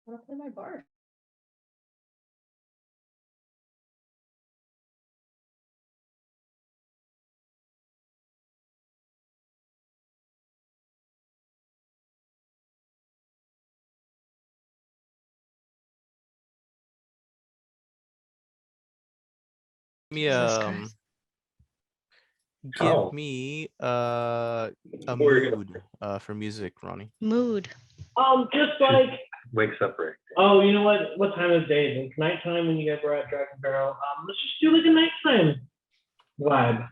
I want to play my bard. Me Jesus Christ. give me a mood for music, Ronnie. Mood. Just like Wakes up right. oh, you know what time of day is it? It's nighttime when you guys were at Dragon Barrel. Let's just do like a nighttime vibe.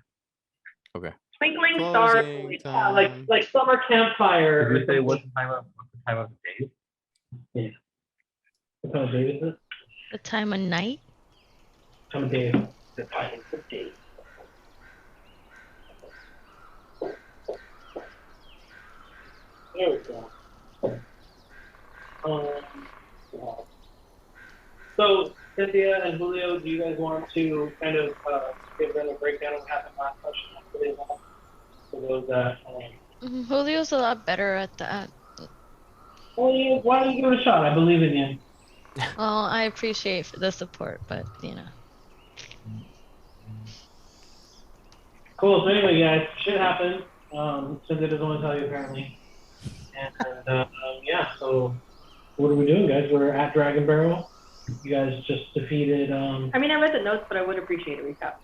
Okay. Twinkling stars. Closing Yeah, time. like summer campfire. Did you say what's the time of day? Yeah. What time of day is it? The time of night? Time of day. The time of day. There we go. So Cynthia and Julio, do you guys want to kind of give them a breakdown of what happened last session? For those that. Julio's a lot better at that. Well, why don't you give it a shot? I believe in you. Well, I appreciate the support, but Cool. So anyway, guys, shit happened. Cynthia doesn't want to tell you apparently. And yeah. So what are we doing, guys? We're at Dragon Barrel. You guys just defeated. I mean, I read the notes, but I would appreciate a recap.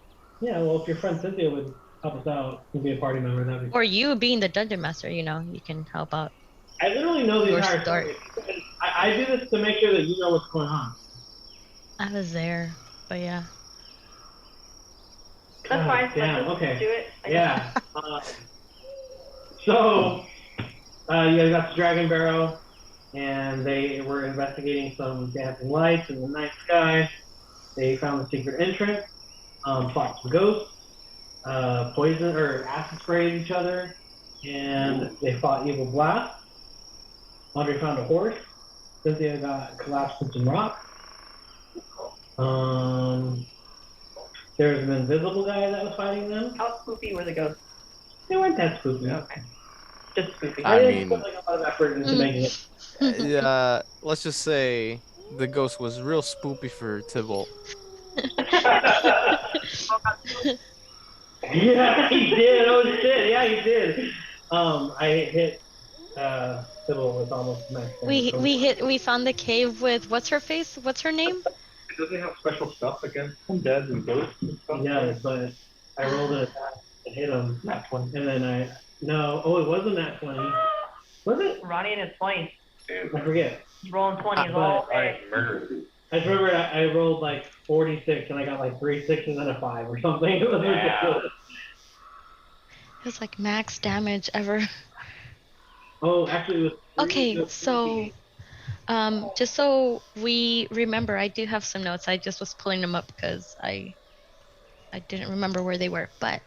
Yeah. Well, if your friend Cynthia would help us out and be a party member, that'd be. Or you being the dungeon master, you can help out. I literally know the Your entire story. story. I do this to make sure that you know what's going on. I was there, but yeah. That's fine. Damn. Let's Okay. do it. Yeah. So you guys got to Dragon Barrel, and they were investigating some dancing lights in the night sky. They found the secret entrance, fought some ghosts, poison or acid sprayed each other, and they fought evil blast. Andre found a horse. Cynthia got collapsed in some rock. There's an invisible guy that was fighting them. How spoopy were the ghosts? They weren't that spooky. Okay. Just spoopy. I didn't mean- put like a lot of effort into making it. Let's just say the ghost was real spoopy for Tybalt. Yeah, he did. Oh shit! Yeah, he did. I hit Sybil with almost max damage. We found the cave with what's her face? What's her name? Does it have special stuff against undead and ghosts and stuff? Yeah, but I rolled an attack and hit him. Not one. And then it wasn't that 20. Was it? Ronnie and his 20s. I forget. Rolling 20s But all I day. murdered you. I just remember I rolled like 46 and I got like 3 6s and a 5 or something. It was ridiculous. It was like max damage ever. Oh, actually, it was. Okay, so just so we remember, I do have some notes. I just was pulling them up because I didn't remember where they were. But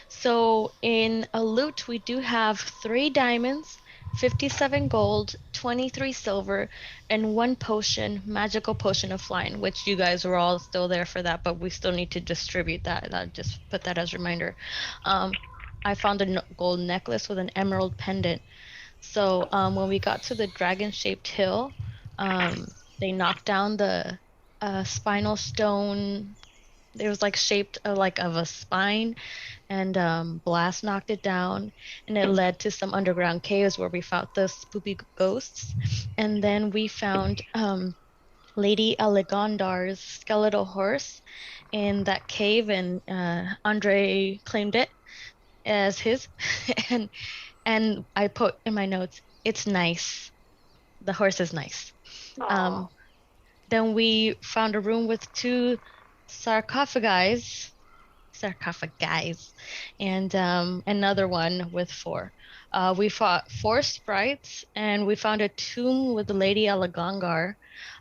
so in a loot, we do have 3 diamonds, 57 gold, 23 silver, and 1 potion, magical potion of flying, which you guys were all still there for that, but we still need to distribute that. I just put that as a reminder. I found a gold necklace with an emerald pendant. So when we got to the dragon-shaped hill, they knocked down the spinal stone. It was like shaped like of a spine, and Blast knocked it down, and it led to some underground caves where we found the spoopy ghosts. And then we found Lady Alegondar's skeletal horse in that cave, and Andre claimed it as his. and I put in my notes, it's nice. The horse is nice. Then we found a room with 2 sarcophagi, and another one with 4. We fought 4 sprites, and we found a tomb with the Lady Alagongar.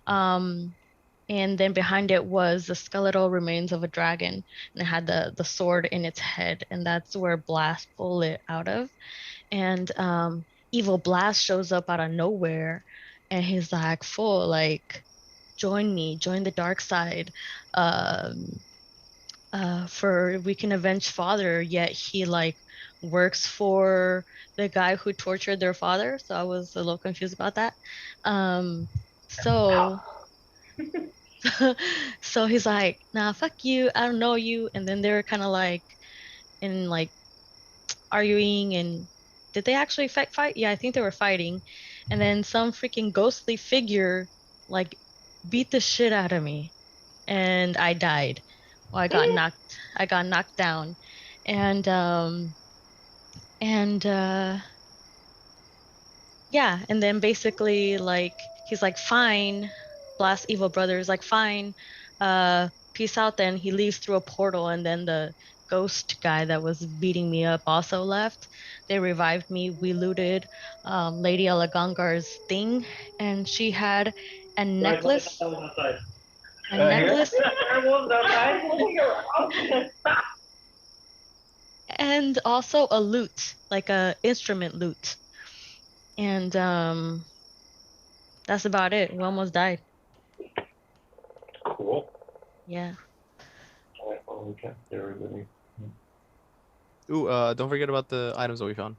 And then behind it was the skeletal remains of a dragon, and it had the sword in its head, and that's where Blast pulled it out of. And Evil Blast shows up out of nowhere, and he's like, full, like, join me, join the dark side, for we can avenge father. Yet he like works for the guy who tortured their father. So I was a little confused about that. So so he's like, nah, fuck you, I don't know you. And then they were kind of like in like arguing, and did they actually fight? Yeah, I think they were fighting. And then some freaking ghostly figure like beat the shit out of me and I died. Well, I got knocked down. And and yeah, and then basically like he's like fine, Blast Evil Brother is like fine, peace out. Then he leaves through a portal, and then the ghost guy that was beating me up also left. They revived me. We looted Lady Alagangar's thing, and she had a Guys, let me necklace, tell them outside. a Here? necklace Werewolves outside. Looking around. and also a lute, like a instrument lute. And that's about it. We almost died. Cool. Yeah. Alright, well, we can't see everybody. Ooh, don't forget about the items that we found.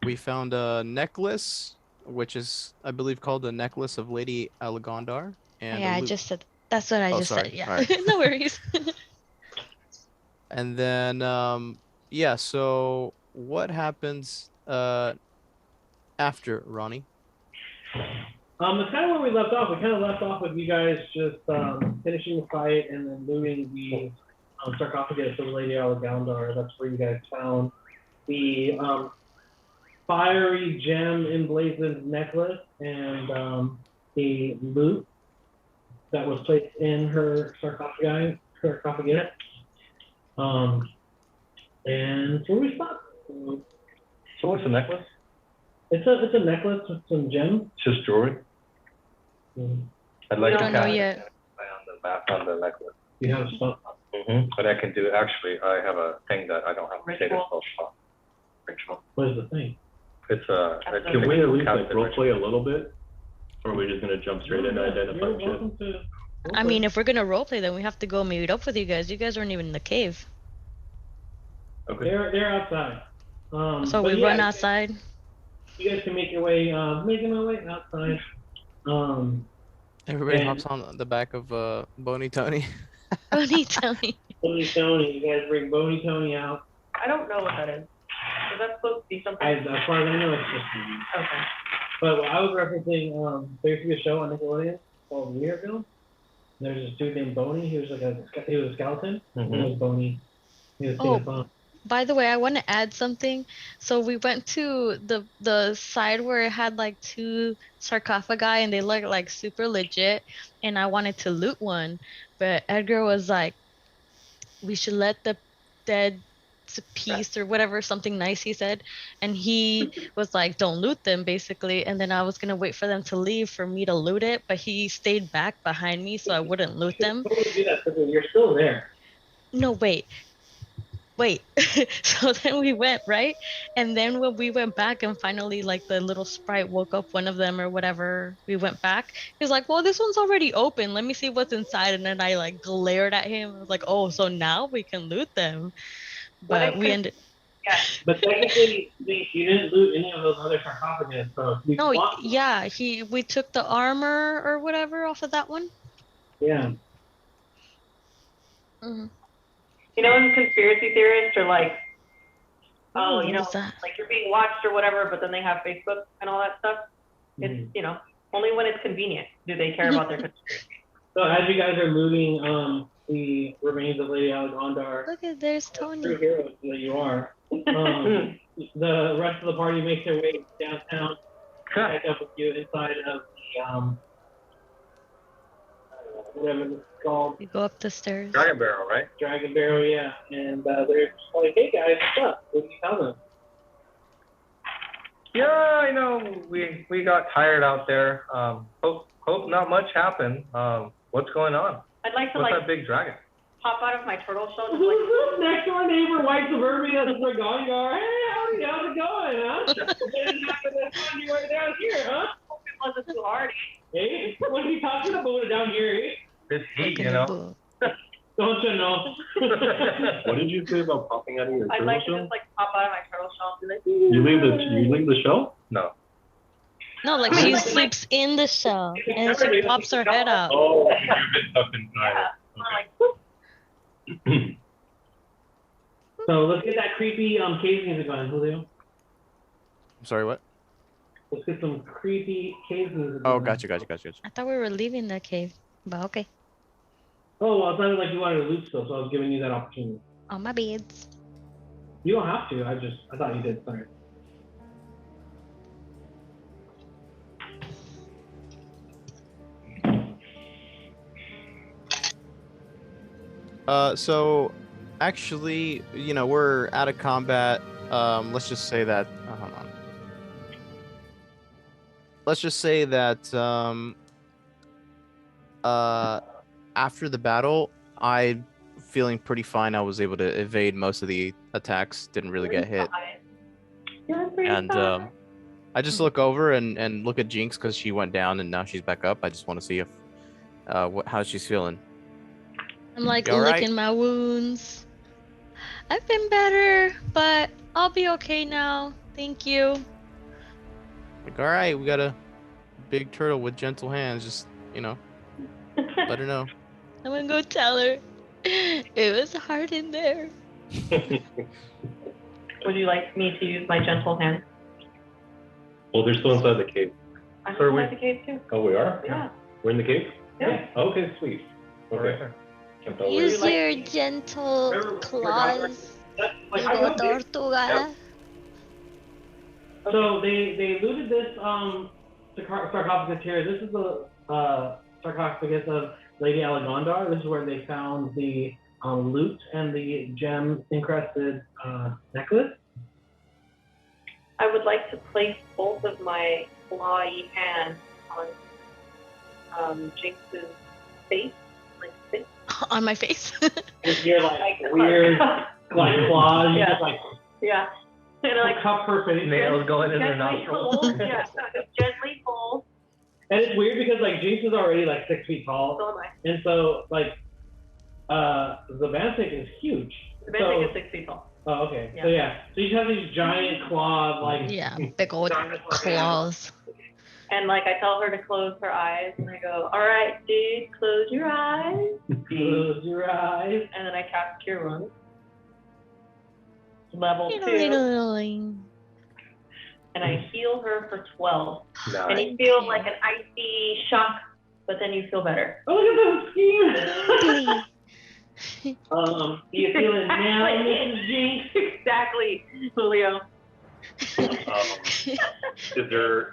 We found a necklace, which is, I believe, called the Necklace of Lady Alagondar, and Yeah, a I lute. just said that's what I Oh, just sorry. said. Yeah. All right. No worries. And then, yeah. So, what happens after Ronnie? It's kind of where we left off. We kind of left off with you guys just finishing the fight and then moving the sarcophagus of Lady Alagandar. That's where you guys found the fiery gem emblazoned necklace and the lute that was placed in her sarcophagus. And so we stopped. So what's the necklace? It's a necklace with some gems. It's just jewelry. I'd like We to don't know cast yet. on the map on the necklace. You have stuff. But I can do, actually, I have a thing that I don't have to say this Ritual. spell. Ritual. What is the thing? It's Can we at least cast like it role ritual. play a little bit? Or are we just gonna jump straight into You're identifying shit? welcome to. I mean, if we're gonna roleplay, then we have to go meet up with you guys. You guys weren't even in the cave. Okay. They're outside. So but we yeah, run outside. You guys can make your way, making my way outside. Everybody And- hops on the back of Boney Tony. Bonnie, tell me. Boney Tony, you guys bring Boney Tony out. I don't know what that is. Is that supposed to be something? As far as I know, it's just me. Okay. But I was referencing, there used to be a show on Nickelodeon called Weirville. There's this dude named Boney. He was a skeleton. He was Boney. He was Oh. King of By the way, I want to add something. So we went to the side where it had like two sarcophagi and they looked like super legit, and I wanted to loot one, but Edgar was like, we should let the dead to peace or whatever, something nice he said, and he was like, don't loot them basically. And then I was gonna wait for them to leave for me to loot it, but he stayed back behind me so I wouldn't loot them. Totally do that because you're still there. No, wait. So then we went, right? And then when we went back and finally like the little sprite woke up one of them or whatever, we went back. He was like, well, this one's already open. Let me see what's inside. And then I like glared at him. I was like, oh, so now we can loot them. But we ended. Yeah. But technically, you didn't loot any of those other sarcophagus. So you No, want- yeah, we took the armor or whatever off of that one. Yeah. Mhm. You know, when conspiracy theorists are like, oh, What you know, was that? like you're being watched or whatever, but then they have Facebook and all that stuff. It's, you know, only when it's convenient do they care about their conspiracy. So as you guys are moving the remains of Lady Alexandar, Look at there's true Tony. heroes that you are, the rest of the party makes their way downtown, back up with you inside of the whatever it's called, You go up the stairs. Dragon barrel, right? Dragon Barrel, yeah. And they're just like, hey guys, what's up? What do you tell them? Yeah, I know. We got tired out there. Hope not much happened. What's going on? I'd like to What's like that big dragon? pop out of my turtle shell This just like is next door neighbor, white suburbia, that's like, oh, you are, hey, how's it going, huh? Didn't happen to find you right down here, huh? hope it wasn't too hard. Hey, what are you talking about down here, eh? This heat, Look in you the know. book. Don't you know? What did you say about popping out of your I'd turtle like to shell? just like pop out of my turtle shell and be like, You leave the shell? No. No, like she sleeps in the shell and she pops her head out. Oh, you're a bit stuck inside. yeah. I'm like, So let's get that creepy cave music on, Julio. I'm sorry, what? Let's get some creepy cave music. Oh, on. gotcha. I thought we were leaving the cave, but okay. Oh, well, it sounded like you wanted to loop still, so I was giving you that opportunity. On my beds. You don't have to. I thought you did. Sorry. So actually, we're out of combat. Let's just say that. Hold on. Let's just say that after the battle, I feeling pretty fine. I was able to evade most of the attacks. Didn't really get hit. you're pretty And fine. I just look over and look at Jinx because she went down and now she's back up. I just want to see if how she's feeling. I'm like You all right? licking my wounds. I've been better, but I'll be okay now. Thank you. Like, all right, we got a big turtle with gentle hands. Just let her know. I'm gonna go tell her. It was hard in there. Would you like me to use my gentle hand? Well, they're still inside the cave. I'm So are we- inside the cave too. Oh, we are? Yeah. We're in the cave? Yeah. Okay, sweet. Okay. Right. Can't tell where- Use like- your gentle Remember- claws. That's like, You I go know they- tortuga. So they looted this sarcophagus here. This is the sarcophagus of Lady Alagondar. This is where they found the loot and the gem encrusted necklace. I would like to place both of my clawy hands on Jinx's face, like this. On my face. With your like weird like claws, you Yeah. just like Yeah. And like cup her face. Nails going in their gently nostrils. pull. Yeah. Gently pull. And it's weird because like Jinx is already like 6 feet tall, So am I. and so like the Bantic is huge. The basic is 6 feet tall. Oh, okay. Yeah. So yeah, so you just have these giant claws, like Yeah, big old claws. And like I tell her to close her eyes, and I go, "All right, dude, close your eyes." close your eyes. And then I cast Cure Wounds. Level 2, and I heal her for 12. And Nice. you feel like an icy shock, but then you feel better. Oh, look at those schemes. Do you feel it now, Mrs. Jinx? Exactly, Julio.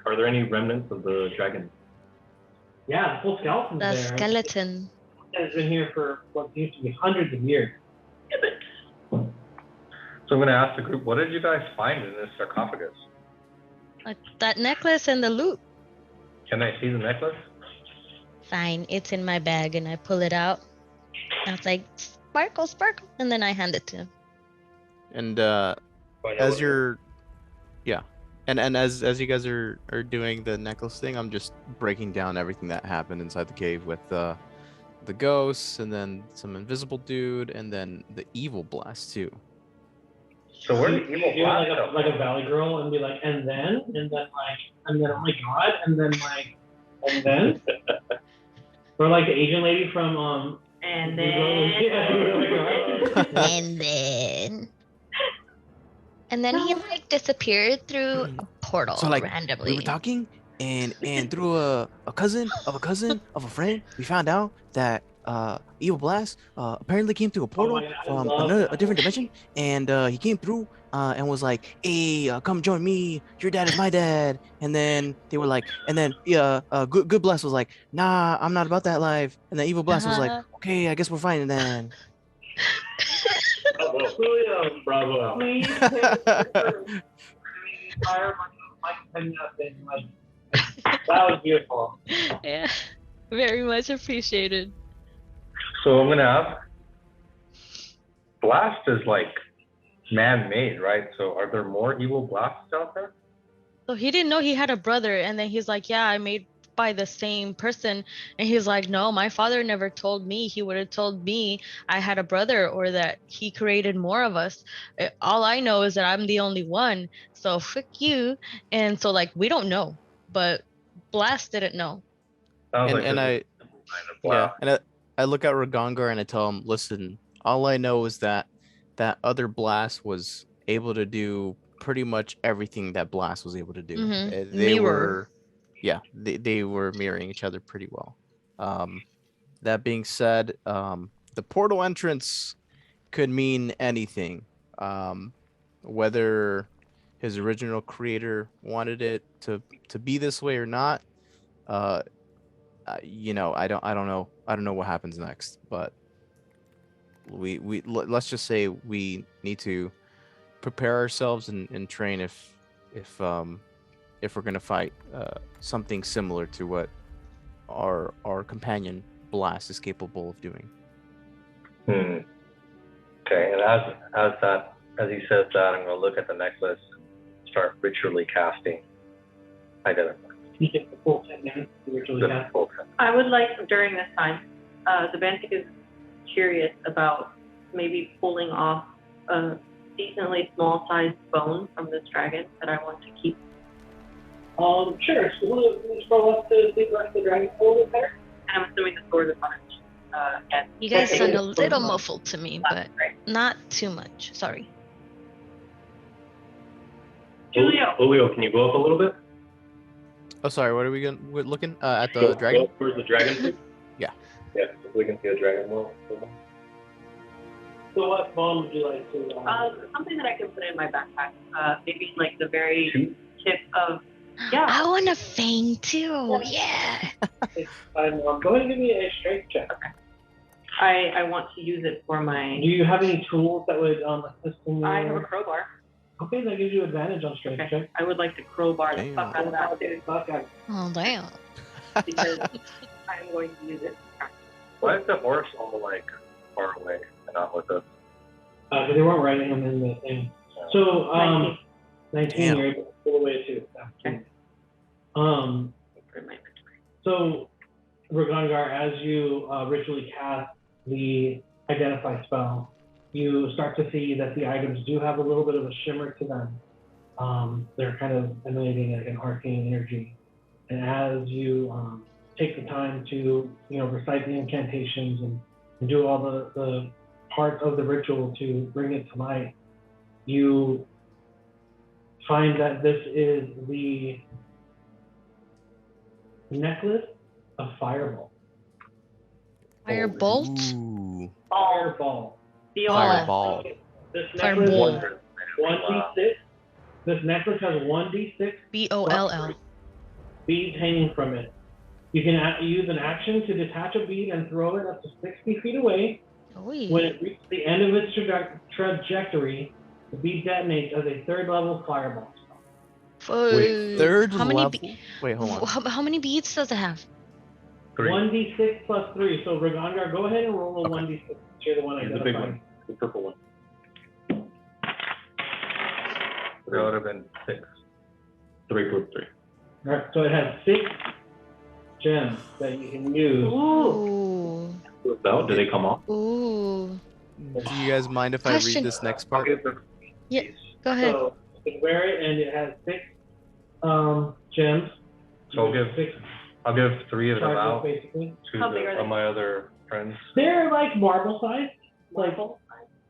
Are there any remnants of the dragon? Yeah, the full skeleton's The there. skeleton. It's been here for what seems to be hundreds of years. So I'm going to ask the group, what did you guys find in this sarcophagus? That necklace and the loot. Can I see the necklace? Fine, it's in my bag, and I pull it out. I was like, sparkle, sparkle, and then I hand it to him. And as you're, and as you guys are doing the necklace thing, I'm just breaking down everything that happened inside the cave with the ghosts, and then some invisible dude, and then the evil blast too. So where did evil You're blast like come a valley girl and be like, and then oh my god, and then like, and then, or like the Asian lady from And Yeah, oh my God. And then he like disappeared through a portal So, like, randomly. We were talking, and through a cousin of a friend, we found out that Evil Blast apparently came through a portal my God, I from love a that. different dimension, and he came through and was like, "Hey, come join me. Your dad is my dad." And then they were like, Good Blast was like, "Nah, I'm not about that life." And then Evil Blast was like, "Okay, I guess we're fighting then." Julio, Bravo. please take fire and nothing. Like, that was beautiful. Yeah, very much appreciated. So I'm going to ask, blast is like man-made, right? So are there more evil blasts out there? So he didn't know he had a brother, and then he's like, "Yeah, I made by the same person. And he's like, no, my father never told me. He would have told me I had a brother or that he created more of us. All I know is that I'm the only one. So frick you. And so like we don't know, but Blast didn't know. Sounds And like and this is I kind of yeah, wow. and I look at Ragongar and I tell him, listen, all I know is that that other Blast was able to do pretty much everything that Blast was able to do. They Mirror. were, yeah, they were mirroring each other pretty well. That being said, the portal entrance could mean anything. Um, whether his original creator wanted it to be this way or not, uh, you know, I don't know what happens next, but let's just say we need to prepare ourselves and train if we're gonna fight something similar to what our companion Blast is capable of doing. Hmm. Okay, and as he says that, I'm gonna look at the necklace and start ritually casting identify. You take the full 10 minutes to ritually Just cast. full time. I would like, during this time, the Bantic is curious about maybe pulling off a decently small sized bone from this dragon that I want to keep. Sure. So we'll scroll up to see the rest of the dragon a little bit better. And I'm assuming the sword is on it. And You guys Okay. sound a little muffled to me, but right. not too much. Sorry. Julio. Julio, can you go up a little bit? Oh, sorry. What are we're looking at the Go dragon? up towards the dragon, please. Yeah. Yeah, so we can see a dragon more. So what bone would you like to? Something that I can put in my backpack. Maybe like the very Shoot. tip of, yeah. I want a fang too. Yeah. Go ahead and give me a strength check. I want to use it for my. Do you have any tools that would assist in your... I have a crowbar. Okay, that gives you advantage on strength check. I would like to crowbar the Damn. fuck out of that too, Okay. Oh damn. because I'm going to use it. Why is the horse all like far away and not with us? Because they weren't writing them in the thing. So, 19 Damn. you're able to pull away too. Okay. So, Ragongar, as you ritually cast the Identify spell, you start to see that the items do have a little bit of a shimmer to them. They're kind of emanating like an arcane energy. And as you take the time to, recite the incantations and do all the parts of the ritual to bring it to light, you find that this is the necklace of Fireball. Firebolt? Ooh. Fireball. Fireball. This necklace Fireball. has 1d6. This necklace has 1d6 BOLL. beads hanging from it. You can use an action to detach a bead and throw it up to 60 feet away. Oy. When it reaches the end of its trajectory, the bead detonates as a third level fireball spell. Wait, third how many level? Wait, hold on. How many beads does it have? 1d6 plus 3. So, Ragongar, go ahead and roll a 1d6. You're the one Yeah, the big identifying. one, the purple one. That would have been 6. 3 plus 3. All right, so it has 6 gems that you can use. Ooh. So, do they come off? Ooh. Do you guys mind if I Question. read this next I'll part? give them Yeah. Go ahead. So you can wear it, and it has 6 gems. So I'll give 3 of them charges, out basically. to How big are they? my other friends. They're like marble size. Like,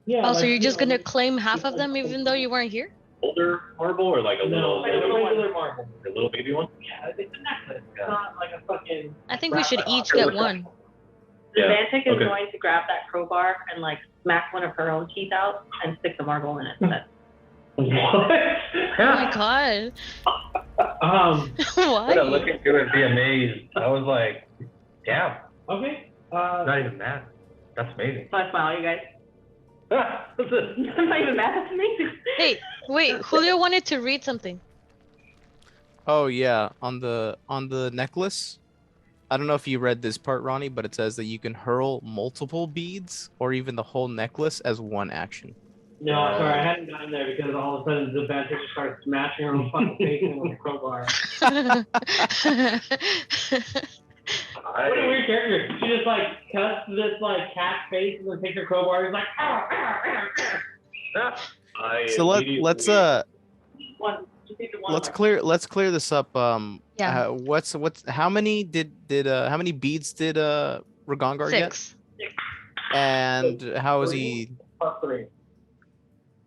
yeah. Oh, so like, you're just you know, gonna claim half of them even though you weren't here? Older marble or like a No, little, like a regular marble. a little baby one? Yeah, it's a necklace. It's Yeah. not like a fucking. I think we should each get one. The Yeah, Vantic is okay. going to grab that crowbar and like smack one of her own teeth out and stick the marble in it. But What? Oh my god. I'm gonna look Why? into it and be amazed. I was like, damn, Okay. not even mad. That's amazing. so I smile, you guys. I'm not even mad. That's amazing. Hey, wait, Julio wanted to read something. Oh yeah, on the necklace. I don't know if you read this part, Ronnie, but it says that you can hurl multiple beads or even the whole necklace as one action. No, sorry, I hadn't gotten there because all of a sudden the bad just started smashing her own fucking face in with a crowbar. What a weird character. She just like cuts this like cat face and then takes her crowbar and is like, ah, ah, ah, ah. So let's One, just need the one let's clear this up. Yeah. What's how many how many beads did Ragongar get? 6. And how is he? Plus 3.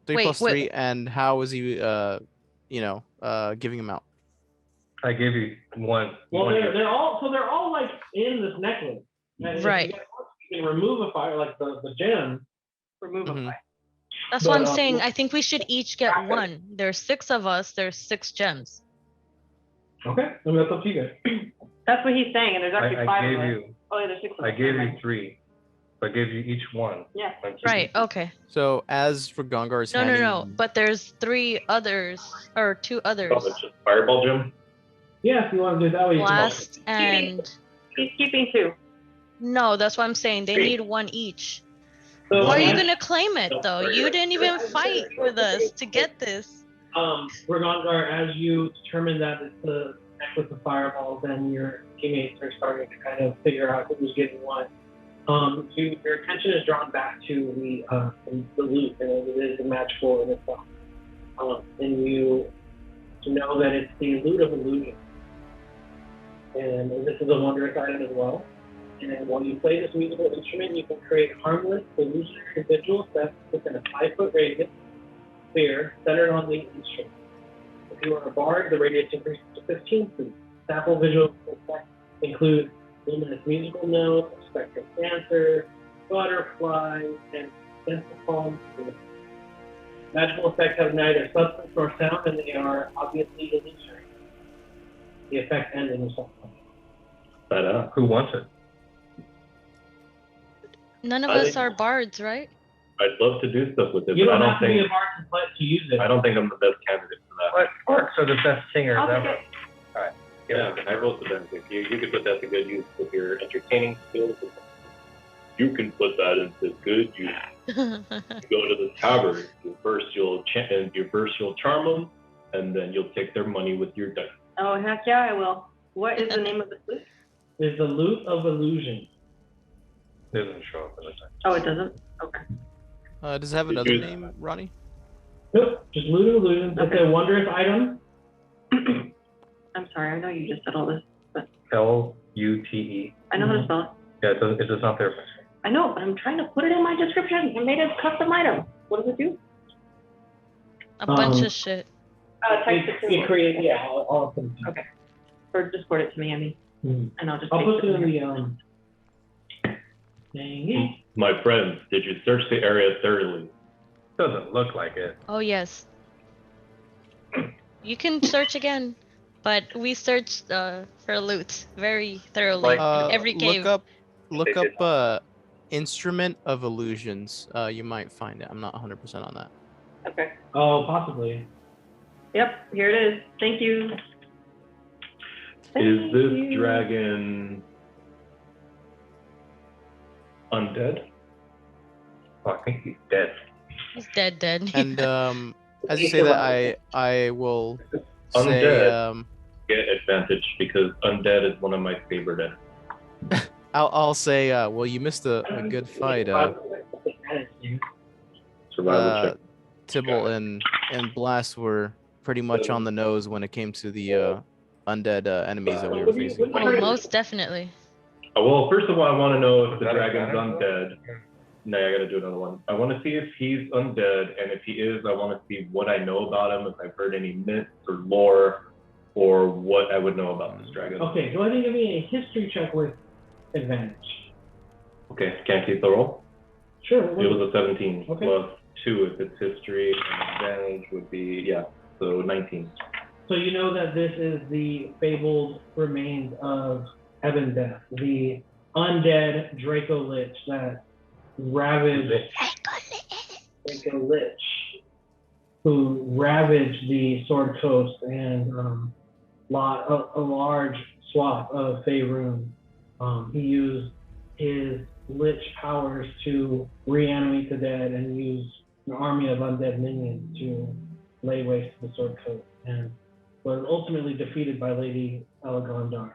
3 Wait, plus wait. 3, and how is he? Giving him out. I gave you one. Well, they're all like in this necklace. And Right. You can remove a fire like the gem. remove Mhm. a fire. That's what I'm But, saying. I think we should each get one. There's 6 of us. There's 6 gems. Okay, I mean, that's up to you guys. That's what he's saying, and there's actually I 5 gave of us. you. Oh, yeah, there's 6 of I us. gave Never you mind. 3. I gave you each one. Yeah. Right. Okay. So as Ragongar is No. handing, But there's 3 others or 2 others. Oh, it's just fireball gem. Yeah, if you want to do it that way, you can. Blast and He's keeping 2. no. That's what I'm saying. They need 1 each. So, How are you as- gonna claim it though? You didn't even fight with us to get this. Ragongar, as you determine that it's the necklace of fireballs, then your teammates are starting to kind of figure out who's getting what. Your attention is drawn back to the loot, and it is magical in itself. And you know that it's the loot of illusion. And this is a wondrous item as well. And when you play this musical instrument, you can create harmless, illusionary visual sets within a 5-foot radius sphere centered on the instrument. If you are a bard, the radius increases to 15 feet. Sample visual effects include luminous musical notes, spectral dancers, butterflies, and stencil palms. Magical effects have neither substance nor sound, and they are obviously illusionary. The effects end in a soft punch. But Who wants it? None of I us think- are bards, right? I'd love to do stuff with it, You but I don't don't have to be a think bard to use it. I don't think I'm the best candidate for that. What? Sparks are the best singers I'll ever. take Yeah, I wrote the benefit. You could put that to good use with your entertaining skills. You can put that into good use. You go to the tavern. First you'll charm them, and then you'll take their money with your dice. Oh, heck yeah, I will. What is the name of the flute? It's the loot of illusion. Doesn't show up in the time. Oh, it doesn't? Okay. does it have Did another you- name, Ronnie? Nope, just loot of illusion. Okay. It's a wondrous item. I'm sorry, I know you just said all this. Lute. I know how to spell it. Yeah, it does not there. I know, but I'm trying to put it in my description. I made a custom item. What does it do? A bunch Um, of shit. Type it You create, yeah, I'll put it to you. Okay. Or Discord it to me, I mean, Mhm. and I'll just. I'll paste put it in in the here. Dang it. My friends, did you search the area thoroughly? Doesn't look like it. Oh yes. You can search again, but we searched for loot very thoroughly in every cave. Look up instrument of illusions. You might find it. I'm not 100% on that. Okay. Oh, possibly. Yep, here it is. Thank you. Is this Thank you. dragon undead? Oh, I think he's dead. He's dead. And as you say that, I will say Undead. Get advantage because undead is one of my favorite enemies. I'll say well, you missed a good fight. Survival check. Tibble and Blast were pretty much on the nose when it came to the undead enemies that we were facing. Oh, most definitely. Well, first of all, I want to know if the Is that dragon's advantage? undead. No, I gotta do another one. I want to see if he's undead, and if he is, I want to see what I know about him, if I've heard any myths or lore, or what I would know about this dragon. Okay, go ahead and give me a history check with advantage. Okay, can I keep the roll? Sure. It was a 17 Okay. plus 2 if it's history, and advantage would be, yeah, so 19. So you know that this is the fabled remains of Heaven Death, the undead Draco Lich that ravaged Draco Lich, who ravaged the Sword Coast and a large swath of Faerun. He used his Lich powers to reanimate the dead and use an army of undead minions to lay waste to the Sword Coast, and was ultimately defeated by Lady Elagondar.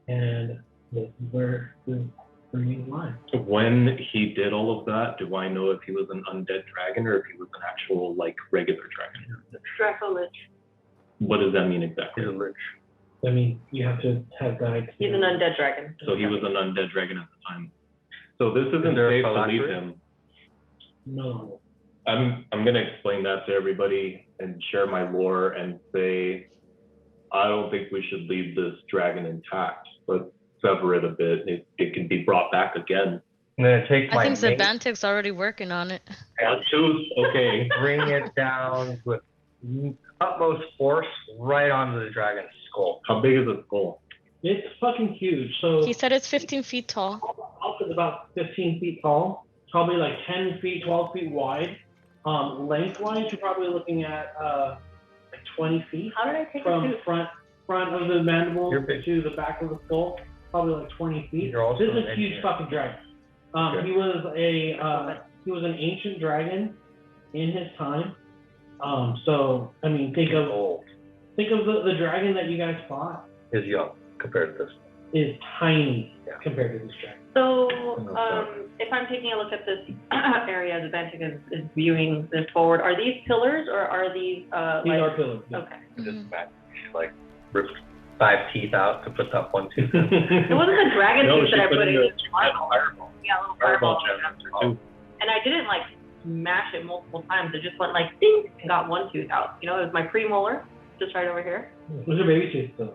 And this is where you lie. When he did all of that, do I know if he was an undead dragon or if he was an actual, like, regular dragon? Draco Lich. What does that mean exactly? He's a lich. I mean, you have to have that. He's an undead dragon. So he was an undead dragon at the time. So this isn't there a safe to phylactery? leave him. No. I'm gonna explain that to everybody and share my lore and say I don't think we should leave this dragon intact. Let's sever it a bit. It can be brought back again. I'm gonna take I my think mate Zabantek's already working on it. On tooth, okay. bring it down with utmost force right onto the dragon's skull. How big is the skull? It's fucking huge. So He said it's 15 feet tall. Alpha is about 15 feet tall, probably like 10 feet, 12 feet wide. Lengthwise, you're probably looking at like 20 feet How did I take from it to? front of the mandible You're big. to the back of the skull, probably like 20 feet. You're also This is an a huge engineer. fucking dragon. Okay. He was an ancient dragon in his time. So I mean, think of Old the dragon that you guys fought is young compared to this. is tiny Yeah. compared to this dragon. So, sorry. if I'm taking a look at this area, the Bantic is viewing this forward. Are these pillars or are these These like? are pillars. Yeah. Okay. Mhm. Just imagine she like ripped 5 teeth out to put that one tooth in. It wasn't the dragon No, tooth she that I put put in in. the It was fireball. Yeah, a little Fireball fireball. chest or two. And I didn't like smash it multiple times. It just went like ding and got one tooth out. You know, it was my premolar, just right over here. Those are baby teeth though.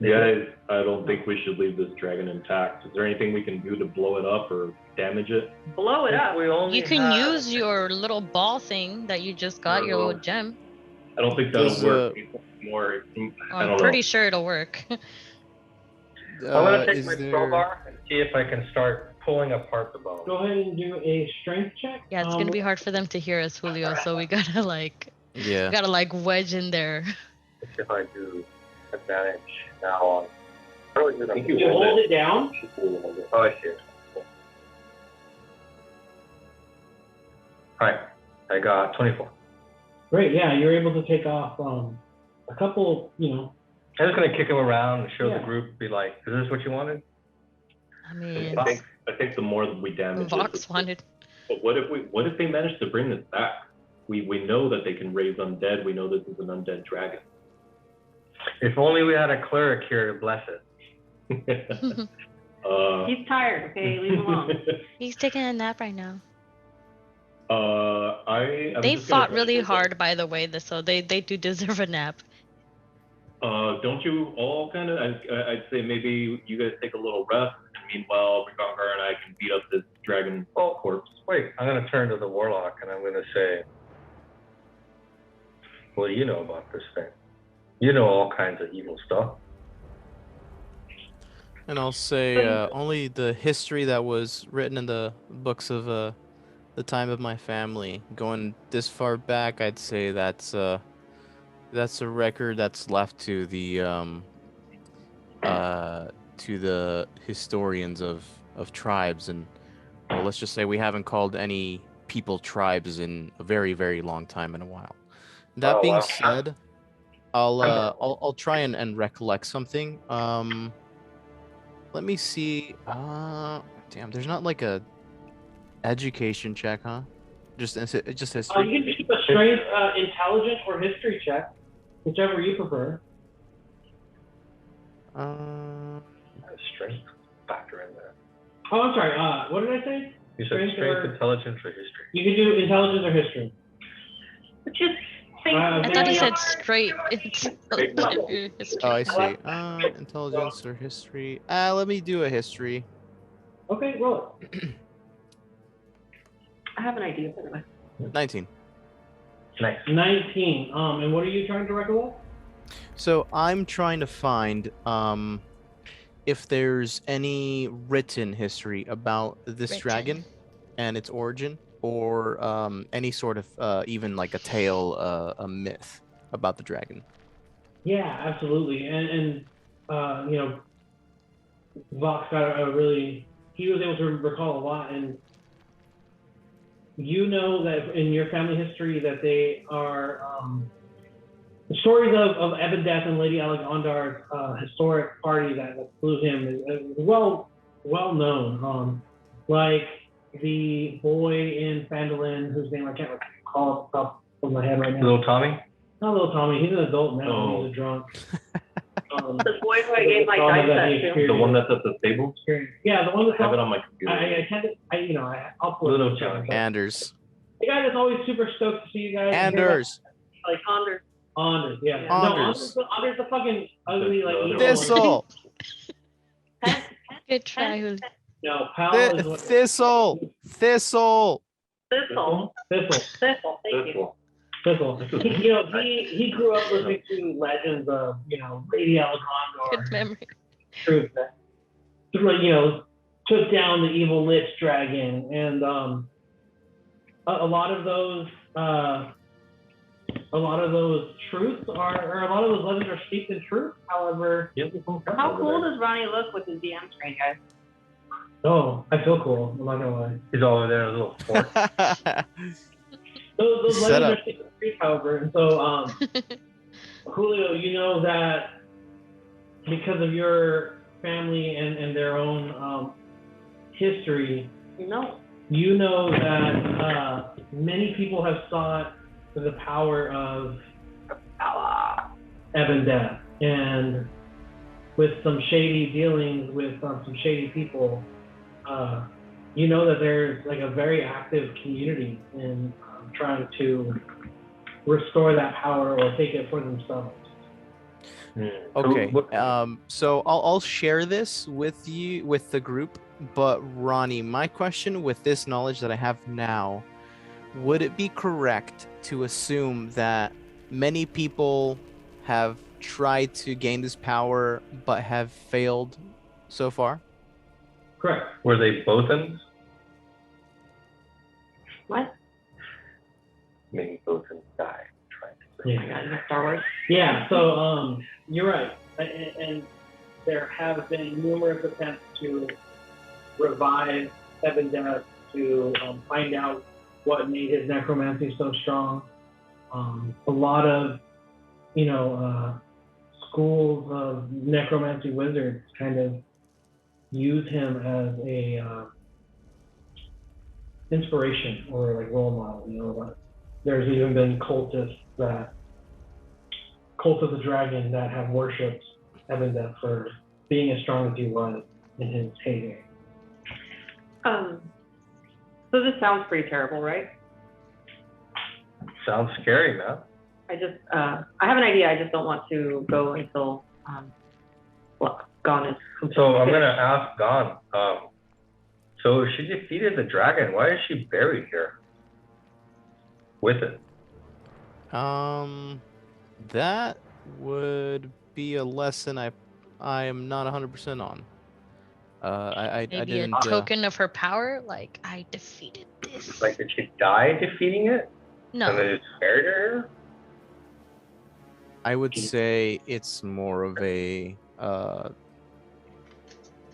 Guys, I don't think we should leave this dragon intact. Is there anything we can do to blow it up or damage it? Blow it up. We only You can have- use your little ball thing that you just got, your little gem. I don't think that'll Does, work. More, I I'm don't pretty know. sure it'll work. I'm gonna take is my there- crowbar and see if I can start pulling apart the bone. Go ahead and do a strength check. Yeah, it's gonna be hard for them to hear us, Julio. So we gotta Yeah. wedge in there. Let's see if I do advantage now on. How do I do that? think You hold it down. Oh, I see it. Cool. Alright, I got 24. Great. Yeah, you're able to take off a couple. I'm just gonna kick him around and show Yeah. the group, be like, is this what you wanted? I mean, I think the more that we damage Vox it, wanted. but what if they manage to bring this back? We know that they can raise undead. We know this is an undead dragon. If only we had a cleric here to bless it. He's tired. Okay, leave him alone. He's taking a nap right now. I'm They just gonna fought really say hard, by the way, so they do deserve a nap. Don't you all kind of? I'd say maybe you guys take a little rest, and meanwhile, Rigongar and I can beat up this dragon corpse. Wait, I'm gonna turn to the warlock and I'm gonna say, what do you know about this thing? You know all kinds of evil stuff. And I'll say only the history that was written in the books of the time of my family. Going this far back, I'd say that's a record that's left to the historians of tribes, and well, let's just say we haven't called any people tribes in a very, very long time in a while. That Oh, being wow. said, I'll try and recollect something. Let me see. Damn, there's not like a education check, huh? Just history. You can do a strength, intelligence, or history check, whichever you prefer. Strength factor in there. Oh, I'm sorry. What did I say? You said Strength strength, or- intelligence, or history. You can do intelligence or history. Just think. I thought he Yeah. said straight. It's history. Oh, I see. Intelligence or history. Let me do a history. Okay, roll it. I have an idea, by the way. 19. Nice. 19. And what are you trying to recollect? So I'm trying to find if there's any written history about this Written. dragon and its origin, or any sort of even like a tale, a myth about the dragon. Yeah, absolutely. And Vox got he was able to recall a lot, and you know that in your family history that they are the stories of Ebon Death and Lady Alexandar's historic party that slew him is well known. Like the boy in Fandolin whose name I can't recall off the top of my head right now. Little Tommy? Not little Tommy. He's an adult now. Oh. He's a drunk. The boy who I gave my dice set to. The one that's at the table? Yeah, the one that's I have it on my computer. I'll pull it Little up. Johnny. Anders. The guy that's always super stoked to see you guys. Anders. Like Anders. Anders, yeah. Anders. No, Anders the fucking ugly, like, evil Thistle. Good try. one. No, Pal is what. Thistle. Thistle. Thistle. Thistle. Thank you. Thistle. He grew up listening to legends of, Lady Alexandar. Good memory. Truth that, took down the evil Lich Dragon, and a lot of those truths are, a lot of those legends are steeped in truth. However, How cool does Ronnie look with his DM screen, guys? oh, I feel cool. I'm not gonna lie. He's all over there in a little fort. Those Set legends up. are steeped in truth, however, and so Julio, you know that because of your family and their own history, No. you know that many people have sought the power of Ebon Death, and with some shady dealings with some shady people, you know that there's like a very active community in trying to restore that power or take it for themselves. Okay. So I'll share this with you, with the group. But Ronnie, my question with this knowledge that I have now, would it be correct to assume that many people have tried to gain this power but have failed so far? Correct. Were they Bothans? What? Maybe Bothans died trying to. Yeah. Star Wars. Yeah. So you're right, and there have been numerous attempts to revive Ebon Death, to find out what made his necromancy so strong. A lot of, schools of necromancy wizards kind of use him as a inspiration or like role model. There's even been cults of the Dragon that have worshipped Ebon Death for being as strong as he was in his heyday. So this sounds pretty terrible, right? Sounds scary, man. I have an idea. I just don't want to go until Gon is completely So I'm finished. gonna ask Gon. So if she defeated the dragon, why is she buried here with it? That would be a lesson I am not 100% on. I Maybe didn't. a token of her power, like I defeated this. Like, did she die defeating it? And No, they just buried her here? I would say it's more of a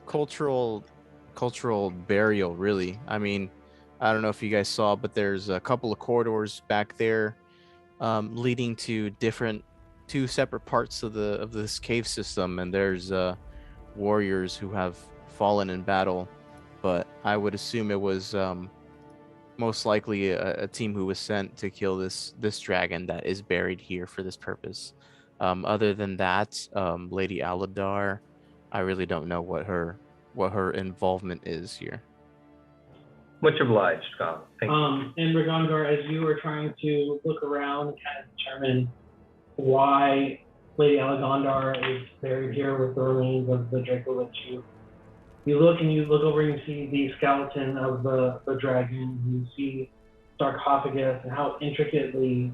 cultural burial, really. I mean, I don't know if you guys saw, but there's a couple of corridors back there leading to two separate parts of this cave system, and there's warriors who have fallen in battle. But I would assume it was most likely a team who was sent to kill this dragon that is buried here for this purpose. Other than that, Lady Aladar, I really don't know what her involvement is here. Much obliged, Gon. Thank you. And Ragongar, as you were trying to look around and kind of determine why Lady Alexandar is buried here with the remains of the Draco Lich, you look over and you see the skeleton of the dragon, you see sarcophagus and how intricately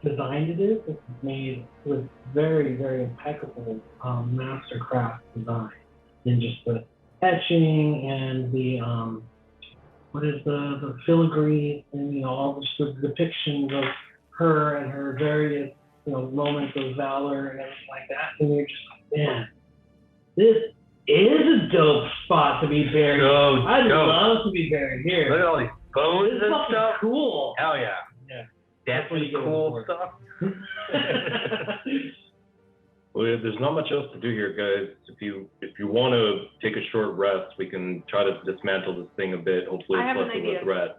designed it is. It's made with very, very impeccable mastercraft design, and just the etching and the the filigree and all the depictions of her and her various moments of valor and everything like that. And you're just like, man, this is a dope spot to be buried. So I'd dope. love to be buried here. Look at all these bones This and stuff is stuff. cool. Hell yeah. Yeah. That's what you get cool it stuff. Well, there's not much else to do here, guys. If you want to take a short rest, we can try to dismantle this thing a bit. Hopefully, I have it's an less of a idea. threat.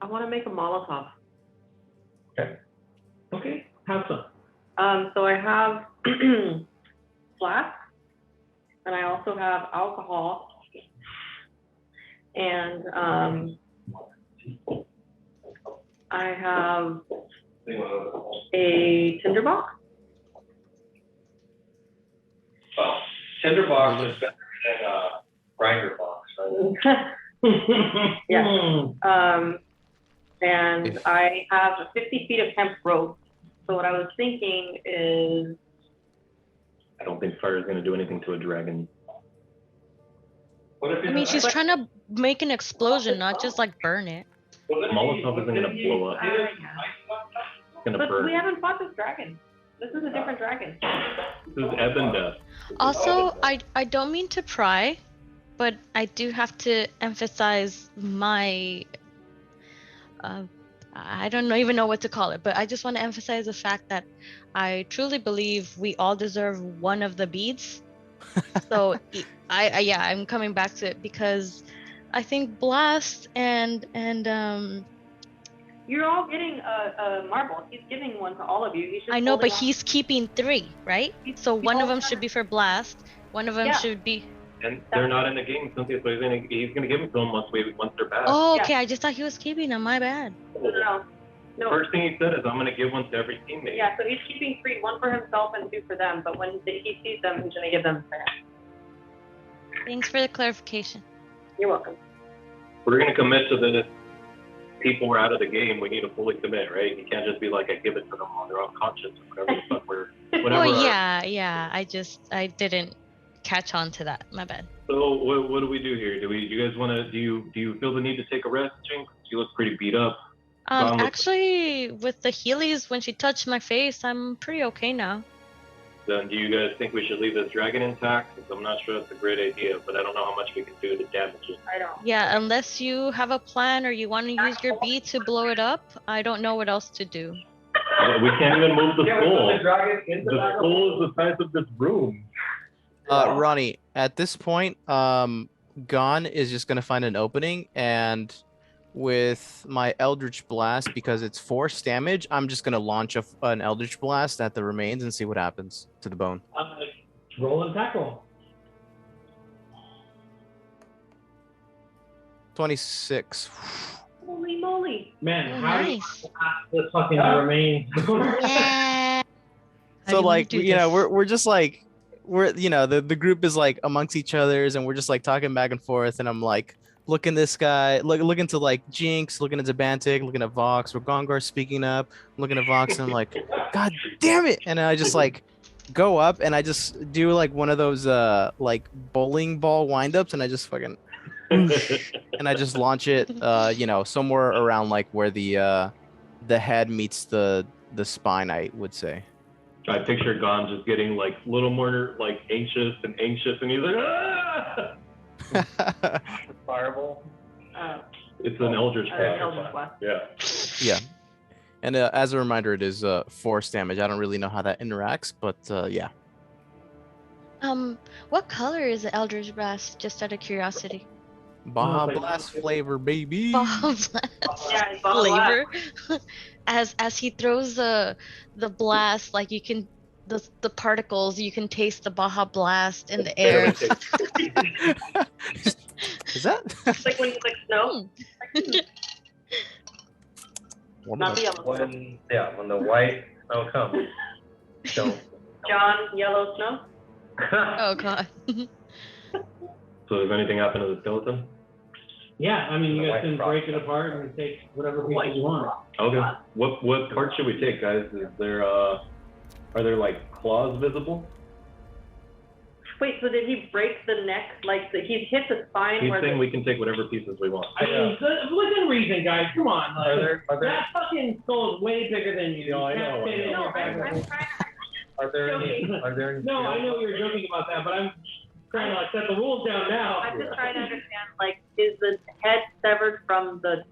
I want to make a Molotov. Okay, have some. So I have flask, and I also have alcohol, and I have a tinderbox. Well, tinderbox is better than a grinder box, right? Yeah. And I have 50 feet of hemp rope. So what I was thinking is, I don't think fire is going to do anything to a dragon. What if I mean, she's trying to make an explosion, not just like burn it. Molotov isn't going to blow up. yeah. It's going to But burn. we haven't fought this dragon. This is a different dragon. This is ebb and death. Also, I don't mean to pry, but I do have to emphasize my I don't even know what to call it, but I just want to emphasize the fact that I truly believe we all deserve one of the beads. So I'm coming back to it because I think Blast and You're all getting a marble. He's giving one to all of you. He's just I know, but holding he's keeping 3, right? So one of them should be for Blast, one of them Yeah. should be. And they're not in the game, Cynthia, so he's going to give them to them once they're back. Oh, Yeah. okay. I just thought he was keeping them. My bad. No. First thing he said is, I'm going to give one to every teammate. Yeah, so he's keeping 3, 1 for himself and 2 for them. But when he sees them, he's gonna give them to him. Thanks for the clarification. You're welcome. We're going to commit to this. People are out of the game. We need to fully commit, right? You can't just be like, I give it to them on their unconscious or whatever the fuck whatever. Oh yeah. I didn't catch on to that. My bad. So what do we do here? Do you guys want to? Do you feel the need to take a rest, Jinx? You look pretty beat up. Actually, with the Heelys, when she touched my face, I'm pretty okay now. Then do you guys think we should leave this dragon intact? 'Cause I'm not sure that's a great idea, but I don't know how much we can do to damage it. I don't. Yeah, unless you have a plan or you want to use your bead to blow it up, I don't know what else to do. We can't even move the skull. The dragon into The skull is the size of this room. Ronnie, at this point, Gon is just gonna find an opening, and with my Eldritch Blast, because it's force damage, I'm just gonna launch an Eldritch Blast at the remains and see what happens to the bone. Roll and tackle. 26. Holy moly. Man, Oh, how do you nice. this fucking remains? Yeah. How do So you wanna like, do you know, this? we're just like, the group is like amongst each others, and we're just like talking back and forth, and I'm like looking this guy, looking to like Jinx, looking at Zabantic, looking at Vox, where Gongar's speaking up, looking at Vox, and I'm like, God damn it! And I just like go up and I just do like one of those like bowling ball windups, and I just fucking and I just launch it, somewhere around like where the head meets the spine, I would say. I picture Gon just getting like a little more like anxious, and he's like, ah! fireball. It's an Eldritch Blast. Eldritch Blast. Yeah. Yeah. And as a reminder, it is force damage. I don't really know how that interacts, but yeah. What color is the Eldritch Blast? Just out of curiosity. Baja Blast flavor, baby. Baja Blast Yeah, it's Baja Blast. flavor. As he throws the blast, like you can the particles, you can taste the Baja Blast in the air. Is that? It's like when you like snow. Not the yellow snow. When the white snow comes, don't. John, yellow snow. Oh god. So does anything happen to the skeleton? Yeah, I mean, you The guys white can frost. break it apart and take whatever pieces you want. Okay. What part should we take, guys? Is there are there like claws visible? Wait, so did he break the neck? Like he's hit the spine He's where saying the, we can take whatever pieces we want. I mean, within reason, guys. Come on. Like, Are there that fucking skull is way bigger than you. No, I You can't know, fit it in No, your back. I'm trying. are there any No, I know you're joking about that, but trying to like set the rules down now. I'm just trying to understand, like, is the head severed from the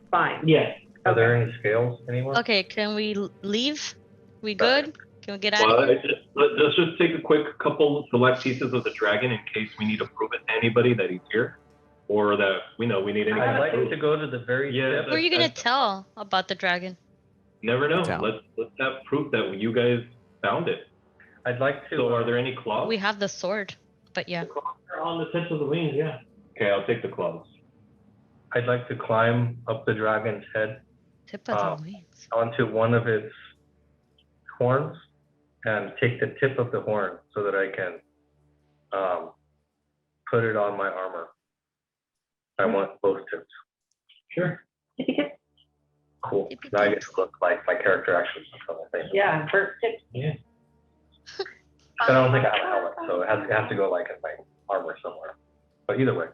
spine? Yes. Are there any scales anywhere? Okay, can we leave? We good? Can we get out Well, of here? let's just take a quick couple select pieces of the dragon in case we need to prove it to anybody that he's here, or that we know we need any I'd kind of like proof. to go to the very tip. Who are you gonna tell about the dragon? Never know. Town. Let's have proof that you guys found it. I'd like to. So are there any claws? We have the sword, but yeah. They're on the tips of the wings, yeah. Okay, I'll take the claws. I'd like to climb up the dragon's head Tip of the wings. onto one of its horns and take the tip of the horn so that I can put it on my armor. I want both tips. Sure. Cool. Now I get to look like my character actually looks on the thing. Yeah, first tip. Yeah. I don't think I have a helmet, so it has to go like in my armor somewhere. But either way.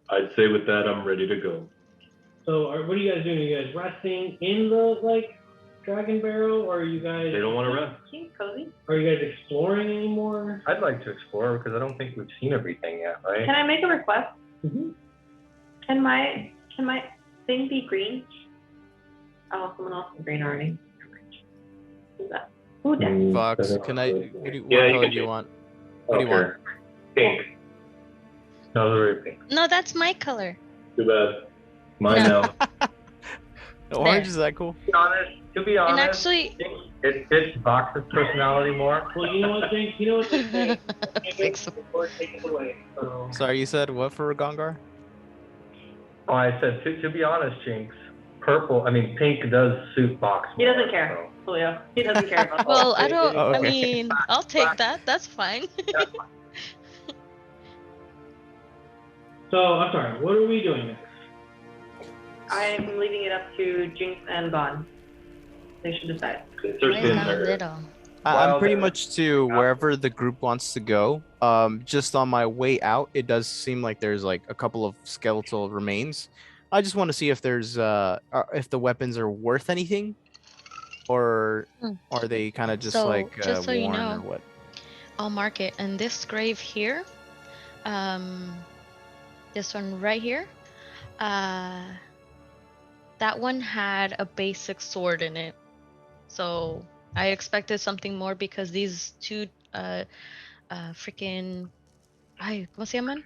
I'd say with that, I'm ready to go. So, what are you guys doing? Are you guys resting in the like dragon barrel, or are you guys? They don't want to rest. Seems cozy. Are you guys exploring anymore? I'd like to explore because I don't think we've seen everything yet, right? Can I make a request? Mm-hmm. Can my thing be green? Oh, someone else is green already. Who's that? Who did? Fox, can I? What Yeah, color you do can you change. want? What do you want? Pink. No, they're very pink. No, that's my color. Too bad. Mine No. now. Orange, is that cool? To be And honest, actually, it fits Vox's personality more. Well, you know what, Jake? You know what they say? Fix Before it takes away. So. Sorry, you said what for Gongar? Oh, I said to be honest, Jinx, pink does suit Vox. He doesn't more, care, Julio. He doesn't care about that. well, I don't. Oh, I okay. mean, I'll take that. That's fine. So, I'm sorry. What are we doing next? I'm leaving it up to Jinx and Bond. They should decide. It's their Mine's sin not there. little. I'm Well, pretty there- much to wherever the group wants to go. Just on my way out, it does seem like there's like a couple of skeletal remains. I just want to see if there's if the weapons are worth anything, or are they kind of just So, like just so you worn know, or what? I'll mark it. And this grave here, this one right here, that one had a basic sword in it. So I expected something more because these two, freaking, ay, ¿cómo se llaman?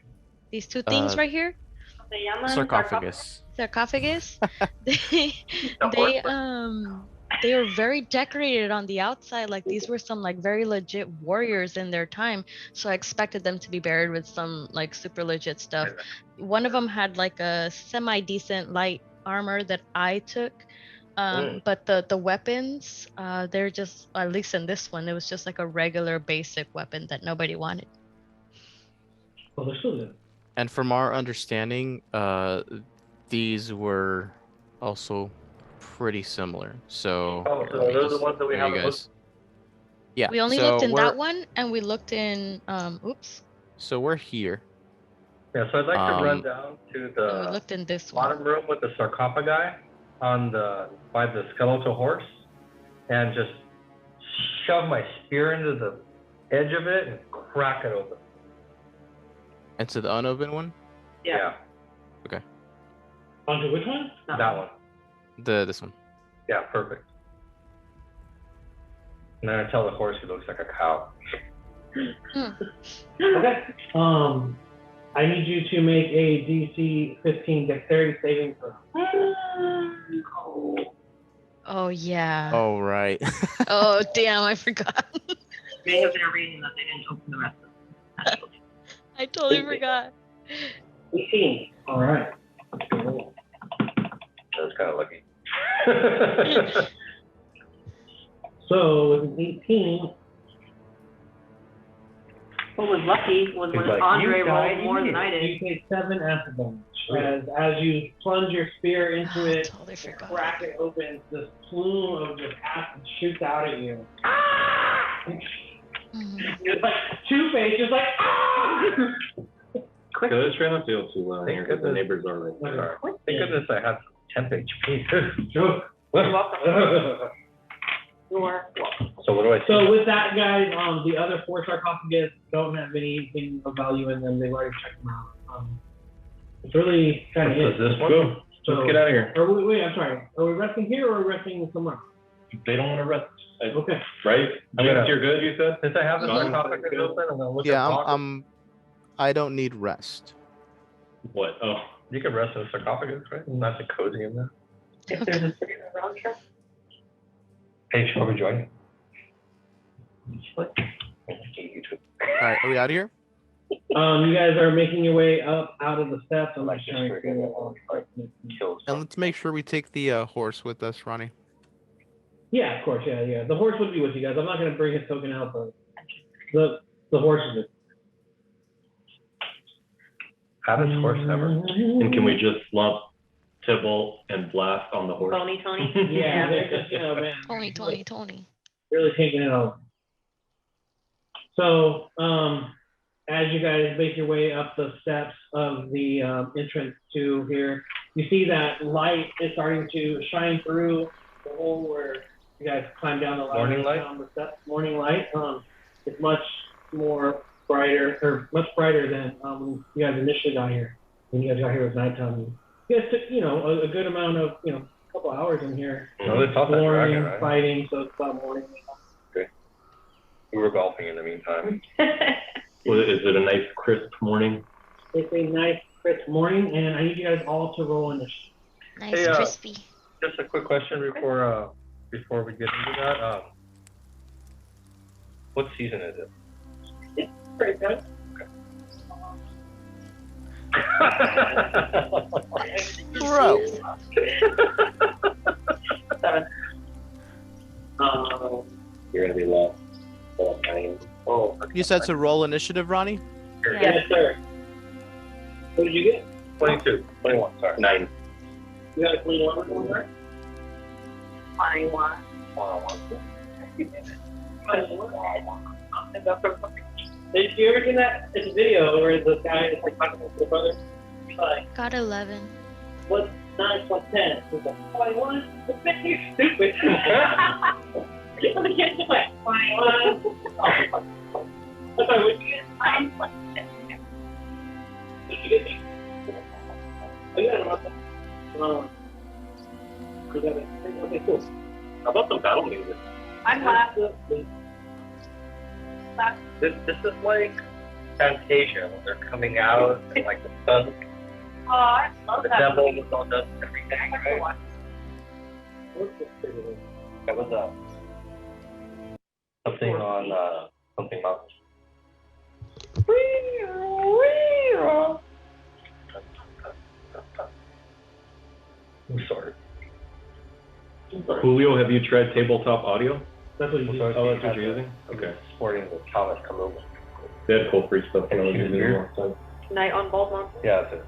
These two things right here, Se llaman Sarcophagus. sarcophagus. They were very decorated on the outside. Like these were some like very legit warriors in their time. So I expected them to be buried with some like super legit stuff. One of them had like a semi decent light armor that I took. But the weapons, they're just, at least in this one, it was just like a regular basic weapon that nobody wanted. Well, they're still good. And from our understanding, these were also pretty similar. So, Oh, here, so let me those are the just ones that we show haven't you looked- guys. Yeah. We only so looked in we're- that one, and we looked in, oops, So we're here. Yeah, so I'd like to run Um, down to and we the looked in this one. bottom room with the sarcophagi by the skeletal horse and just shove my spear into the edge of it and crack it open. And to the unopened one, Yeah. Onto which one? No. That one. this one. Yeah, perfect. And then I tell the horse he looks like a cow. Okay. I need you to make a DC 15 dexterity saving throw. Oh, yeah. Oh right. Oh, damn, I forgot. May have been a reason that they didn't open the rest of them. I totally forgot. 18. All right. That was kind of lucky. So with an 18, What was lucky was He's when like, Andre "You died rolled more than I you did. take 7 acid damage. As you plunge your spear into I it, totally forgot. crack it open, this plume of just acid shoots out at you. Mhm. It's like Two-Face, just like, ah! Okay, let's try not to feel too loud Thank here because the goodness. neighbors are right there. Thank goodness I have 10 HP. Joke. You're welcome. You're welcome. So what do I see? So with that, guys, the other 4 sarcophagus don't have anything of value in them. They've already checked them out. It's really kind of it. This one? Go. So, Let's get out of here. Wait, I'm sorry. Are we resting here or are we resting somewhere? They don't want to rest. Okay. Right? I'm gonna- Jinx, you're good, you said? Since I have the Mhm. sarcophagus open, I'm gonna look Yeah, at Fox. I don't need rest. What? Oh. You can rest in a sarcophagus, right? Not to cozy in there. If there's a city around here. Hey, shall we join? What? All right, are we out of here? You guys are making your way up out of the steps. I'm Like just this trying for to Kills. And let's make sure we take the horse with us, Ronnie. Yeah, of course. Yeah. The horse would be with you guys. I'm not going to bring his token out, but the horse is. How does horse ever? And can we just lump Tybalt and Blast on the horse? Tony. Yeah, they're just, man. Tony. Really taking it over. So, as you guys make your way up the steps of the entrance to here, you see that light is starting to shine through the hole where you guys climb down the ladder. Morning light? Down the steps. Morning light. It's much more brighter, or much brighter than when you guys initially got here. When you guys got here, it was nighttime. You guys took, a good amount of, a couple hours in here. No, they taught that Exploring, dragon, right? fighting, so it's about morning. We were golfing in the meantime. Well, is it a nice crisp morning? It's a nice, crisp morning, and I need you guys all to roll initiative. Nice, Hey, crispy. Just a quick question before we get into that. What season is it? Pretty good. Bro. You're gonna be lost. Oh, You said to roll initiative, Ronnie? Yes, sir. What did you get? 22. 21, sorry. 9. You got a clean one on there? 21. Did you ever see that? It's a video where the guy is like talking to the brother. He's like, Got 11. what's 9 plus 10? He's like, 21? You're stupid. The kid's just like, 21. Oh, I'm sorry, what did you get? 9 plus 10. What did you get? Oh, you got it, Martha. You got it. Okay, cool. How about the battle music? I'm last. This is like Fantasia when they're coming out and like the sun, Oh, I love the that devil movie. with all dust and everything, right? That was something on something mountain. I'm sorry. Julio, have you tried tabletop audio? That's what you do. Oh, that's what you're using? Okay. Sporting the Thomas come over. They had cool free stuff when I was And using it here? a long time. Night on Bald Mountain. Yeah, that's it.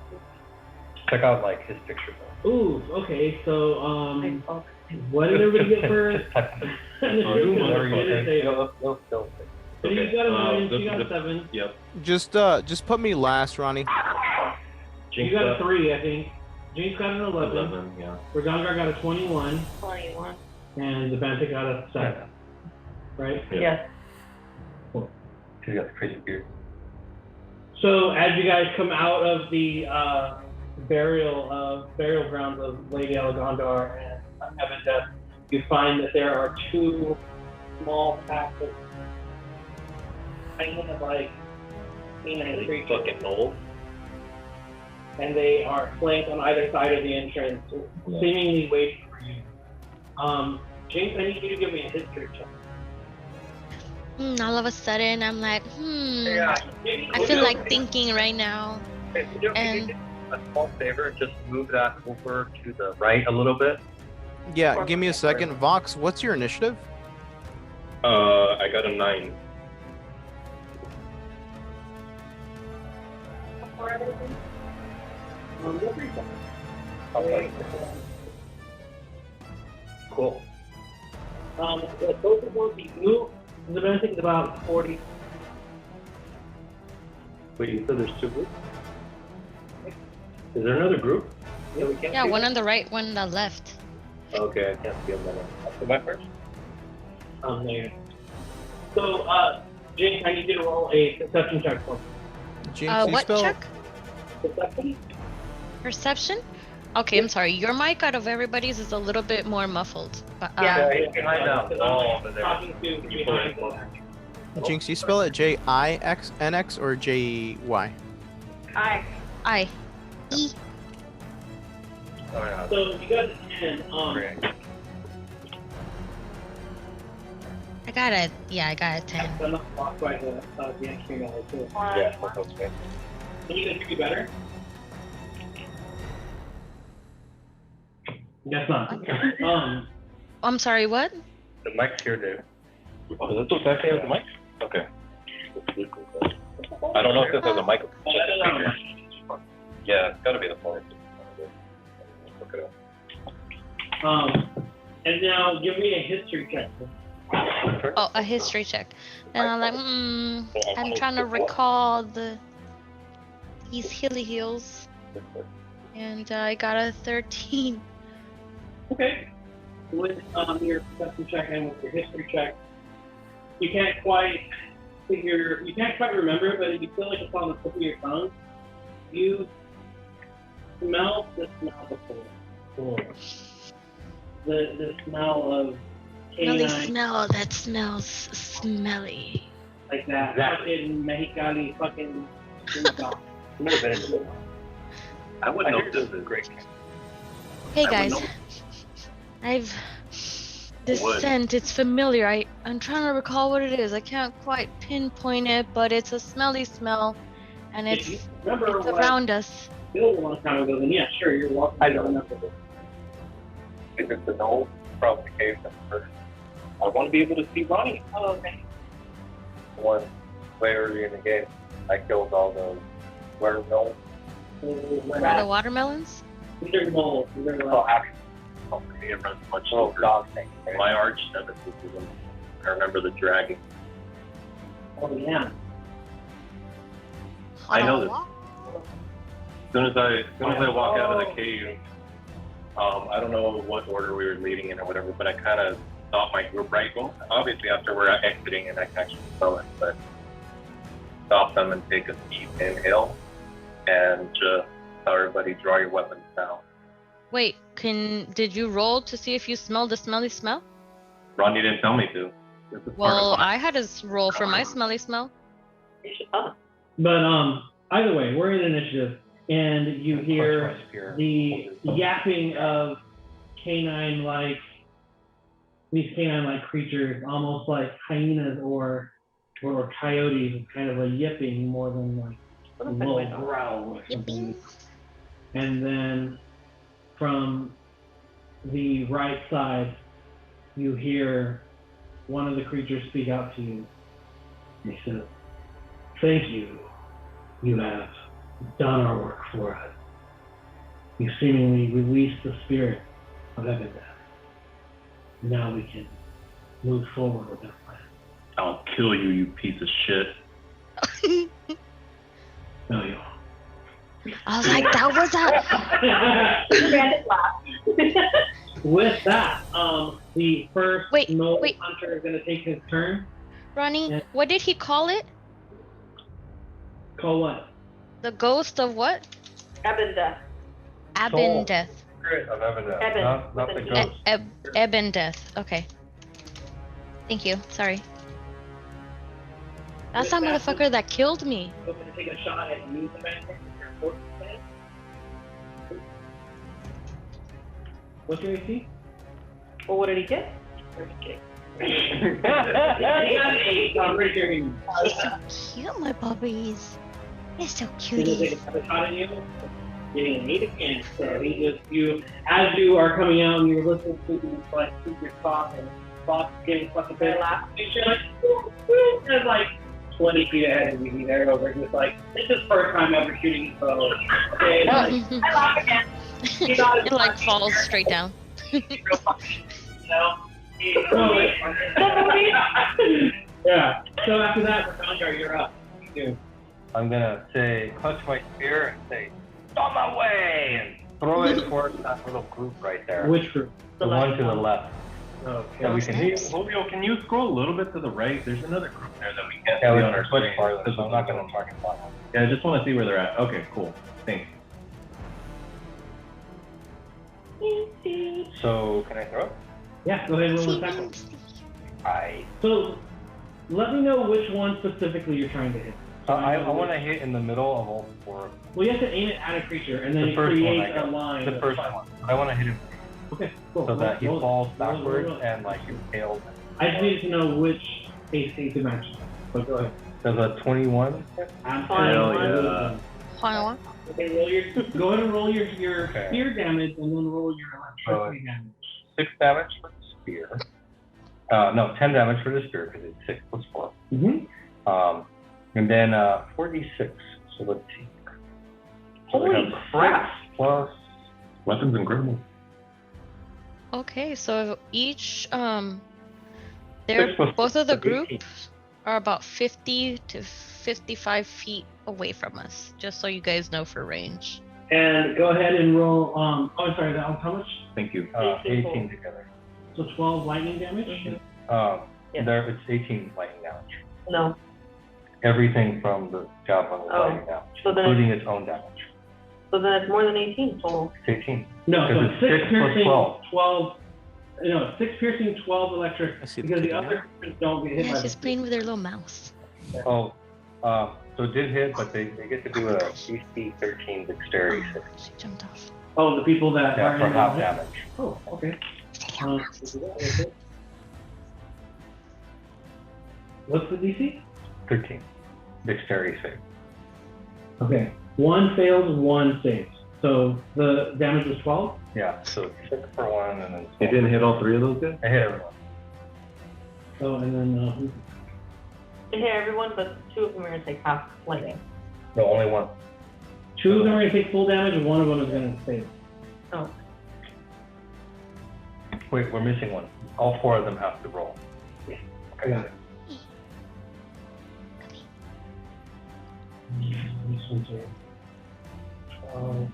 Check out like his pictures. Ooh, okay, so, Night Fog. what did everybody get for? Just type it in. initiative? Whatever you What did think. they- You'll So you got a 9, this you got is a 7, Yep. Just put me last, Ronnie. you Jinx got a up. 3, I think. James got an 11, 11, yeah. Regangar got a 21, 21. and the Bantic got a 7, right? Yeah. Yes. He's got the crazy beard. So as you guys come out of the burial grounds of Lady Elgondar and Heaven Death, you find that there are 2 small packs of kind of like canine creatures, Fucking old. and they are flanked on either side of the entrance, seemingly waiting for you. James, I need you to give me a history check. All of a sudden, I'm like, Yeah. I feel like thinking right now. Hey, could you And- do a small favor? Just move that over to the right a little bit. Yeah, give me a second. Vox, what's your initiative? I got a 9. Cool. Both of those you move, the Bantic is about 40. Wait, you said there's 2 groups? Is there another group? Yeah, one on the right, one on the left. Okay, I can't see them. Am I first? There. So, James, I need you to roll a perception check for me. Jinx, you What spell check? Perception? Perception? Okay, I'm sorry. Your mic out of everybody's is a little bit more muffled. But, Yeah. He's behind that wall over there. Talking to behind the Jinx, you spell it J-I-X-N-X or J-Y? Hi. I. E. Oh, yeah. So you got a 10. I got a 10. I'm not blocked by the extreme value too. Yeah, that's okay. Can you guys do better? Guess not. I'm sorry, what? The mic's here, Dave. Oh, is that the back end of the mic? Okay. I don't know if this has a mic. Yeah, it's gotta be the phone. Look it up. And now give me a history check. Oh, a history check. And I'm like, I'm trying to recall these hilly heels. And I got a 13. Okay. With your perception check and with your history check, you can't quite remember it, but you feel like it's on the tip of your tongue. You smell the smell before. The smell of Smelly canine, smell that smells smelly. like that fucking Mexicali fucking dog. I wouldn't know if this is great. Hey I guys, would know. this Would. scent, it's familiar. I'm trying to recall what it is. I can't quite pinpoint it, but it's a smelly smell, and If you it's remember what around us. Bill a long time ago, then yeah, sure, you're welcome. I don't remember this. If it's a no, probably the case at first. I want to be able to see Ronnie. Oh, okay. One way early in the game, I killed all those watermelons. Are the watermelons? These are moles. These are Oh, like, actually, Oh, for me, it runs much little cheaper. dog thing. Right? My arch nemesis is in. I remember the dragon. oh yeah. I know this. As soon as I walk out of the cave, I don't know what order we were leading in or whatever, but I kind of thought my group right. Well, obviously after we're exiting and I can actually spell it, but stop them and take a deep inhale and just tell everybody draw your weapons down. Wait, did you roll to see if you smelled the smelly smell? Rodney didn't tell me to. This is part Well, of I had to roll for my smelly smell. You should tell them. But either way, we're in initiative, and you hear Punch my spear. the yapping of these canine-like creatures, almost like hyenas or coyotes. It's kind of a yipping more than like a little growl or something. And then from the right side, you hear one of the creatures speak out to you. He says, "Thank you. You have done our work for us. You seemingly released the spirit of Ebondeath. Now we can move forward with our plan." I'll kill you, you piece of shit. No, you I was like, that was a. Bandit laugh. With that, the first Wait, mole wait. hunter is going to take his turn. Ronnie, Yeah. what did he call it? Call what? The ghost of what? Ebondeath. Abendeth. Spirit of Ebondeath, Ebon, not the with an ghost. Ebendeth. Okay. Thank you. Sorry. That's that motherfucker that killed me. I'm going to take a shot at you, Samantha. What's your AC? Well, what did he get? I'm pretty sure he He's so cute, my puppies. He's so He just take cutie. a shot at you, getting an 8 again. So as you are coming out and you're listening to these like secret talk and thoughts getting fucking Did I pissed, laugh? you're like, woo, woo, there's like 20 feet ahead of you there over, just like, this is first time ever shooting a bow. Okay, like, I laugh again. It like falls straight down. real fucking, you know? Yeah. So after that, Rakandar, you're up. What do you do? I'm gonna say, clutch my spear and say, on my way, and throw it towards that little group right there. Which group? The one to the left. Okay. Yeah, we can. Julio, can you scroll a little bit to the right? There's another group there that we can't Yeah, see we on our switch screen. farther, so I'm not going to target that one. Yeah, I just want to see where they're at. Okay, cool. Thanks. So, can I throw? Yeah, go ahead and roll the attack roll. So, let me know which one specifically you're trying to hit. I want to hit in the middle of all four. Well, you have to aim it at a creature, and then The you first one, create I a guess. line. The first one. I want to hit him Okay, cool. so that he Roll it. falls Roll it, backwards roll it. and like impales. I just need to know which AC to match. So go ahead. Does a 21? Absolutely. Hold Okay, go ahead and roll your Okay. spear damage, and then roll your electricity damage. 6 damage for the spear. No, 10 damage for the spear because it's 6 plus 4. Mm-hmm. And then 46. So let's see. So we Holy have crap. 6 plus. Weapons incredible. Okay, so each they're 6 plus both of the 18. groups are about 50 to 55 feet away from us, just so you guys know for range. And go ahead and roll. Sorry, that was how much? Thank you. 18 together. So 12 lightning damage. Mhm. Yeah. There, it's 18 lightning damage. No. Everything from the javelin is Oh. lightning damage, So then- including its own damage. So then it's more than 18 total. It's 18. No, so Because it's it's 6 6 plus piercing, 12. 12. No, 6 piercing, 12 electric. I see the Because the kid other creatures don't get hit Yeah, by she's the playing with her little mouse. Oh, so it did hit, but they get to do a DC 13 dexterity save. She jumped off. Oh, the people that Yeah, are for in half the- damage. Oh, okay. What's the DC? 13. Dexterity save. Okay. 1 fails, 1 saves. So the damage was 12? Yeah, so 6 for 1 and then 12. It didn't hit all 3 of those guys? I hit everyone. So, and then, It hit everyone, but 2 of them are going to take half lightning. No, only 1. 2 of them are going to take full damage, and 1 of them is going to save. Oh. Wait, we're missing 1. All 4 of them have to roll. Yeah. Okay. Yeah. This one's a 12.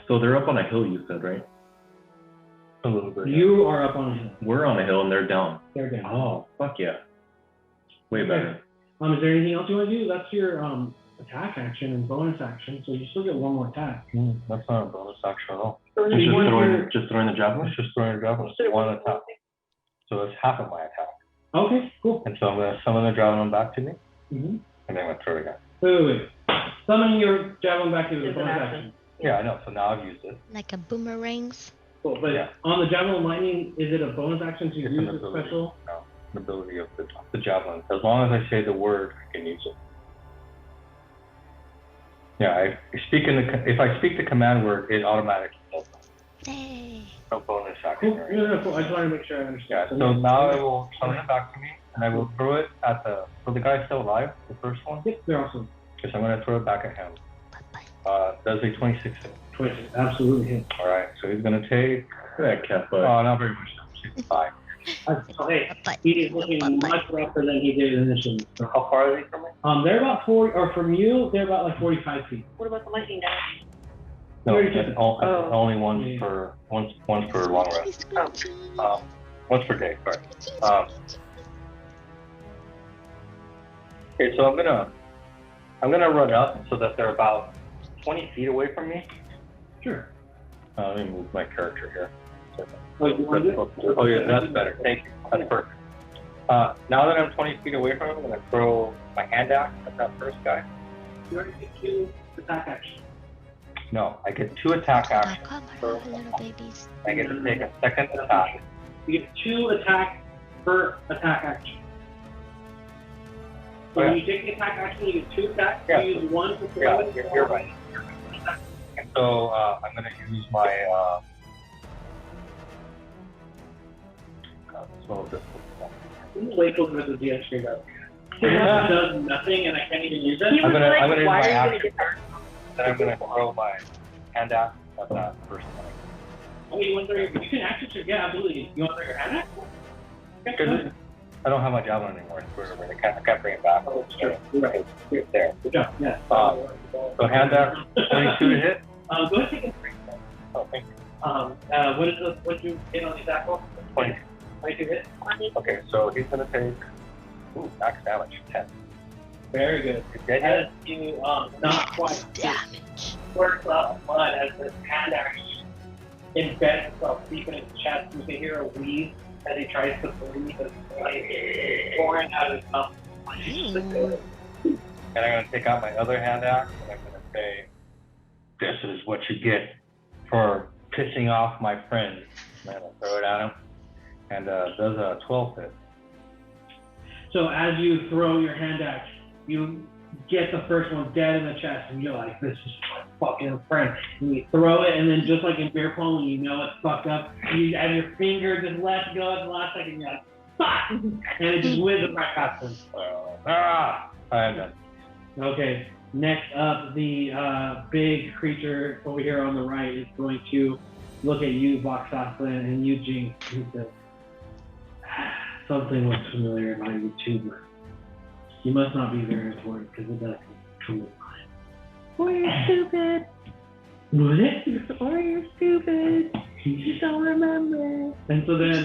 So they're up on a hill, you said, right? A little bit. You are up on a hill. We're on a hill and they're down. They're down. Oh, fuck yeah. Way better. Is there anything else you want to do? That's your attack action and bonus action, so you still get 1 more attack. That's not a bonus action at all. So Just you want throwing the javelin? It's just throwing a javelin. It's 1 attack. So it's half of my attack. Okay, cool. And so I'm going to summon the javelin back to me, Mm-hmm. and then I'm going to throw it again. Wait. Summoning your javelin back to the Is an bonus action. action. Yeah, I know. So now I've used it. Like a boomerangs. Cool, but Yeah. on the javelin lightning, is it a bonus action to It's use an the ability. special? No, an ability of the javelin. As long as I say the word, I can use it. Yeah, if I speak the command word, it automatically does that. Hey. No bonus action. Cool. or No, anything. cool. I just wanted to make sure I Yeah, understand. so now I will summon it back to me, and I will throw it at so the guy's still alive, the first one? Yep, they're awesome. Because I'm going to throw it back at him. Does a 26 hit. 20, absolutely hit. All right, so he's going to take, Look at that cat butt. not very much damage, 5. Hey, he is looking much rougher than he did initially. So, How far are they from me? they're about 40, or from you, they're about like 45 feet. What about the lightning damage? No, Very different. only one Yeah. for once for long rest. Once per day, sorry. Okay, so I'm gonna run up so that they're about 20 feet away from me. Sure. Let me move my character here. Oh, you want to do it? Oh yeah, that's better. Thank you. That's perfect. Now that I'm 20 feet away from him, I'm gonna throw my hand axe at that first guy. You already get 2 attack actions. No, I get 2 attack actions. Little babies. I get to take a second attack. You get 2 attack per attack action. So Oh, yeah. when you take the attack action, you get 2 attacks. Yeah. You use 1 to throw Yeah, it. you're right. And so I'm gonna use my it's a little difficult. Wait till the DM screen goes. It does nothing, and I can't even use it. He I'm was gonna- like, I'm gonna use why my are you action. going to get hurt? Then I'm gonna throw my hand axe at that first one. Oh, you want to throw your, you can actually, yeah, absolutely. You want to throw your hand axe? Because I don't have my javelin anymore. I can't bring it back. Oh, sure. Right. It's there. Good job, yeah. So hand axe, 22 to hit. Go ahead and take a break. Oh, thank you. What did you hit on the attack roll? 20. 22 hit? Okay, so he's going to take, max damage, 10. Very good. He's dead yet? As you, not quite. Damage. Squirts up blood as this hand axe embeds itself deep in his chest. You can hear a wheeze as he tries to breathe as blood pouring out of his mouth. Ew. And I'm going to take out my other hand axe, and I'm going to say, this is what you get for pissing off my friend. And I'm going to throw it at him, and does a 12 hit. So as you throw your hand axe, you get the first one dead in the chest, and you're like, this is my fucking friend. And you throw it, and then just like in beer pong, when you know it's fucked up, you have your finger just let go at the last second, you're like, fuck! And it just whizzes right past him. I'm done. Okay, next up, the big creature over here on the right is going to look at you, Voxoslin, and you, Jinx. He says, something looks familiar about you too. You must not be very important because it does come to mind. Or you're stupid. What? Or you're stupid. You just don't remember. And so then,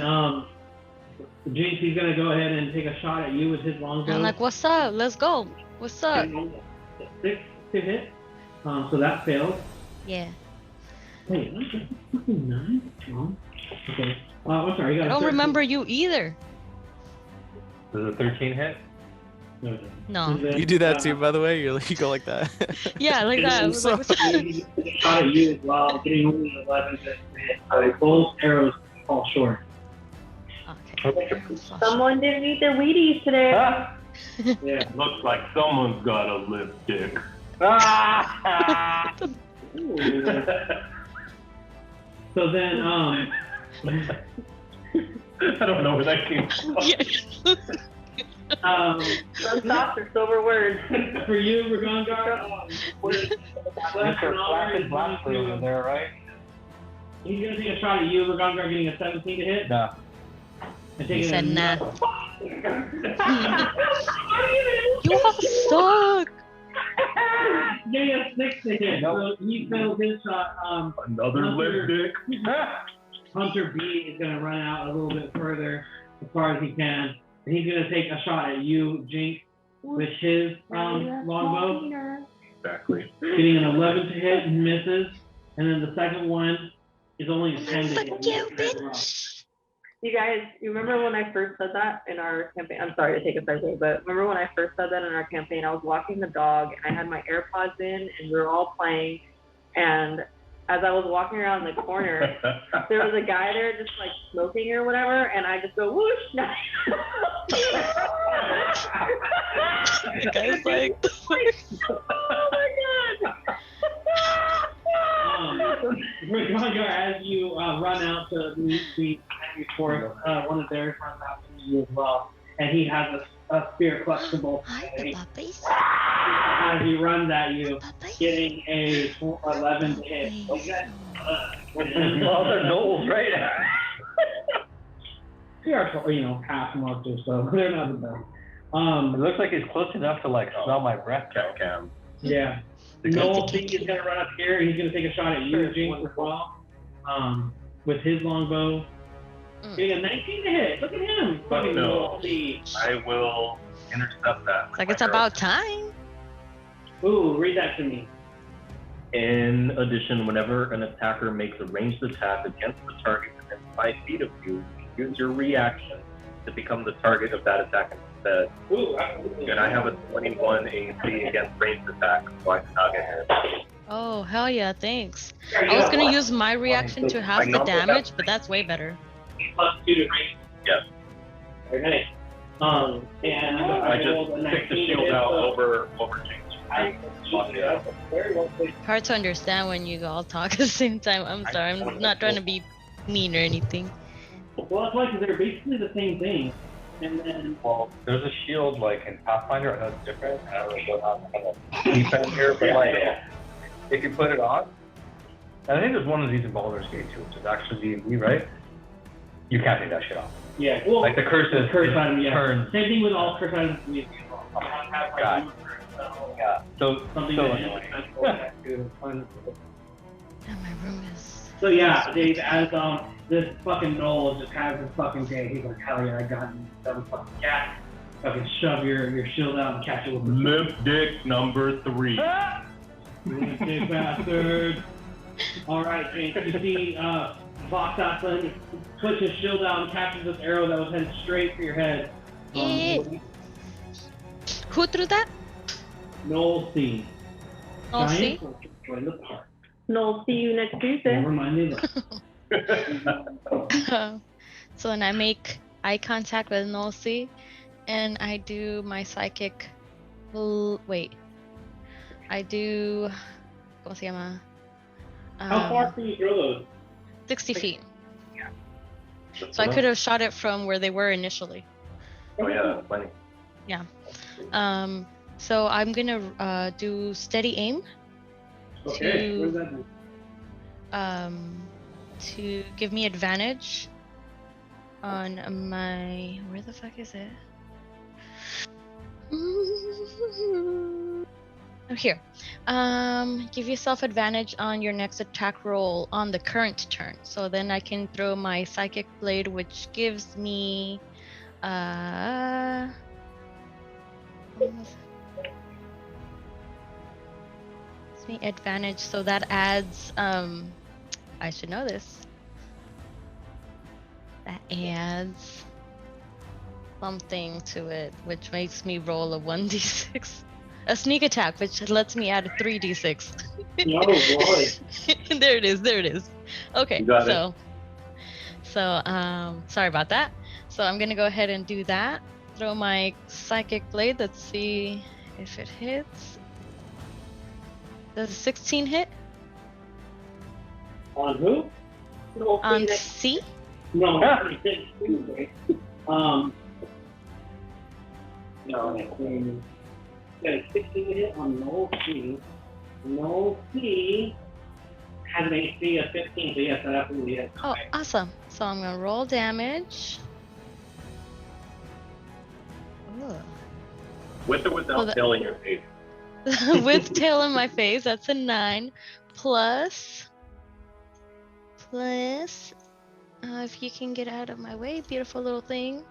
Jinx, he's gonna go ahead and take a shot at you with his longbow. I'm like, what's up? Let's go. What's up? 6 to hit. So that fails. Yeah. Wait, what the fucking 9? Wrong. Okay. I'm sorry. You got I a don't 13. remember you either. Does a 13 hit? No, it doesn't. No. And then, You do that too, by the way. You go like that. Yeah, like that. I was like, what's up? He shot at you as well, getting only 11 to hit. Both arrows fall short. Okay. Someone didn't eat their Wheaties today. Ah! Yeah. Looks like someone's got a lipstick. Ah! So then, I don't know where that came from. Some thoughts are sober words. for you, Ragongar, Mr. Flappin' Blackfoot over there, right? he's gonna take a shot at you, Ragongar, getting a 17 to hit. No. And He taking said a nah. You all suck. Getting a 6 to hit. So he fails his shot. Another lipstick. Hunter B is going to run out a little bit further as far as he can. And he's going to take a shot at you, Jinx, with his longbow. Exactly. Getting an 11 to hit and misses. And then the second one is only a 10 to hit. Fuck you, bitch. You guys, you remember when I first said that in our campaign? I'm sorry to take a segue, but remember when I first said that in our campaign? I was walking the dog and I had my AirPods in and we were all playing. And as I was walking around the corner, there was a guy there just like smoking or whatever, and I just go whoosh. The guy's like, oh my god. Ragongar, as you run out to meet the before one of theirs runs out to you as well, and he has a spear clutched to both. hi, the puppies. As he runs at you, Puppies. getting a 11 to hit. Okay. Well, they're gnolls, right? They are, half monsters, so they're not the best. It looks like he's close enough to like smell my breath. Cam. Yeah. Noel thinks he's gonna run up here. He's gonna take a shot at you, Jinx, as well. With his longbow. Getting a 19 to hit. Look at him. Fucking no. Noel. I will intercept that. It's like it's about time. Ooh, read that to me. In addition, whenever an attacker makes a ranged attack against the target within 5 feet of you, use your reaction to become the target of that attack instead. Ooh, absolutely. And I have a 21 AC against ranged attacks, so I can target him. Oh, hell yeah, thanks. I was gonna use my reaction to half the damage, but that's way better. Plus 2 to range. Yes. Okay. And I rolled a just stick the 19 shield hit, out so over James. very well played. Hard to understand when you all talk at the same time. I'm sorry, I'm not trying to be mean or anything. Well, that's why, because they're basically the same thing. And then, Well, there's a shield like in Pathfinder, I know it's different. I don't know what I'm kind of defense here, but like if you put it on, I think there's one of these in Baldur's Gate too, which is actually D&D, right? You can't take that shit off. Yeah, well, Like the curses item, yeah. turn. Same thing with all curse items in D&D as well. You have like God. yeah. So Something so that annoying. Yeah, my room is. So yeah, Dave, as this fucking Noel just has this fucking day, he's like, hell yeah, I got you, dumb fucking cat. Fucking shove your shield out and catch it with the Limp dick number 3. limp dick bastard. Alright, James, you see Vox Aslan puts his shield out and catches this arrow that was headed straight for your head. Who threw that? Noel C. I'll see. Giant, join the park. No, see you next Tuesday. Never mind me that. So then I make eye contact with Nolsi, and I do my psychic. Wait. I do. ¿Cómo se llama? How far can you throw those? 60 feet. Yeah. So I could have shot it from where they were initially. Oh yeah, that's funny. So I'm gonna do steady aim. Okay, what does that do? To give me advantage on my. Where the fuck is it? Oh, here. Give yourself advantage on your next attack roll on the current turn. So then I can throw my psychic blade, which gives me advantage. So that adds I should know this. That adds something to it, which makes me roll a 1d6. A sneak attack, which lets me add a 3d6. Oh boy. There it is. Okay, You got it. So sorry about that. So I'm gonna go ahead and do that. Throw my psychic blade. Let's see if it hits. Does a 16 hit? On who? No, see On you next. C? No, I said Tuesday. No, it's got a 16 hit on Noel C. Noel C has an AC of 15, so yes, that absolutely is. Oh, awesome. So I'm gonna roll damage. Ugh. With or without Oh, that- tail in your face. With tail in my face, that's a 9. Plus, if you can get out of my way, beautiful little thing,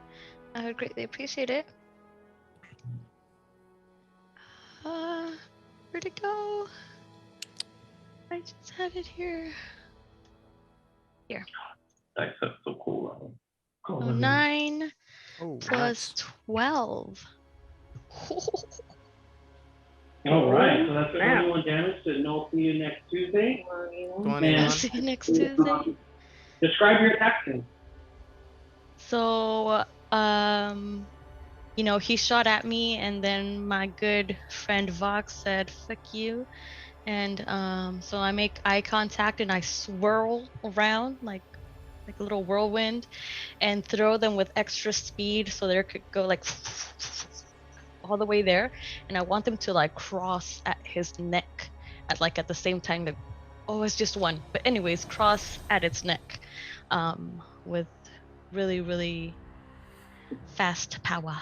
I would greatly appreciate it. Where'd it go? I just had it here. Nice, that's so cool. So 9 Oh, plus 12. All right, so that's 21 damage to Noel C next Tuesday. 21. See you next Tuesday. Describe your attack then. So, he shot at me, and then my good friend Vox said, "Fuck you," and so I make eye contact and I swirl around like a little whirlwind, and throw them with extra speed so they could go like all the way there, and I want them to like cross at his neck at the same time. It's just one, but anyways, cross at its neck, with really, really fast power.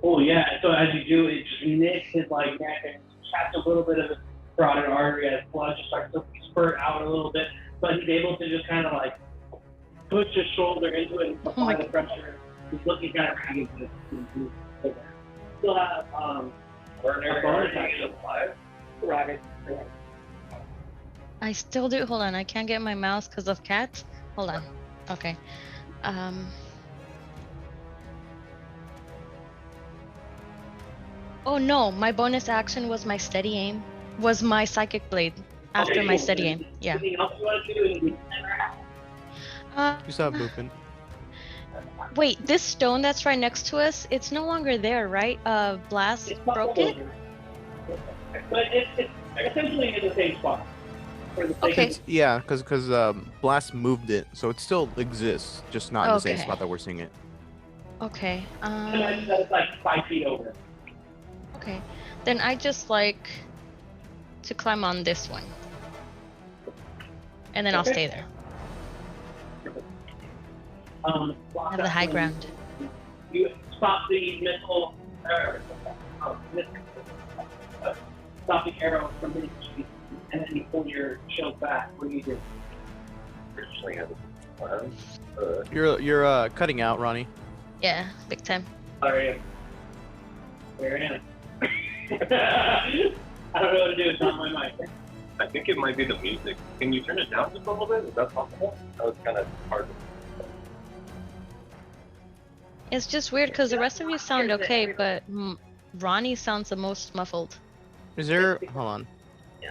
Oh yeah, so as you do, it just nicks his like neck and catch a little bit of the carotid artery as blood just starts to spurt out a little bit, but he's able to just kind of like push his shoulder into it and apply the pressure. He's looking kind of ragged. Still have a bonus action alive. Ragged. I still do. Hold on, I can't get my mouse because of cats. Hold on. Okay. Oh no, my bonus action was my steady aim. Was my psychic blade after my steady aim. Yeah. Anything else you want to do? You still have movement. Wait, this stone that's right next to us, it's no longer there, right? Blast It's not broke it? But it's essentially in the same spot. For the sake Okay. of- Yeah, because Blast moved it, so it still exists, just not in the same Okay. spot that we're seeing it. Okay. and that's like 5 feet over. Okay. Then I just like to climb on this one. and then I'll Okay. stay there. Block Have the that high when ground. You stop the missile, stop the arrow from hitting the tree, and then you pull your shield back. What do you do? You're cutting out, Ronnie. Yeah, big time. Sorry. Where am I? I don't know what to do. It's not my mic. I think it might be the music. Can you turn it down just a little bit? Is that possible? That was kind of hard. It's just weird because the rest of you sound okay, but Ronnie sounds the most muffled. Is there? Hold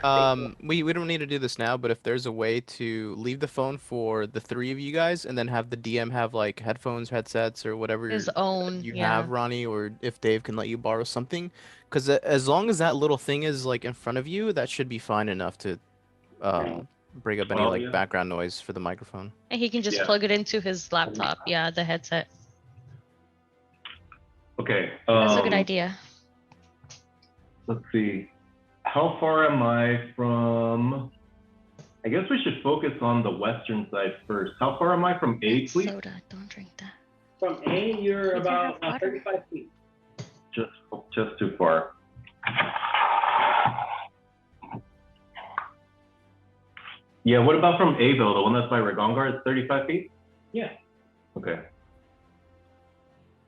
on. We don't need to do this now, but if there's a way to leave the phone for the three of you guys, and then have the DM have like headphones, headsets, or whatever His own, you yeah. have, Ronnie, or if Dave can let you borrow something, because as long as that little thing is like in front of you, that should be fine enough to break up any Well, like yeah. background noise for the microphone. And he can just Yeah. plug it into his laptop. Yeah, the headset. Okay. That's a good idea. Let's see. How far am I from? I guess we should focus on the western side first. How far am I from A, That's please? soda. Don't drink that. From A, you're You can have about water. 35 feet. Just too far. Yeah, what about from A though? The one that's by Regongar is 35 feet? Yeah. Okay.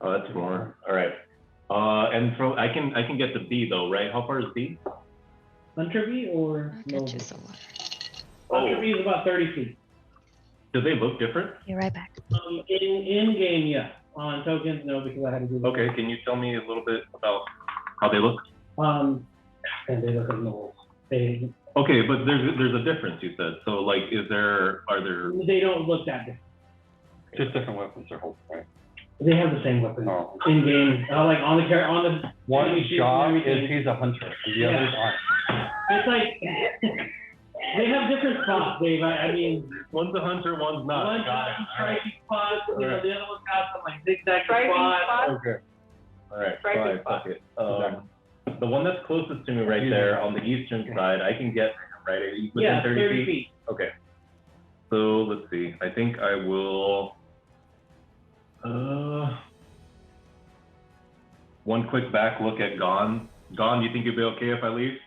Oh, that's more. All right. And from I can get to B though, right? How far is B? Hunter V or I'll get you some water. Hunter V is about 30 feet. Do they look different? Be right back. In game, yeah. On tokens, no, because I had to do. Okay, can you tell me a little bit about how they look? And they look like novels. They Okay, but there's a difference you said. So like, are there? they don't look that different. Just different weapons are holding, right? They have the same weapon Oh. in game. Like on the One enemy sheet and job everything. is he's a hunter, and the Yeah. others aren't. It's like they have different spots, Dave. I mean, One's a hunter, one's not. one's Got got it. some All right. striking spots, you know, Alright. the other one's got some like zigzag Striking spots. spots? Okay. All right. Striking Fine. spot. Fuck it. The one that's closest to me right there on the eastern side, I can get right within Yeah, 30 feet. Okay. So let's see. I think I will. One quick back look at Gon. Gon, you think you'll be okay if I leave?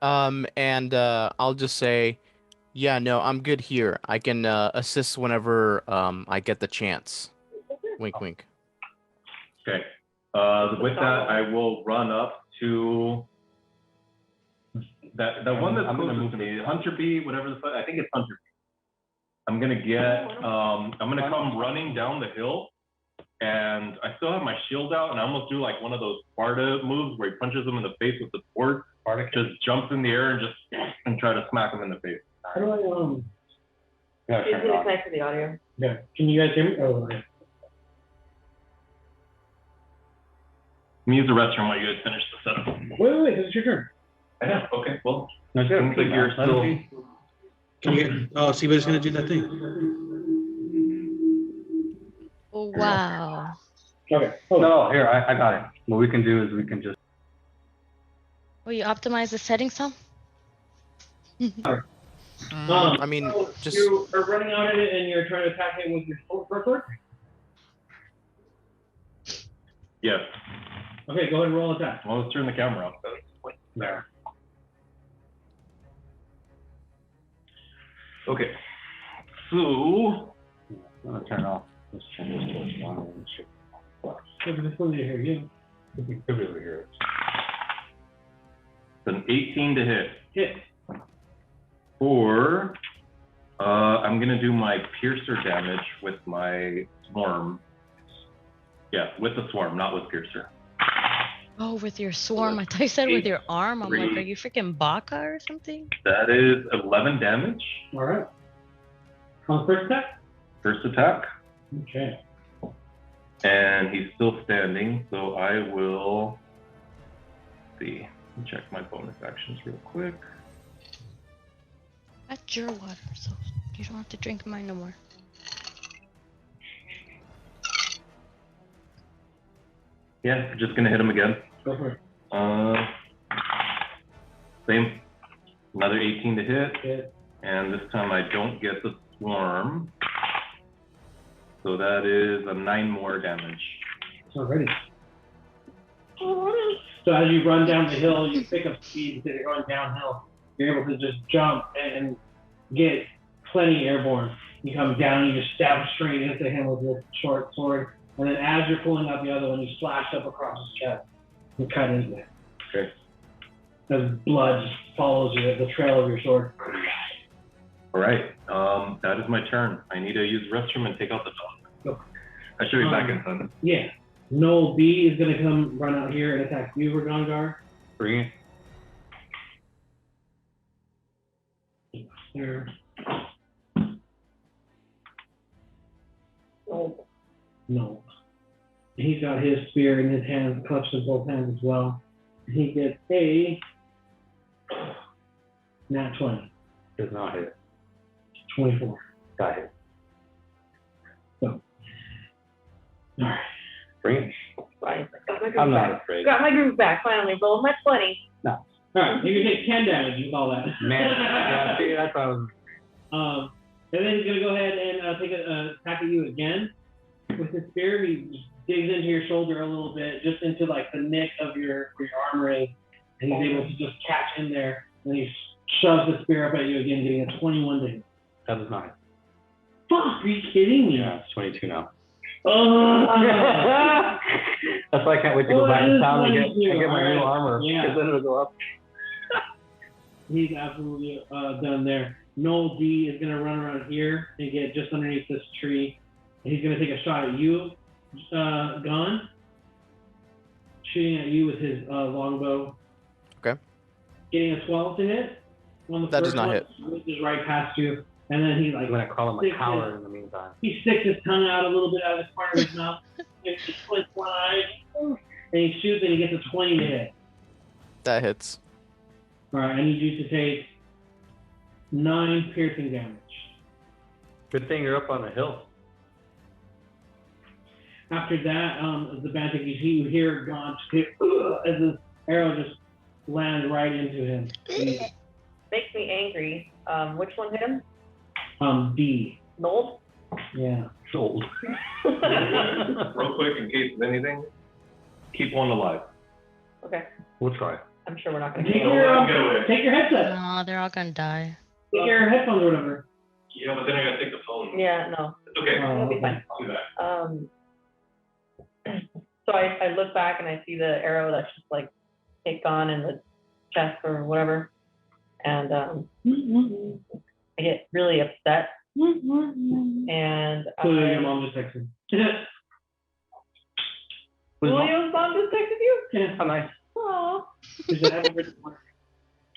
And I'll just say, yeah, no, I'm good here. I can assist whenever I get the chance. Wink, wink. Okay. With that, I will run up to that one that's I'm gonna closest move to me, Hunter B, whatever the fuck. I think it's Hunter B. I'm gonna come running down the hill, and I still have my shield out, and I almost do like one of those Sparta moves where he punches him in the face with the sword. Just jumps in the air and try to smack him in the face. How do I Yeah, He's turn it gonna on. connect to the audio. Yeah. Can you guys hear me? Oh, okay. Let me use the restroom while you guys finish the setup. Wait, this is your turn. Yeah. Okay. Well, No, seems like you're still. Can you? Oh, see, but it's gonna do that thing. Oh, wow. Okay. Oh, No, here, I got it. What we can do is we can just. Will you optimize the settings some? I mean, so just you are running out at it and you're trying to attack it with your sword. Yes. Okay, go ahead and roll attack. Well, let's turn the camera off. There. Okay. So. I'm gonna turn off. Let's turn this to one and shit. Yeah, but this one you hear you. You could be able to hear it. It's an 18 to hit. Hit. Or I'm gonna do my piercer damage with my swarm. Yeah, with the swarm, not with piercer. Oh, with your swarm. I thought you said with your arm. I'm like, are you freaking Baka or something? That is 11 damage. All right. On first attack. First attack. Okay. And he's still standing, so I will see. Check my bonus actions real quick. That's your water, so you don't have to drink mine no more. Yeah, just gonna hit him again. Go for it. Same. Another 18 to hit. Hit. And this time I don't get the swarm. So that is a 9 more damage. Alrighty. So as you run down the hill, you pick up speed because you're going downhill. You're able to just jump and get plenty airborne. You come down and you just stab straight into him with your short sword. And then as you're pulling out the other one, you slash up across his chest and cut into it. Okay. As blood just follows you, the trail of your sword. All right. That is my turn. I need to use the restroom and take out the dog. Okay. I should be back in time. Yeah. Noel B is going to come run out here and attack you, Ragongar. Bring it. There. No. He's got his spear in his hands, clutched in both hands as well. He gets a nat 20. Does not hit. 24. Got hit. So. Alright. Bring it. Fine. Got my groove I'm back. not afraid. Got my groove back. Finally, rolled my 20. Alright, you can take 10 damage, you call that. Man, yeah, see, that's what I was. And then he's going to go ahead and take a attack at you again with his spear. He digs into your shoulder a little bit, just into like the nick of your armor is, and he's able to just catch in there. And he shoves the spear up at you again, getting a 21 to hit. That does not hit. Fuck, are you kidding me? Yeah, it's 22 now. Oh. That's why I can't wait to go back to town and get my Alright. new armor. Yeah. Because then it'll go up. He's absolutely done there. Noel D is going to run around here and get just underneath this tree. And he's going to take a shot at you, Gon. Shooting at you with his longbow. Okay. Getting a 12 to hit. On the That does first not one, hit. Which is right past you. And then he I'm going to call him sticks a coward in the meantime. he sticks his tongue out a little bit out of the corner of his mouth. And he squints one eye. And he shoots and he gets a 20 to hit. That hits. All right, I need you to take 9 piercing damage. Good thing you're up on the hill. After that, the bad thing you hear Gon hit as the arrow just lands right into him. Makes me angry. Which one hit him? D. Nold? Yeah. Sold. Real quick, in case of anything, keep one alive. Okay. We'll try. I'm sure we're not going to Take kill your, him. take your headset. No, they're all gonna die. Take your headphones or whatever. Yeah, but then I gotta take the phone. Yeah, no. It's okay. It'll be fine. I'll do that. So I look back and I see the arrow that's just like kicked on in the chest or whatever. And I get really upset. And Clearly your mom just texted. Julio's mom just texted you? Yeah. How nice. Aww. Is it happy birthday?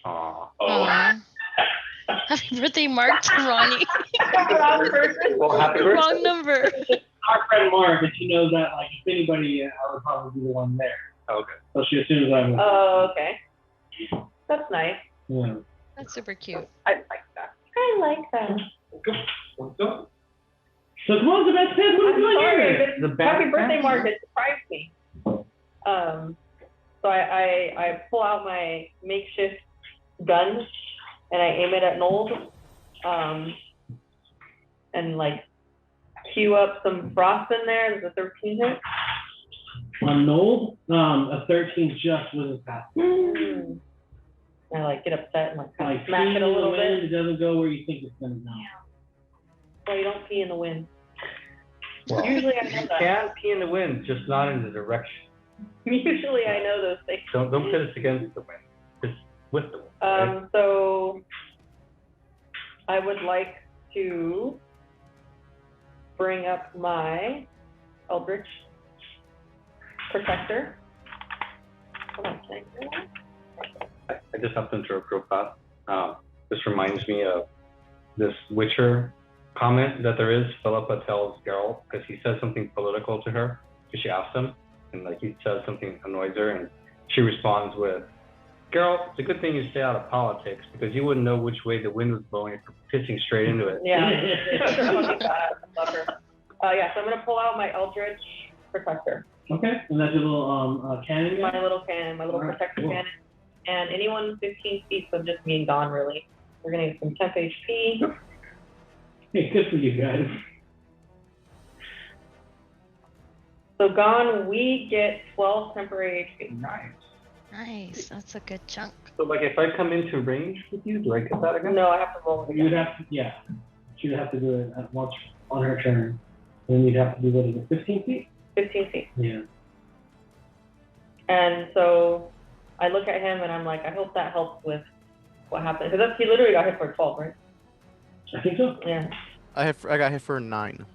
Aw. Aw. Happy birthday, Mark to Ronnie. Wrong person. Well, happy birthday. Wrong number. Our friend Mark, and she knows that like if anybody, I would probably be the one there. Okay. So she assumes I'm. Oh, okay. That's nice. Yeah. That's super cute. I like that. I like that. What's up? So come on, Sebastian, what are you I'm doing sorry, here? but The bad happy birthday, family. Mark. It surprised me. So I pull out my makeshift gun and I aim it at Nold, and like cue up some frost in there. There's a 13 hit. On Noel, a 13 just wasn't past. I like get upset and like kind Like of smack peeing it in a the little wind, bit. it doesn't go where you think it's gonna go. Well, you don't pee in the wind. Well, Usually I know you that. can pee in the wind, just not in the direction. Usually I know those things. Don't put us against the wind. Just with the wind. Right? So I would like to bring up my Eldritch Protector. Hold on, can I do that? I just have to interrupt real fast. This reminds me of this Witcher comment that there is. Philippa tells Geralt because he says something political to her because she asks him, and like he says something annoys her, and she responds with, "Geralt, it's a good thing you stay out of politics because you wouldn't know which way the wind was blowing if you're pissing straight into it." Yeah, I love her. Yeah, so I'm gonna pull out my Eldritch Protector. Okay, and that's a little cannon. My little cannon, my little Alright, protector cool. cannon. and anyone 15 feet, so just me and Don, really. We're going to get some temp HP. Hey, good for you guys. So, Gon, we get 12 temporary HP. Nice. Nice. That's a good chunk. So, like, if I come into range with you, do I get that again? No, I have to roll it You'd again. have to, yeah. She'd have to do it at once on her turn. And you'd have to do what is it, 15 feet? 15 feet. Yeah. And so I look at him and I'm like, I hope that helps with what happened. Because he literally got hit for 12, right? I think so. Yeah. I got hit for 9.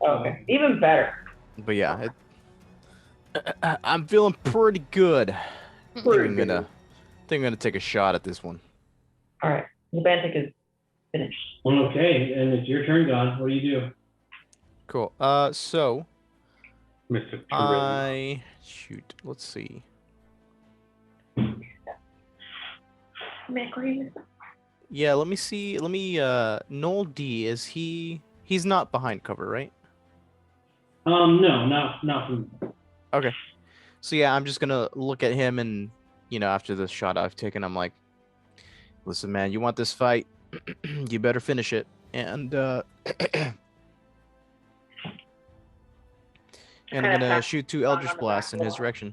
Oh, okay. Even better. But yeah, I'm feeling pretty good. I think I'm gonna take a shot at this one. All right. The Bantic is finished. Okay, and it's your turn, Don. What do you do? Cool. So Mr. shoot. Let's see. Yeah, let me see. Let me. Noel D. He's not behind cover, right? No, not from. Okay. So yeah, I'm just gonna look at him, and after the shot I've taken, I'm like, listen, man, you want this fight? You better finish it. And and I'm gonna shoot 2 Eldritch Blasts in his direction.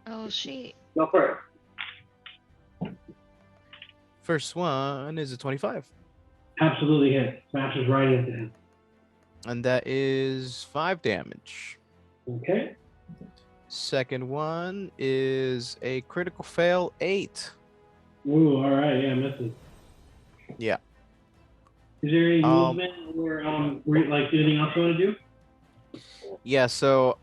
Oh, shit. Go for it. First one is a 25. Absolutely hit. Smashes right into him. And that is 5 damage. Okay. Second one is a critical fail, 8. Ooh, all right. Yeah, misses. Yeah. Is there any movement or like anything else you want to do? Yeah, so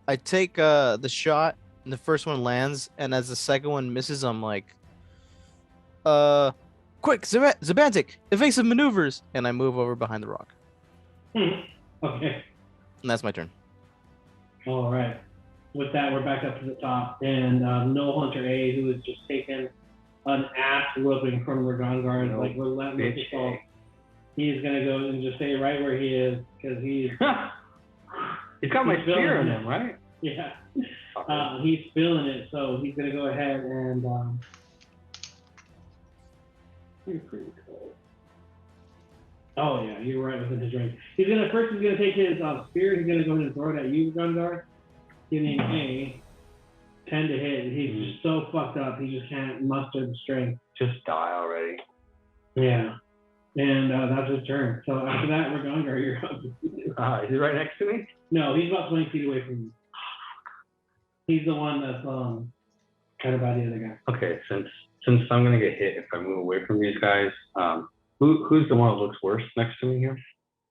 I take the shot, and the first one lands, and as the second one misses, I'm like, quick, Zabantic, evasive maneuvers, and I move over behind the rock. Okay. And that's my turn. All right. With that, we're back up to the top, and No Hunter A, who has just taken an ass whooping from Ragongar, is like relentless assault. He's gonna go and just stay right where he is because he's got my spear in feeling him, right? Yeah. He's feeling it, so he's gonna go ahead and you're pretty cool. Oh yeah, you're right within his range. He's gonna take his spear. He's gonna go ahead and throw it at you, Ragongar. Getting a 10 to hit. He's just so fucked up. He just can't muster the strength. Just die already. Yeah. And that's his turn. So after that, Ragongar, you're up. Is he right next to me? No, he's about 20 feet away from you. He's the one that's kind of by the other guy. Okay, since I'm gonna get hit if I move away from these guys, who's the one that looks worse next to me here?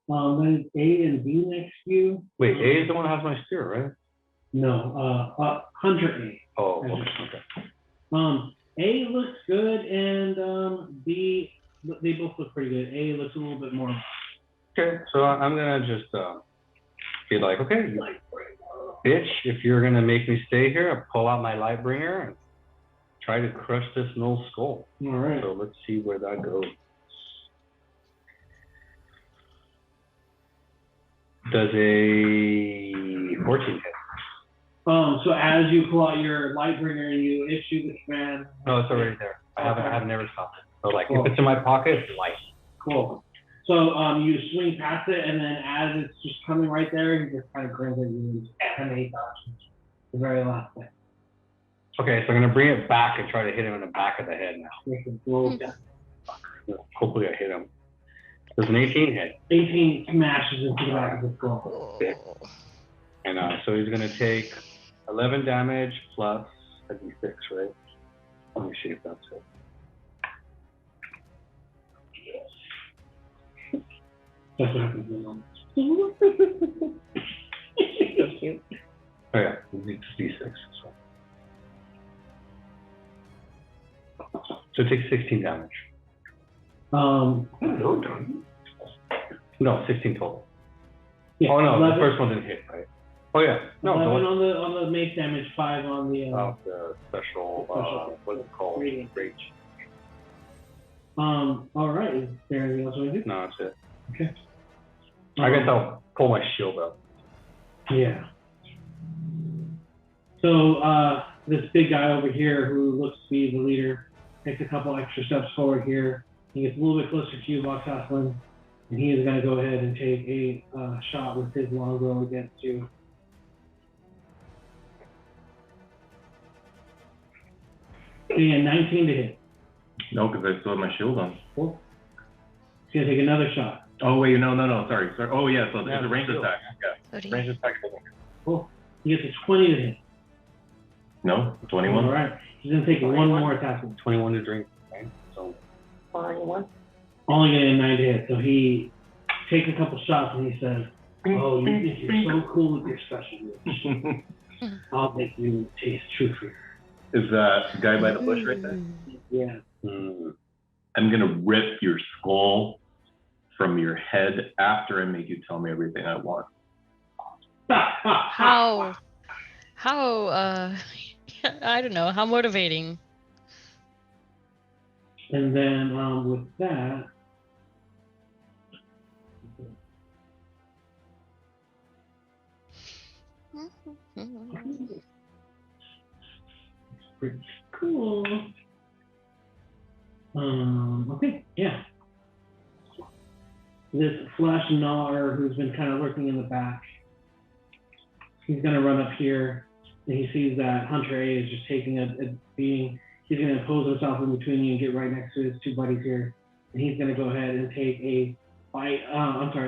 Then A and B next to you. Wait, A is the one that has my spear, right? No, Hunter A. Oh, okay. A looks good, and B, they both look pretty good. A looks a little bit more. Okay, so I'm gonna just be like, okay, bitch, if you're gonna make me stay here, I'll pull out my Lightbringer and try to crush this null skull. All right. So let's see where that goes. Does a 14 hit? So as you pull out your Lightbringer and you issue the command. No, it's already there. I haven't never stopped it. So like, Cool. if it's in my pocket, it's light. Cool. So you swing past it, and then as it's just coming right there, he just kind of grins at you and animates options. The very last thing. Okay, so I'm gonna bring it back and try to hit him in the back of the head now. Hopefully I hit him. There's an 18 hit. 18 smashes into the back of the skull. Okay. And so he's gonna take 11 damage plus a d6, right? Let me see if that's it. That's what happens. So cute. Oh yeah, it's d6. So it takes 16 damage. No, 16 total. Yeah, oh no, 11, the first one didn't hit, right? Oh yeah, no. 11 on the mace damage, 5 on the. The special. What's it called? Rage. Rage. All right. Is there anything else we do? No, that's it. Okay. I guess I'll pull my shield up. Yeah. So this big guy over here who looks to be the leader takes a couple extra steps forward here. He gets a little bit closer to you, Box Hosslin, and he is going to go ahead and take a shot with his longbow against you. Yeah, 19 to hit. No, because I still have my shield on. Cool. He's going to take another shot. Oh, wait, no. Sorry. Oh, yeah, so it's a ranged shield. attack. Yeah, Cody. ranged attack. Cool. He gets a 20 to hit. No, 21. All right. He's going to take one more attack. 21 to drink, right? So 21. Only getting a 9 to hit. So he takes a couple shots and he says, "Oh, you think you're so cool with your special moves. I'll make you taste true fear." Is that guy by the bush right there? Yeah. I'm gonna rip your skull from your head after I make you tell me everything I want. How I don't know, how motivating. And then with that, pretty cool. Okay, yeah. This flesh gnawer who's been kind of lurking in the back, he's gonna run up here, and he sees that Hunter A is just taking a beating. He's gonna impose himself in between you and get right next to his two buddies here, and he's gonna go ahead and take a bite.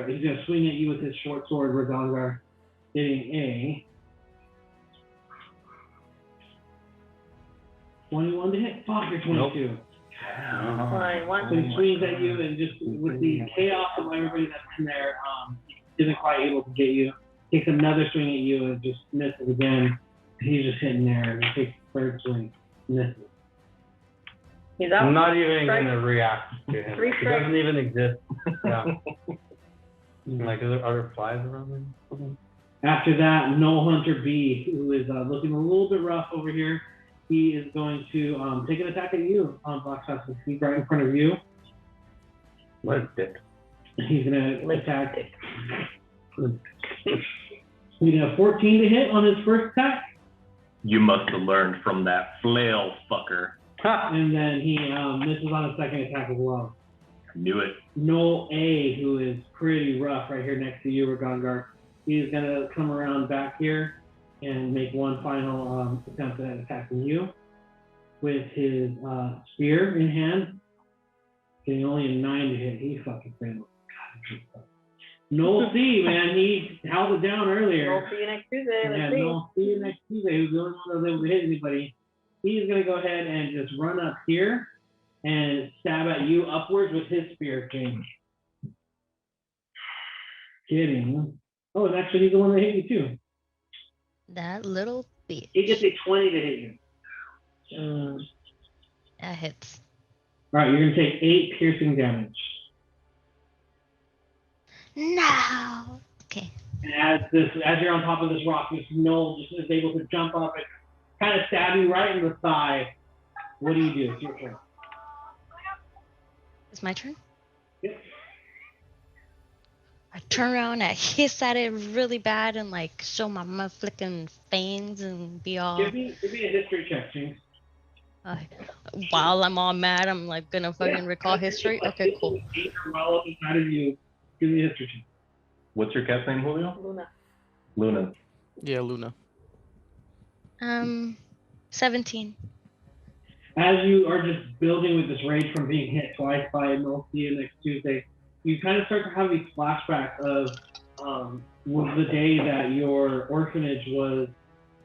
He's gonna swing at you with his short sword, Ragongar, getting a 21 to hit. Fuck, you're 22. Nope. Fine, one. So he swings at you, and just with the chaos of everybody that's in there, isn't quite able to get you. Takes another swing at you and just misses again. He's just hitting there, and he takes the third swing, misses. He's out. I'm not even Strike. gonna react to him. Three He strikes. doesn't even exist. Yeah. Like, are there flies around him? After that, Noel Hunter B, who is looking a little bit rough over here, he is going to take an attack at you, Black Sauce. He's right in front of you. What a dick. He's going to attack. He's going to 14 to hit on his first attack. You must have learned from that flail fucker. And then he misses on his second attack as well. I knew it. Noel A, who is pretty rough right here next to you, Ragongar, he's going to come around back here and make one final attempt at attacking you with his spear in hand. Getting only a 9 to hit. He fucking failed. Noel C, man, he held it down earlier. We'll see you next Tuesday. Yeah, Let's see. Noel C next Tuesday, who's the only one that was able to hit anybody. He's going to go ahead and just run up here and stab at you upwards with his spear king. Kidding. Oh, and actually, he's the one that hit you too. That little bitch. He gets a 20 to hit you. That hits. All right, you're going to take 8 piercing damage. No. Okay. And as you're on top of this rock, this Noel just is able to jump up and kind of stab you right in the thigh. What do you do? It's your turn. It's my turn. Yep. I turn around, I hiss at it really bad, and like show my flicking fangs and be all. Give me a history check, James. While I'm all mad, I'm like gonna fucking recall history. Okay, cool. 8 are well up inside of you. Give me a history check. What's your cat's name, Julio? Luna. Luna. Yeah, Luna. 17. As you are just building with this rage from being hit twice by Noel C next Tuesday, you kind of start to have these flashbacks of the day that your orphanage was,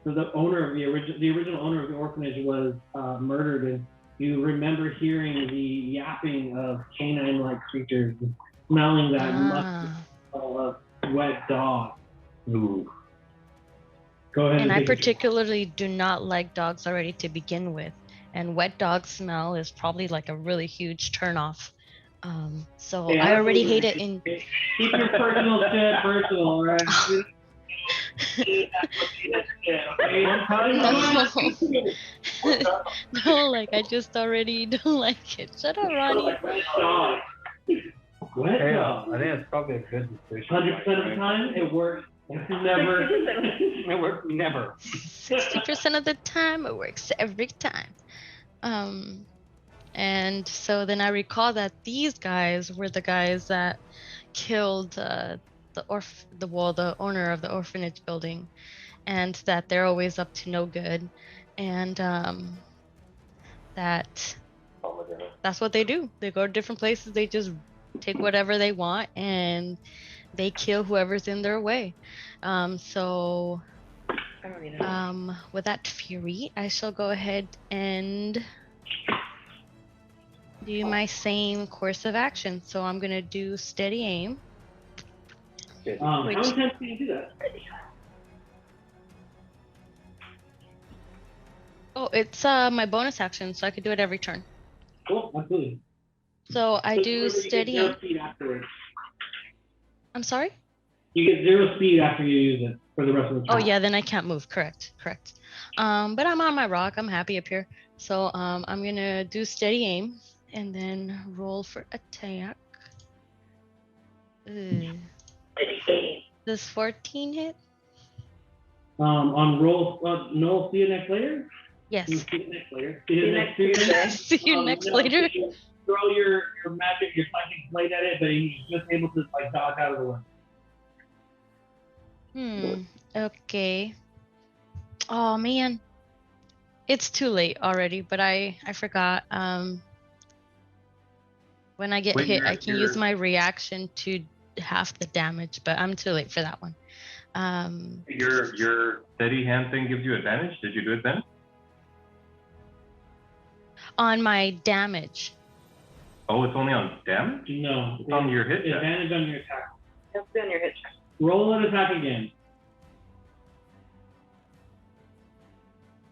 the owner of the original owner of the orphanage was murdered, and you remember hearing the yapping of canine-like creatures, and smelling that musty smell of wet dog. Ooh. Go ahead. And I take your turn. particularly do not like dogs already to begin with, and wet dog smell is probably like a really huge turnoff. So Yeah, I already hate it absolutely. in. Keep your personal shit personal, right? No, like I just already don't like it. Shut up, Ronnie. Wet Hey, dog. I think it's probably a good decision. 100% of the time, it works Never. It worked never. 60% of the time, it works every time. And so then I recall that these guys were the guys that killed the owner of the orphanage building, and that they're always up to no good, and that's what they do. They go to different places. They just take whatever they want, and they kill whoever's in their way. So with that fury, I shall go ahead and do my same course of action. So I'm gonna do steady aim. How many times can you do that? Oh, it's my bonus action, so I could do it every turn. Cool, absolutely. So I do steady aim. Speed afterwards. I'm sorry? You get 0 speed after you use it for the rest of the turn. Oh yeah, then I can't move. Correct. But I'm on my rock. I'm happy up here. So I'm gonna do steady aim and then roll for attack. Does 14 hit? On roll, no, see you next later? Yes. See you next later. See you next Tuesday. See you next later. Throw your magic, your psychic blade at it, but he's just able to like dodge out of the way. Okay. Oh man. It's too late already, but I forgot. When I get hit, I can use my reaction to half the damage, but I'm too late for that one. Your steady hand thing gives you advantage. Did you do it then? On my damage. Oh, it's only on damage? No. It's on your hit check. Advantage on your attack. That's on your hit check. Roll an attack again.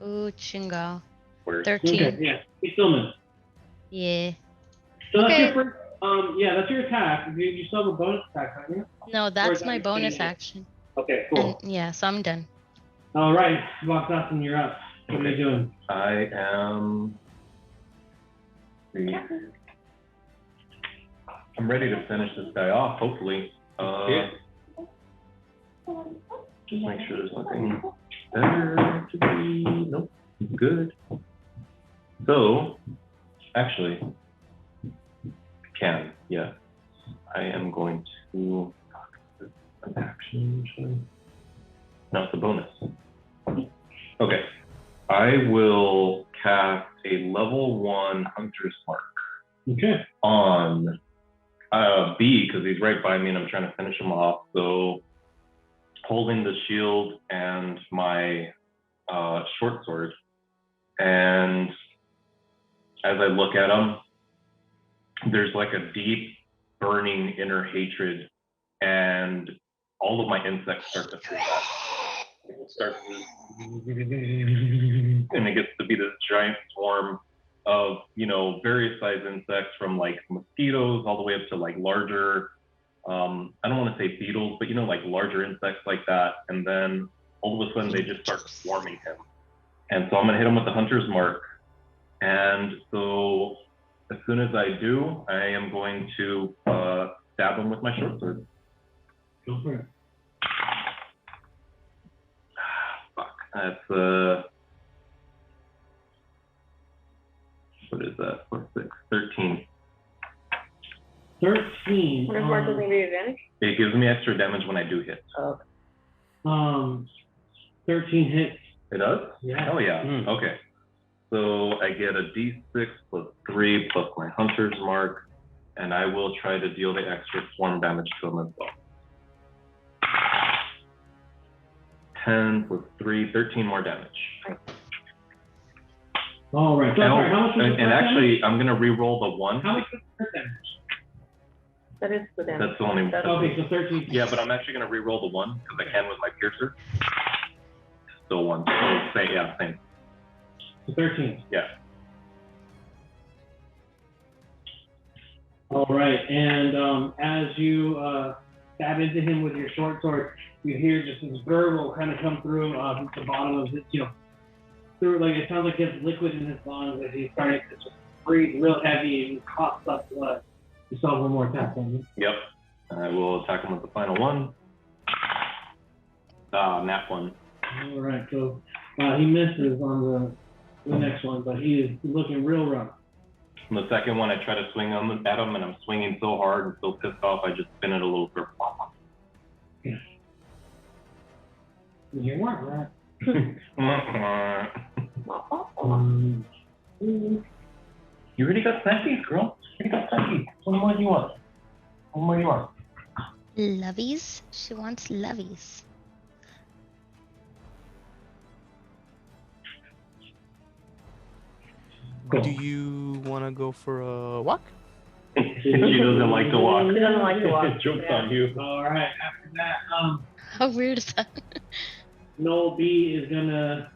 Ooh, chingal. 13. Okay, yeah, you still miss. Yeah. So that's Okay. your first, yeah, that's your attack. You still have a bonus attack, don't you? No, that's my bonus action. Okay, cool. And, yeah, so I'm done. All right, Voxassin, you're up. What are you doing? I am. I'm ready to finish this guy off, hopefully. Just make sure there's nothing better to be. Nope, good. So, actually, yeah. I am going to. An action, actually. No, it's a bonus. Okay. I will cast a level 1 Hunter's Mark. Okay. On B, because he's right by me and I'm trying to finish him off. So holding the shield and my short sword. And as I look at him, there's like a deep burning inner hatred, and all of my insects start to feel that. It starts to, and it gets to be this giant swarm of, various size insects, from like mosquitoes all the way up to like larger, I don't want to say beetles, but like larger insects like that. And then all of a sudden they just start swarming him. And so I'm gonna hit him with the Hunter's Mark. And so as soon as I do, I am going to stab him with my short sword. Go for it. Fuck. That's what is that? 4, 6, 13. 13. What if Mark doesn't give you advantage? It gives me extra damage when I do hit. Oh. 13 hits. It does? Yeah. Oh yeah. Okay. So I get a D6 plus 3 plus my Hunter's Mark, and I will try to deal the extra swarm damage to him as well. 10 plus 3, 13 more damage. All right. So, sorry, how much was and actually, I'm gonna re-roll the 1. How much was the damage? That is the damage. That's the only. Okay, so 13. Yeah, but I'm actually gonna re-roll the 1 because I can with my piercer. Still 1. So same. So 13. Yeah. All right, and as you stab into him with your short sword, you hear just this gurgle kind of come through the bottom of his, through, like, it sounds like there's liquid in his lungs as he's starting to just breathe real heavy and coughs up blood. You still have one more attack on you. Yep. I will attack him with the final 1. Nat one. All right, so he misses on the next one, but he is looking real rough. On the second one, I try to swing at him, and I'm swinging so hard and so pissed off, I just spin it a little bit. You weren't right. You already got snackies, girl. You already got snackies. What more do you want? What more do you want? Lovies? She wants lovies. Cool. Do you want to go for a walk? She doesn't like to walk. She doesn't like to walk. Joke's Yeah. on you. All right, after that, How weird is that? Noel B is gonna.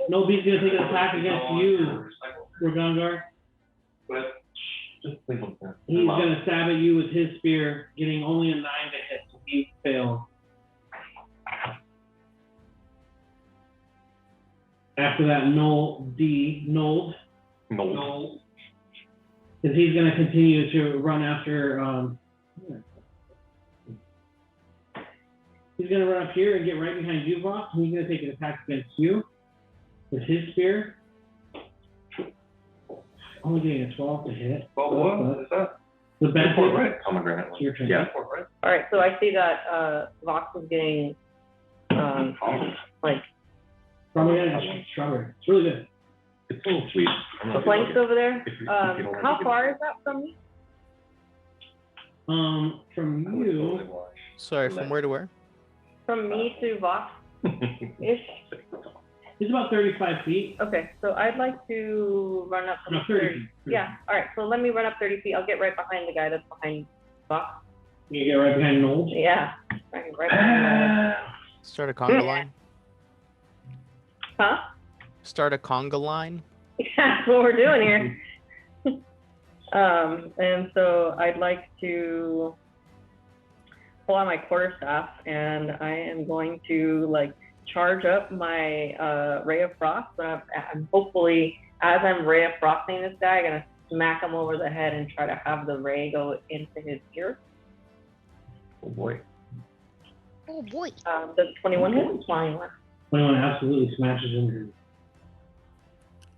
Noel B is gonna take an attack against you, Ragangar. Just leave him there. He's gonna stab at you with his spear, getting only a 9 to hit, so he fails. After that, Noel, No. because he's gonna continue to run after. He's gonna run up here and get right behind you, Vox, and he's gonna take an attack against you with his spear. Only getting a 12 to hit. Well, what is that? The best Fort Red. Pomegranate one. Your turn. Yeah, Fort Red. All right, so I see that Vox is getting like strawberry. It's really good. It's so sweet. the flanks over there. If you don't like How it, far is that from me? From you, Sorry, from where to where? From me to Vox ish. it's about 35 feet. Okay, so I'd like to run up No, 30 feet. Yeah, all right, so let me run up 30 feet. I'll get right behind the guy that's behind Vox. You get right behind Noel. Yeah, right behind Start a conga line. Huh? Start a conga line. That's what we're doing here. And so I'd like to pull out my quarterstaff, and I am going to like charge up my ray of frost. I'm hopefully, as I'm ray of frosting this guy, I'm gonna smack him over the head and try to have the ray go into his ear. Oh boy. Oh boy. Does 21 hit? 21. 21 absolutely smashes into him.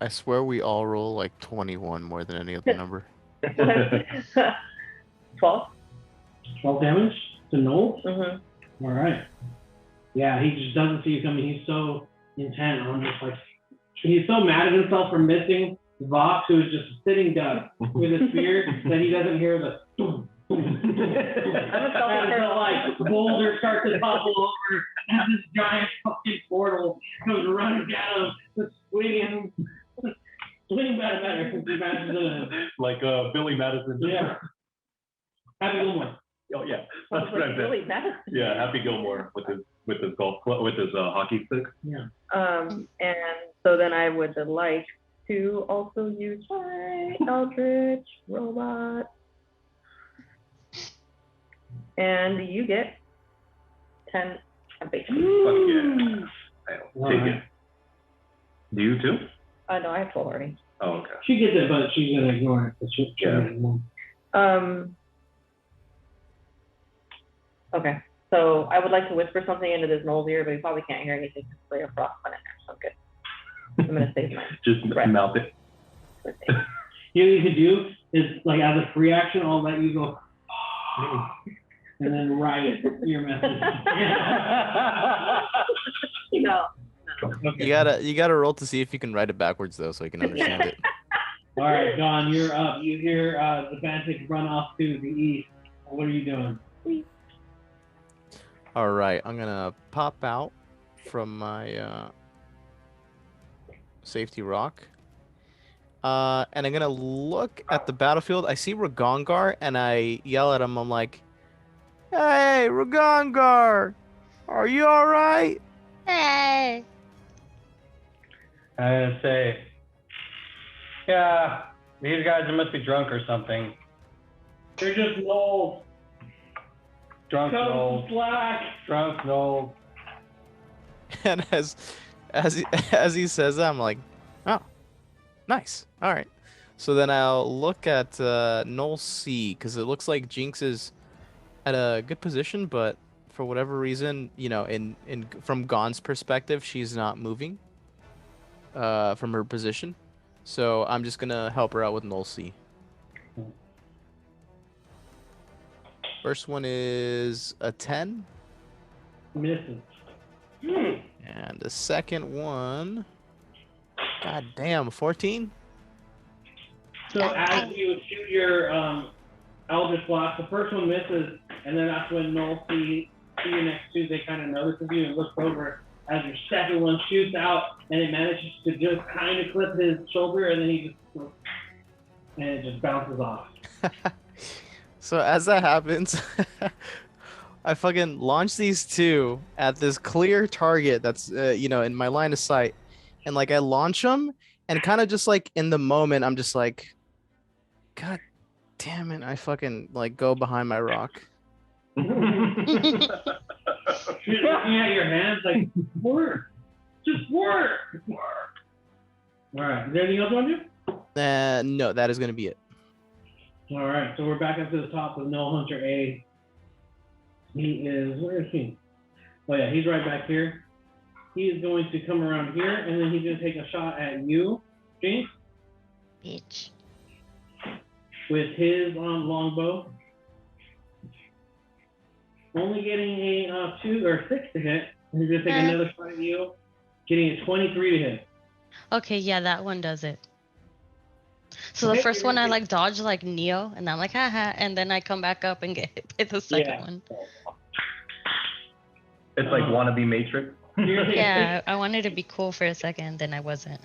I swear we all roll like 21 more than any other number. 12. 12 damage to Noel. Mm-hmm. All right. Yeah, he just doesn't see you coming. He's so intent on just like, he's so mad at himself for missing Vox, who is just sitting duck with a spear, that he doesn't hear the boom, boom, boom. Until like the boulder starts to topple over, and this giant fucking portal comes running down, just swinging better. He smashes into him. Like Billy Madison. Yeah. Happy Gilmore. Oh yeah, that's what I meant. Really bad. Yeah, Happy Gilmore with his golf club, with his hockey stick. Yeah. And so then I would like to also use my Eldritch Robot. And you get 10 temptation. Fuck yeah. I'll take it. Do you too? No, I have 12 already. Oh, okay. She gets it, but she's gonna ignore it. Yeah. Okay, so I would like to whisper something into this Noel's ear, but he probably can't hear anything because Ray of Frost went in there, so good. I'm gonna save mine. Just mouth it. You know what you could do is, like, as a free action, I'll let you go, and then write your message. No. You gotta roll to see if you can write it backwards though, so you can understand it. All right, Don, you're up. You hear the Vantage run off to the east. What are you doing? All right, I'm gonna pop out from my safety rock, and I'm gonna look at the battlefield. I see Ragongar, and I yell at him. I'm like, "Hey, Ragongar, are you all right?" Hey. I'm gonna say, yeah, these guys must be drunk or something. They're just Noel. Drunk Noel. Slack. Drunk Noel. And as he says that, I'm like, "Oh, nice. All right." So then I'll look at Null C because it looks like Jinx is at a good position, but for whatever reason, you know, in from Gon's perspective, she's not moving from her position. So I'm just gonna help her out with Null C. First one is a 10. Misses. And the second one, god damn, 14? So as you shoot your Eldritch Blast, the first one misses, and then that's when Null see you next Tuesday kind of notices you and looks over as your second one shoots out, and it manages to just kind of clip his shoulder, and then and it just bounces off. So as that happens, I fucking launch these two at this clear target that's, you know, in my line of sight. And like I launch them and kind of just like in the moment, I'm just like, God damn it. I fucking like go behind my rock. You're looking at your hands like, work. Just work. All right. Is there anything else you want to do? No, that is going to be it. All right, so we're back up to the top with Null Hunter A. Where is he? Oh yeah, he's right back here. He is going to come around here, and then he's going to take a shot at you, Jinx, Bitch. with his longbow. Only getting a 2 or 6 to hit. And he's going to take another shot at you, getting a 23 to hit. Okay, yeah, that one does it. So Okay, the first you're one I gonna like dodge like Neo, and I'm like haha, and then I come back up and get hit by the second one. It's like wannabe Matrix. Yeah, I wanted to be cool for a second, then I wasn't.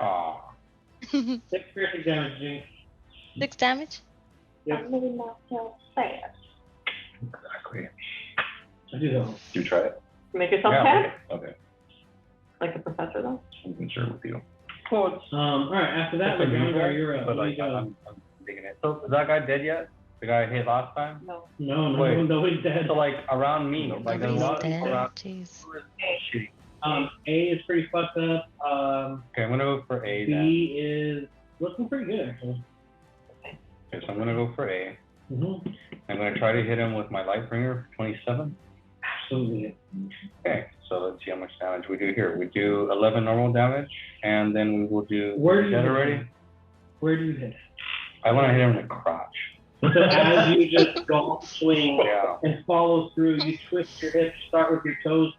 Aw. 6 piercing damage, Jinx. 6 damage? Yep. Exactly. I do though. You try it. Make yourself Yeah. sad? Okay. Like the professor, though? I'm sure with you. Cool. All right, after that, That's Lagangar, you're up. But What like, do you got? I'm digging it. So is that guy dead yet? The guy I hit last time? No. No, nobody's dead. So like around me, like there's a Nobody's lot of dead. people around. Jeez. Shitty. A is pretty fucked up. Okay, I'm gonna go for A then. B is looking pretty good, actually. Okay, so I'm gonna go for A. Mm-hmm. I'm gonna try to hit him with my Lightbringer, 27. Absolutely. Okay, so let's see how much damage we do here. We do 11 normal damage, and then we will do. Where do you that hit already? him? Where do you hit? I want to hit him in the crotch. So as you just golf swing Yeah. and follow through, you twist your hips, start with your toes,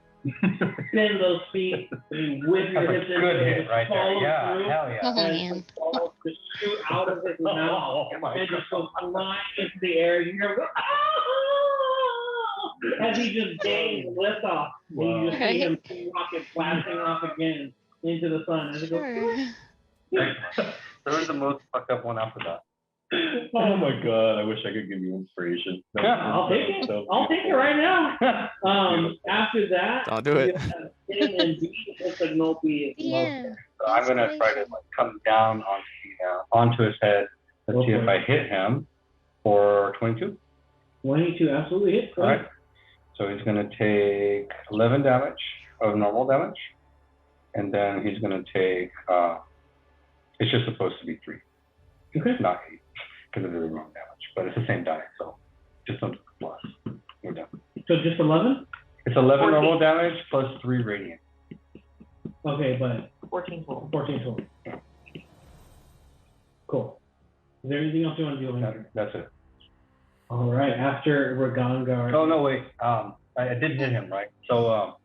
bend those feet, and you whip your That's a hips into good it, hit just right there. follow Yeah, through, hell yeah. Oh, and man. follow to shoot out of his mouth, and just go flying into the air. You hear him go, "Ah!" as he just gains lift off, and you just see him rocket blasting off again into the sun. As it goes, Sure. There was the most fucked up one after that. Oh my god, I wish I could give you inspiration. I'll take it. I'll take it right now. After that, Don't do it. you have A and B. It's like no B. Yeah. So I'm gonna try to like come down onto his head. Let's see if I hit him for 22. 22 absolutely hits. All right. So he's gonna take 11 damage of normal damage, and then he's gonna take. It's just supposed to be 3, Okay. not 8, because of the wrong damage. But it's the same die, so just a plus. We're done. So just 11? It's 11 14. normal damage plus 3 radiant. Okay, but 14 total. 14 total. Cool. Is there anything else you want to do? That's it. All right. After Ragangar. Oh no, wait. I did hit him, right? So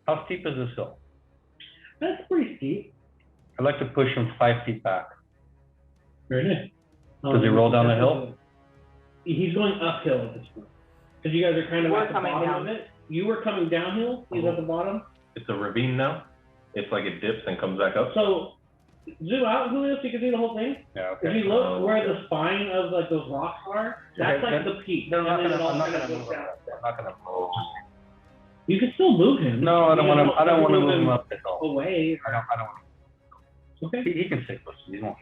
how steep is this hill? That's pretty steep. I'd like to push him 5 feet back. Very nice. Does he roll down the hill? He's going uphill at this point. Because you guys are kind of We're at the coming bottom down. of it. You were coming downhill. He's at the bottom. It's a ravine now. It's like it dips and comes back up. So zoom out, Julio, so you can see the whole thing. Yeah, If okay. you look where the spine of like those rocks are, that's Okay, like the peak. No, I'm And then it all not kind of gonna goes move down. him. I'm not gonna move. You can still move him. No, I don't want to. I don't want to move him up the hill. away. I don't. Okay. He can stay close. He's not.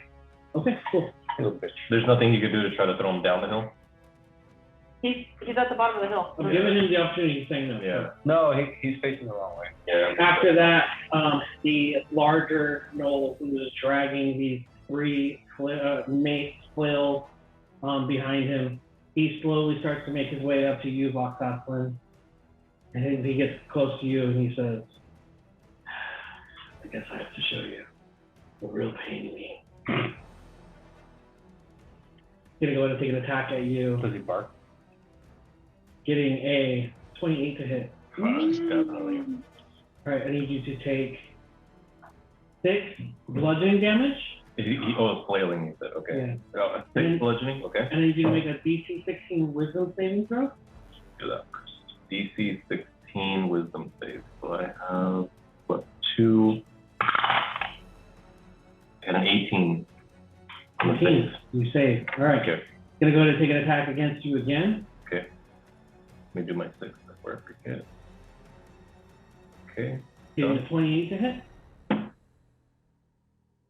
Okay. Cool. Little bitch. There's nothing you could do to try to throw him down the hill. He's at the bottom of the hill. I'm giving him the opportunity. He's saying no. Yeah. No, he's facing the wrong way. Yeah. After that, the larger Noel who is dragging these three mace flails behind him. He slowly starts to make his way up to you, Voxaslin. And he gets close to you and he says, I guess I have to show you the real pain in me. He's gonna go ahead and take an attack at you. Does he bark? Getting a 28 to hit. Definitely. Alright, I need you to take 6 bludgeoning damage. It's flailing, you said. Okay. Yeah. Oh, 6 bludgeoning, okay. And I need you to make a DC 16 wisdom saving throw. Do that first. DC 16 wisdom save. So I have, what, 2 and an 18. 18. You save. Alright. Okay. Gonna go ahead and take an attack against you again. Okay. Let me do my 6 before I forget. Okay. Getting a 28 to hit.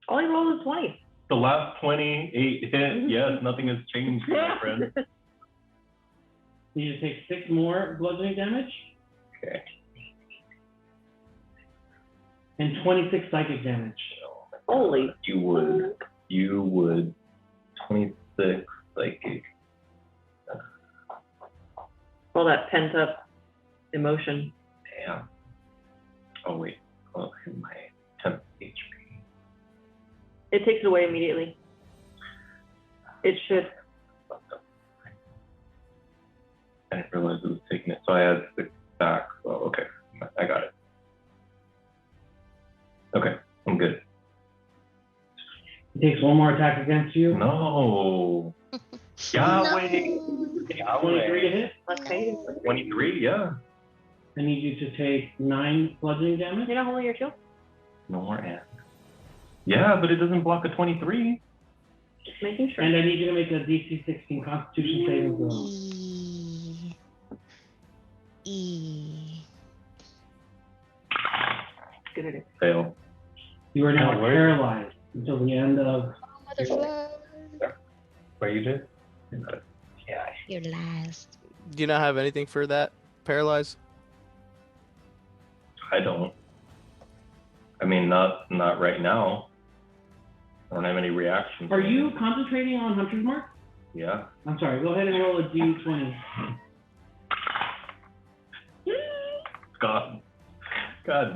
All he rolled is 20. The last 28 hit, yes, nothing has changed, my friend. You need to take 6 more bludgeoning damage. Okay. And 26 psychic damage. Holy. You would 26 psychic. All that pent up emotion. Damn. Oh wait. Oh, my 10 HP. It takes it away immediately. It should. I didn't realize it was taking it, so I had 6 back. Oh, okay. I got it. Okay, I'm good. He takes 1 more attack against you. No. Yahweh. 23 to hit. Let's pay. 23, yeah. I need you to take 9 bludgeoning damage. You're not holding your shield? No more and. Yeah, but it doesn't block a 23. Just making sure. And I need you to make a DC 16 Constitution saving throw. Good at it. Fail. You are now Oh, where? paralyzed until the end of. What you did? Yeah. Your last. Do you not have anything for that? Paralyze? I don't. I mean, not right now. I don't have any reactions. Are you concentrating on Hunter's Mark? Yeah. I'm sorry. Go ahead and roll a D20. God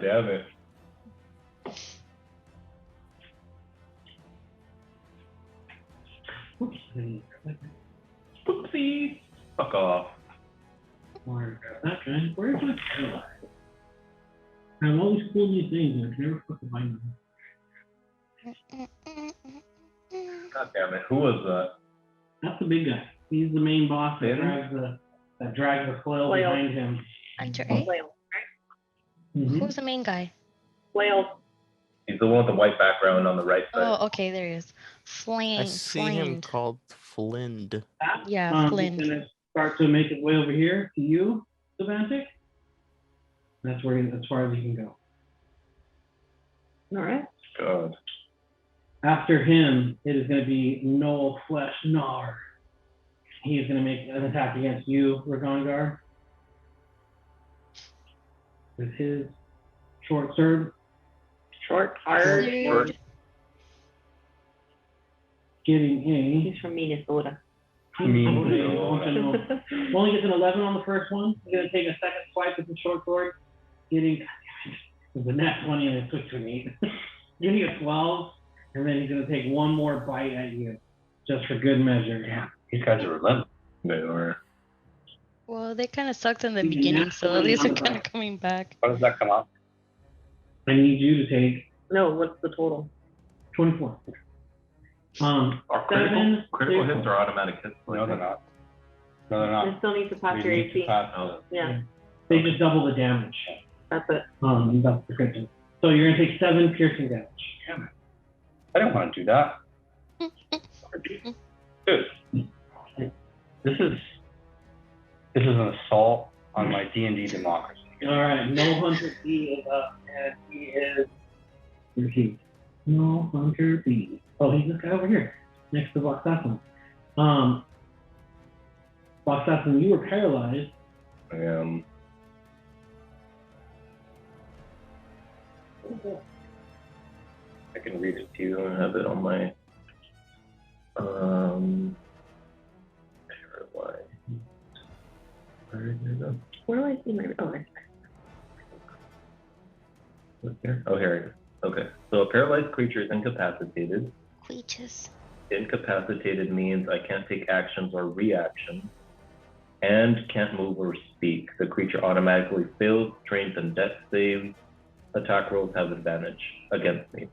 damn it. Oopsie. Oopsie. Fuck off. Or that guy. Where's my paralyzed? I have all these cool new things and I can never fucking find them. God damn it. Who was that? That's the big guy. He's the main boss that Finn? drags the flail Flail. behind him. Hunter A? Flail. Mhm. Who's the main guy? Flail. He's the one with the white background on the right side. Oh, okay, there he is. I see him Flamed. called Flind. Yeah, He's Flynn. gonna start to make his way over here to you, Savantic. That's where as far as he can go. All right. God. After him, it is going to be Noel Flesh Gnar. He is going to make an attack against you, Ragongar. With his short sword. Short, hard. Dude. Getting a. He's from Minnesota. Only gets an 11 on the first one. He's going to take a second swipe with the short sword. Getting. The next 20 and a quick to an 8. Getting a 12. And then he's going to take one more bite at you. Just for good measure. Yeah, these guys are relentless. They are. Well, they kind of sucked in the Yeah, beginning, so at least they're number. kind of coming back. How does that come up? I need you to take No, what's the total? 24. Are critical 7, 6, hits or automatic hits? No, they're not. No, they're You not. still need to pass We your need to AC. pass Oh, Yeah, They just double the damage. that's it. That's the crit. So you're gonna take 7 piercing damage. I don't want to do that. Dude, this is an assault on my D&D democracy. All right, no Hunter B is up, and he is. Where's he? No Hunter B. Oh, he's this guy over here, next to Voxaslin. Voxaslin, you were paralyzed. I am. I can read it to you and have it on my Paralyzed. Where did it go? Where do I see my? Oh, Look here. Oh, here it is. Okay. So a paralyzed creature is incapacitated. Creatures. Incapacitated means I can't take actions or reactions and can't move or speak. The creature automatically fails strength and death saves. Attack rolls have advantage against me.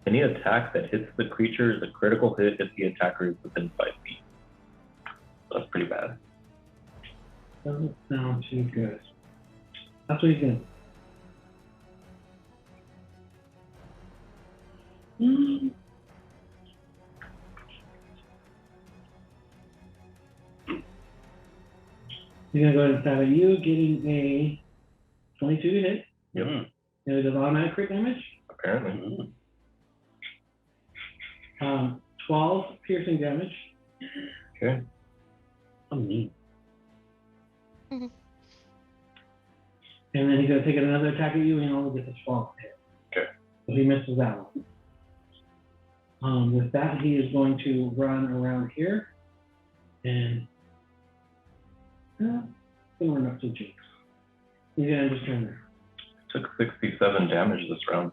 Any attack that hits the creature is a critical hit if the attacker is within 5 feet. So that's pretty bad. Doesn't sound too good. That's what he's doing. He's gonna go ahead and stab at you, getting a 22 to hit. Yep. And it does automatic crit damage. Apparently. 12 piercing damage. Okay. Oh, neat. And then he's gonna take another attack at you and only gets a 12 hit. Okay. So he misses that one. With that, he is going to run around here and gonna run up to Jinx. He's gonna just turn there. Took 67 damage this round.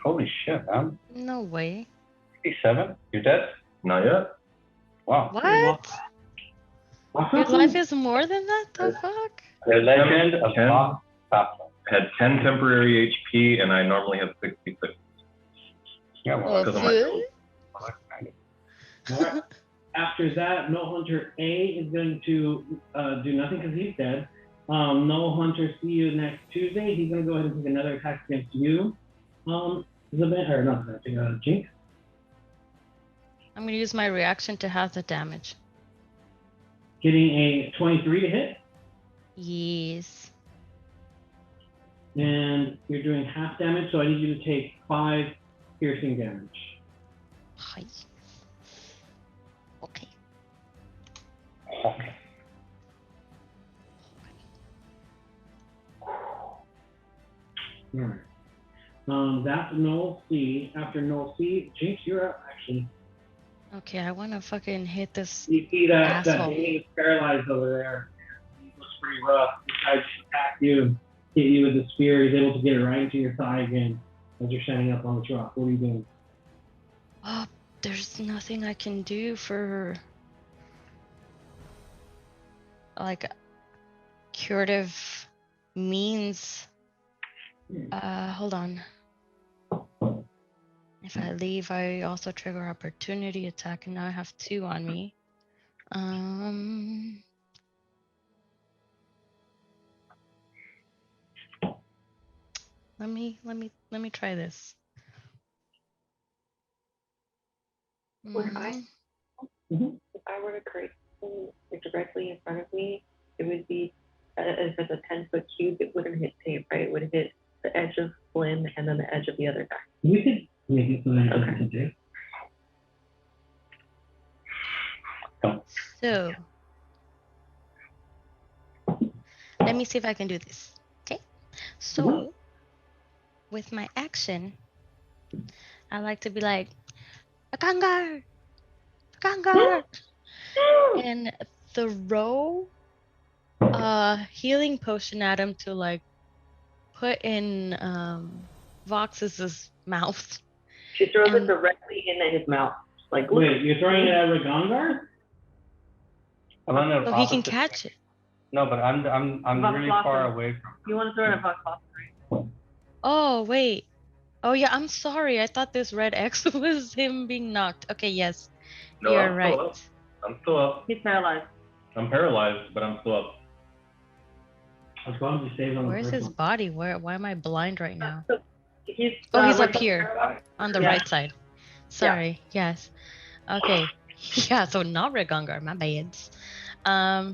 Holy shit, man. No way. 57? You're dead? Not yet. Wow. What? Your life is more than that? The fuck? The legend of 10. Bob Baptist. Had 10 temporary HP and I normally have 66. Yeah, well, Oh, because of my good. Alright. After that, No Hunter A is going to do nothing because he's dead. No Hunter, see you next Tuesday. He's going to go ahead and take another attack against you. Jinx. I'm gonna use my reaction to half the damage. Getting a 23 to hit. Yes. And you're doing half damage, so I need you to take 5 piercing damage. Hi. Okay. Okay. Alright. That's Null C. After Null C, Jinx, you're up actually. Okay, I wanna fucking hit this. You see that Asshole. Dane is paralyzed over there. He looks pretty rough. He tries to attack you, hit you with the spear. He's able to get it right into your thigh again as you're standing up on this rock. What are you doing? Oh, there's nothing I can do for like curative means. Hold on. If I leave, I also trigger opportunity attack, and now I have 2 on me. Let me try this. Would I, Mhm. if I were to create something like directly in front of me, it would be, if it's a 10-foot cube, it wouldn't hit tape, right? It would hit the edge of Flynn and then the edge of the other guy. You could make it so that it doesn't do. So, let me see if I can do this. Okay. So, with my action, I like to be like, Akangar! Akangar! And throw a healing potion at him to like put in Vox's mouth. She throws it And- directly into his mouth. Like, look, Wait, you're throwing it at Ragongar? I'm on the So he can opposite catch it. No, but I'm really Buff far blossom. away from. you want to throw it at Vox. Oh, wait. Oh, yeah, I'm sorry. I thought this red X was him being knocked. Okay, yes. No, You're I'm right. still up. I'm still up. He's paralyzed. I'm paralyzed, but I'm still up. As long as you save on the Where's first his one. Body? Why am I blind right now? He's, Oh, he's like up here. paralyzed. On the Yeah. right side. Sorry. Yes. Okay. Yeah, so not Regongar, my bad. I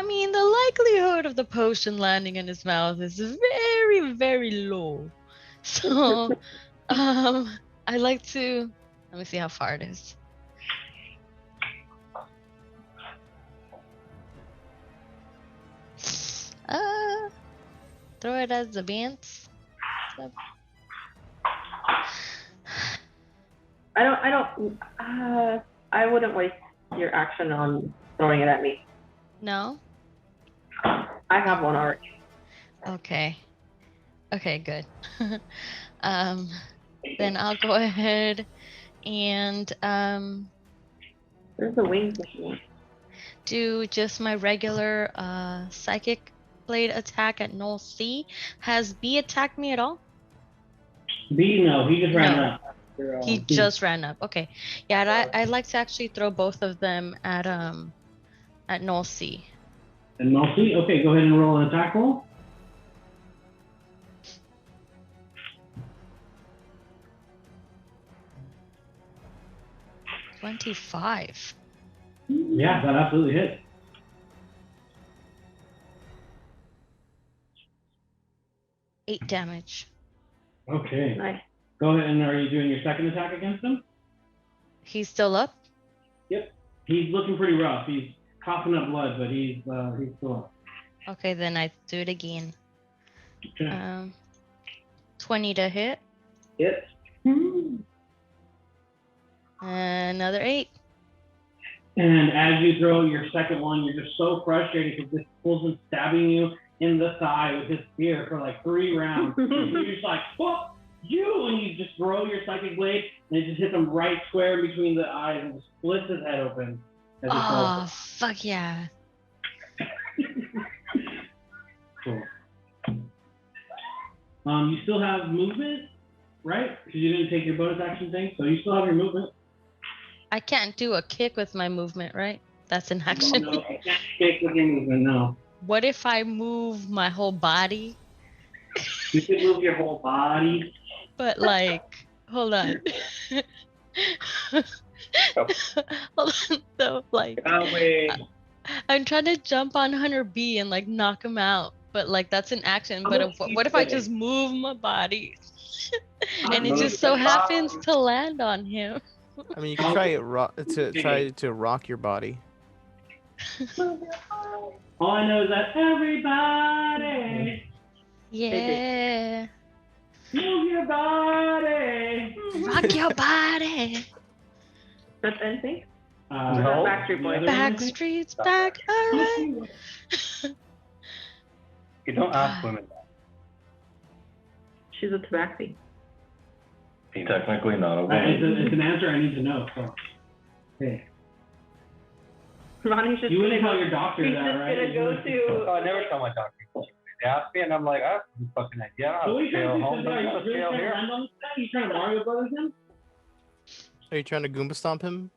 mean, the likelihood of the potion landing in his mouth is very, very low. So, I like to. Let me see how far it is. Throw it as the bants. I wouldn't waste your action on throwing it at me. No? I have one already. Okay. Okay, good. Then I'll go ahead and There's the wings machine. do just my regular psychic blade attack at Null C. Has B attacked me at all? B, no, he just ran No. up. He just ran up. Okay. Yeah, I'd like to actually throw both of them at Null C. And Null C? Okay, go ahead and roll an attack roll. $25. Yeah, that absolutely hits. $8 damage. Okay. Nice. Go ahead, and are you doing your second attack against him? He's still up? Yep. He's looking pretty rough. He's coughing up blood, but he's still up. Okay, then I do it again. Okay. 20 to hit. Hit. Another 8. And as you throw your second one, you're just so frustrated because this fool's stabbing you in the thigh with his spear for like 3 rounds. You're just like, fuck you! And you just throw your psychic blade, and it just hits him right square in between the eyes and just splits his head open. As he Oh, falls. fuck yeah. Cool. You still have movement, right? Because you didn't take your bonus action thing, so you still have your movement. I can't do a kick with my movement, right? That's an action. No, you can't kick with your movement, no. What if I move my whole body? You can move your whole body. But like, hold on. Hold on. So like, I'm trying to jump on Hunter B and like knock him out, but like that's an action. But what if I just move my body and it just so happens to land on him? I mean, you can try to rock your body. All I know is that everybody Yeah. move your body. Rock your body. That's anything? No. Backstreet Boys. Backstreet's back. All right. You don't ask women that. She's a tabaxi. Technically not a woman. It's an answer I need to know. So. Hey. Ronnie's just You wouldn't tell gonna your doctor he's that, just right? gonna go to. Oh, I never tell my doctor. They ask me, and I'm like, I have no fucking idea. I So don't what are you scale trying to home. do? Are you Let's really scale trying to here. land on this guy? You trying to Mario Brothers him? Are you trying to Goomba stomp him?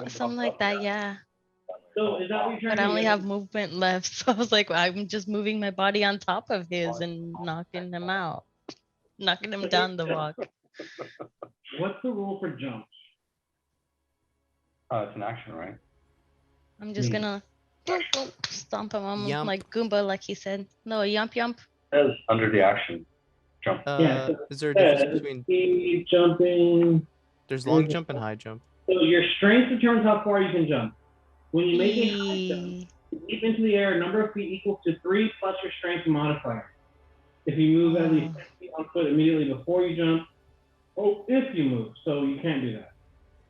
Something like that, yeah. So is that what you're trying But to I do? only have movement left, so I was like, I'm just moving my body on top of his and knocking him out, knocking him down the walk. What's the rule for jump? It's an action, right? I'm just gonna boop, boop, stomp him. I'm Yump. like Goomba, like he said. No, yump yump. It says under the action, jump. Yeah, so Is there a difference between? speed, jumping. There's long jump and high jump. So your strength determines how far you can jump. When you make a high jump, you leap into the air, number of feet equals to 3 plus your strength modifier. If you move at least 10 feet on foot immediately before you jump, if you move, so you can't do that.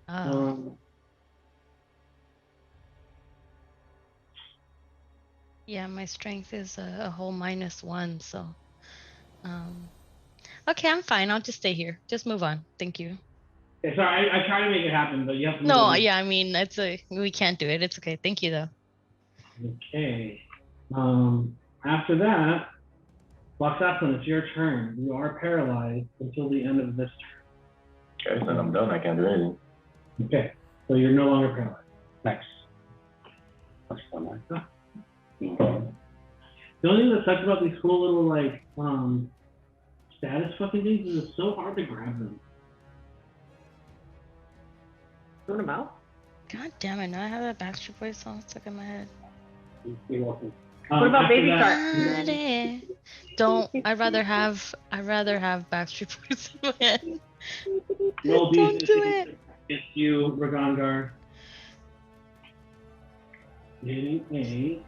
Oh. Yeah, my strength is a whole -1, so. Okay, I'm fine. I'll just stay here. Just move on. Thank you. Okay, sorry, I try to make it happen, but you have to move. No, yeah, I mean, we can't do it. It's okay. Thank you, though. Okay. After that, Loxaplin, it's your turn. You are paralyzed until the end of this Okay, then I'm done. I can't do anything. turn. Okay, so you're no longer paralyzed. Next. That's fun, right? The only thing that sucks about these cool little like status fucking things is it's so hard to grab them. Throw them out? God damn it! Now I have that Backstreet Boys song stuck in my head. You're welcome. What about after Baby that, Shark? Don't. I'd rather have Backstreet Boys in my head. Roll Don't these. do it. It's you, Ragongar. Getting a.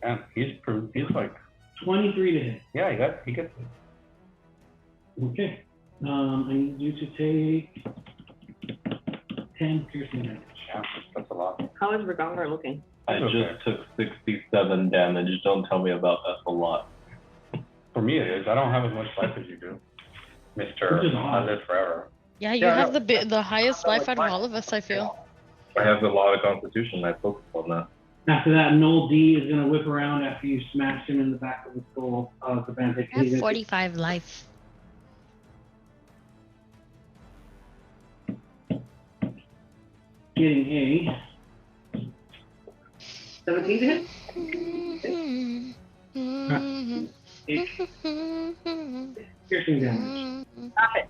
And he's like 23 to hit. Yeah, he gets it. Okay. I need you to take 10 piercing damage. Yeah, that's a lot. How is Regongar looking? I just took 67 damage. Don't tell me about that's a lot. For me, it is. I don't have as much life as you do, Mister. Which is I odd. live forever. Yeah, you have the highest life out of all of us, I feel. I have a lot of constitution. I focus on that. After that, Noel D is going to whip around after you smash him in the back of the skull of the bandit. I have 45 life. Getting a 17 to hit. Piercing damage. Stop it.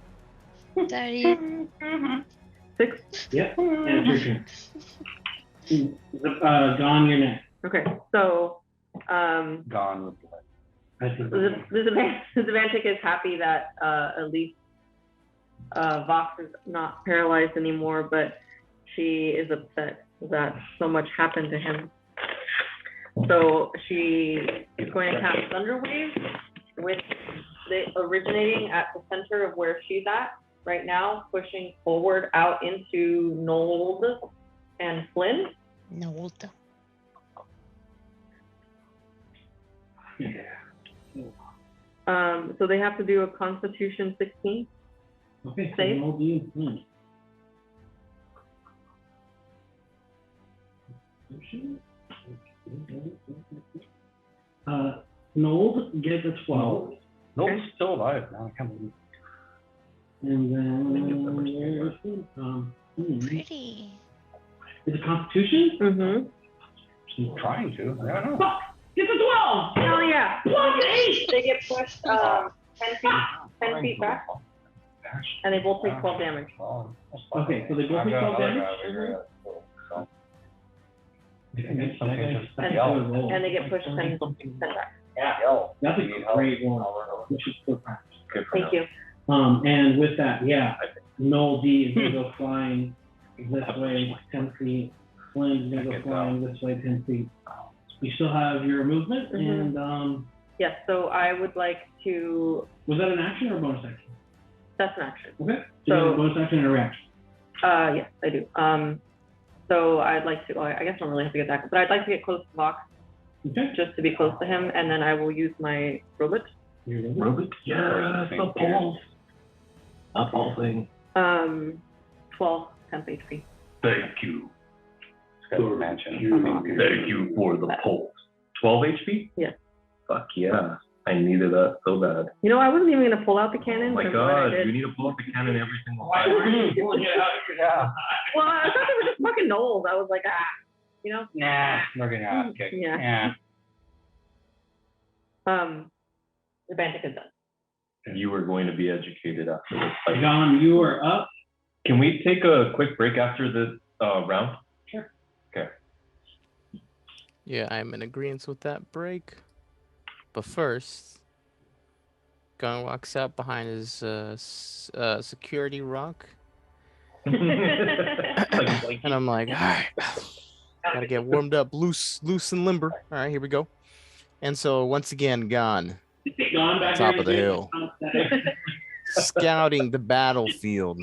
30. 6. Yep, and it's your turn. Gone, you're next. Okay, so Gone with the life. I think the Zavantic is happy that at least Vox is not paralyzed anymore, but she is upset that so much happened to him. So she is going to cast Thunder Wave with the originating at the center of where she's at right now, pushing forward out into Nold and Flynn. Nold. So they have to do a Constitution 16. Okay, so Save. Noel D and Flynn. Noel gets a 12. Nope, still alive. Now I can't believe And then Pretty. is it Constitution? Mm-hmm. He's trying to. I don't know. Fuck! Get the 12! Hell yeah. Fuck it! They get pushed 10 feet back, and they both take 12 damage. Okay, so they both take 12 damage? And they get pushed 10 back. That's a great roll. We should still practice. Thank you. And with that, yeah, Noel D is going to go flying this way 10 feet. Flynn's going to go flying this way 10 feet. You still have your movement, and Yes, so I would like to. was that an action or a bonus action? That's an action. Okay, so you have a bonus action and a reaction. Yes, I do. So I'd like to. Well, I guess I don't really have to get that, but I'd like to get close to Vox, Okay. just to be close to him, and then I will use my robot. Robot? Yeah, the pulse. A pulse thing. 12 temp HP. Thank you. Mansion. Thank you for the pulse. 12 HP? Yeah. Fuck yeah. I needed that so bad. You know, I wasn't even gonna pull out the cannon. Oh my but I god, did. you need to pull up the cannon every single Why time. were you pulling it out of your Yeah. Well, I thought they were just fucking gnolls. I was like, you know. Nah, we're getting ass kicked. Yeah. The bandit is done. You were going to be educated after this fight. John, you are up. Can we take a quick break after this round? Sure. Okay. Yeah, I'm in agreement with that break. But first, Gunn walks out behind his security rock. And I'm like, all right, gotta get warmed up, loose and limber. All right, here we go. And so once again, Gon, Gone back top here of the to hill, scouting the battlefield,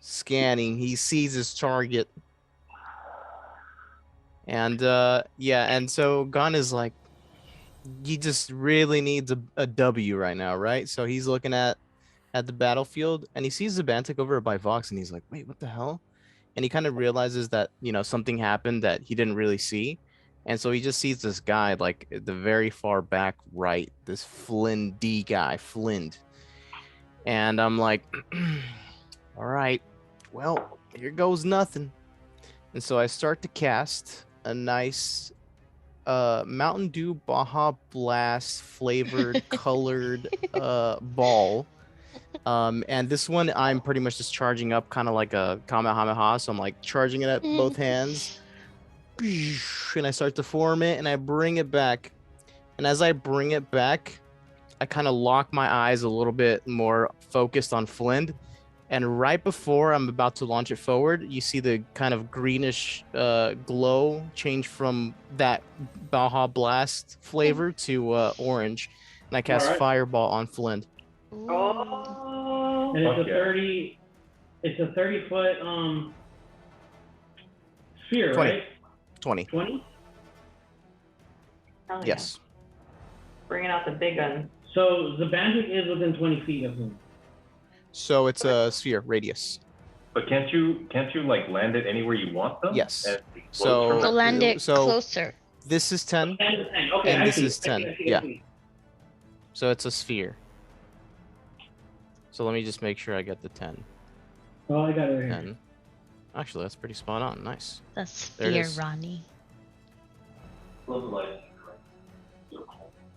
scanning. He sees his target, and and so Gon is like, he just really needs a W right now, right? So he's looking at the battlefield, and he sees Zabantik over by Vox, and he's like, wait, what the hell? And he kind of realizes that, you know, something happened that he didn't really see. And so he just sees this guy, like, at the very far back right, this Flynn D guy, Flynn. And I'm like, all right, well, here goes nothing. And so I start to cast a nice Mountain Dew Baja Blast flavored colored ball. And this one I'm pretty much just charging up kind of like a Kamehameha. So I'm like charging it at both hands. And I start to form it and I bring it back. And as I bring it back, I kind of lock my eyes a little bit more focused on Flynn. And right before I'm about to launch it forward, you see the kind of greenish glow change from that Baja Blast flavor to orange. And I cast Alright. Fireball on Flynn. Oh. And it's Fuck a yeah. 30. It's a 30-foot sphere, 20. right? 20. 20. Hell yeah. Yes. Bringing out the big gun. So the bandit is within 20 feet of him. So it's a sphere radius. But can't you like land it anywhere you want them? Yes. And So- from So it? land it So- closer. This is 10, 10 to 10. Okay, and I this see. is I see, 10. I see, Yeah. I see. so it's a sphere. So let me just make sure I get the 10. Oh, I got it right here. 10. Actually, that's pretty spot on. Nice. The There it sphere, is. Ronnie.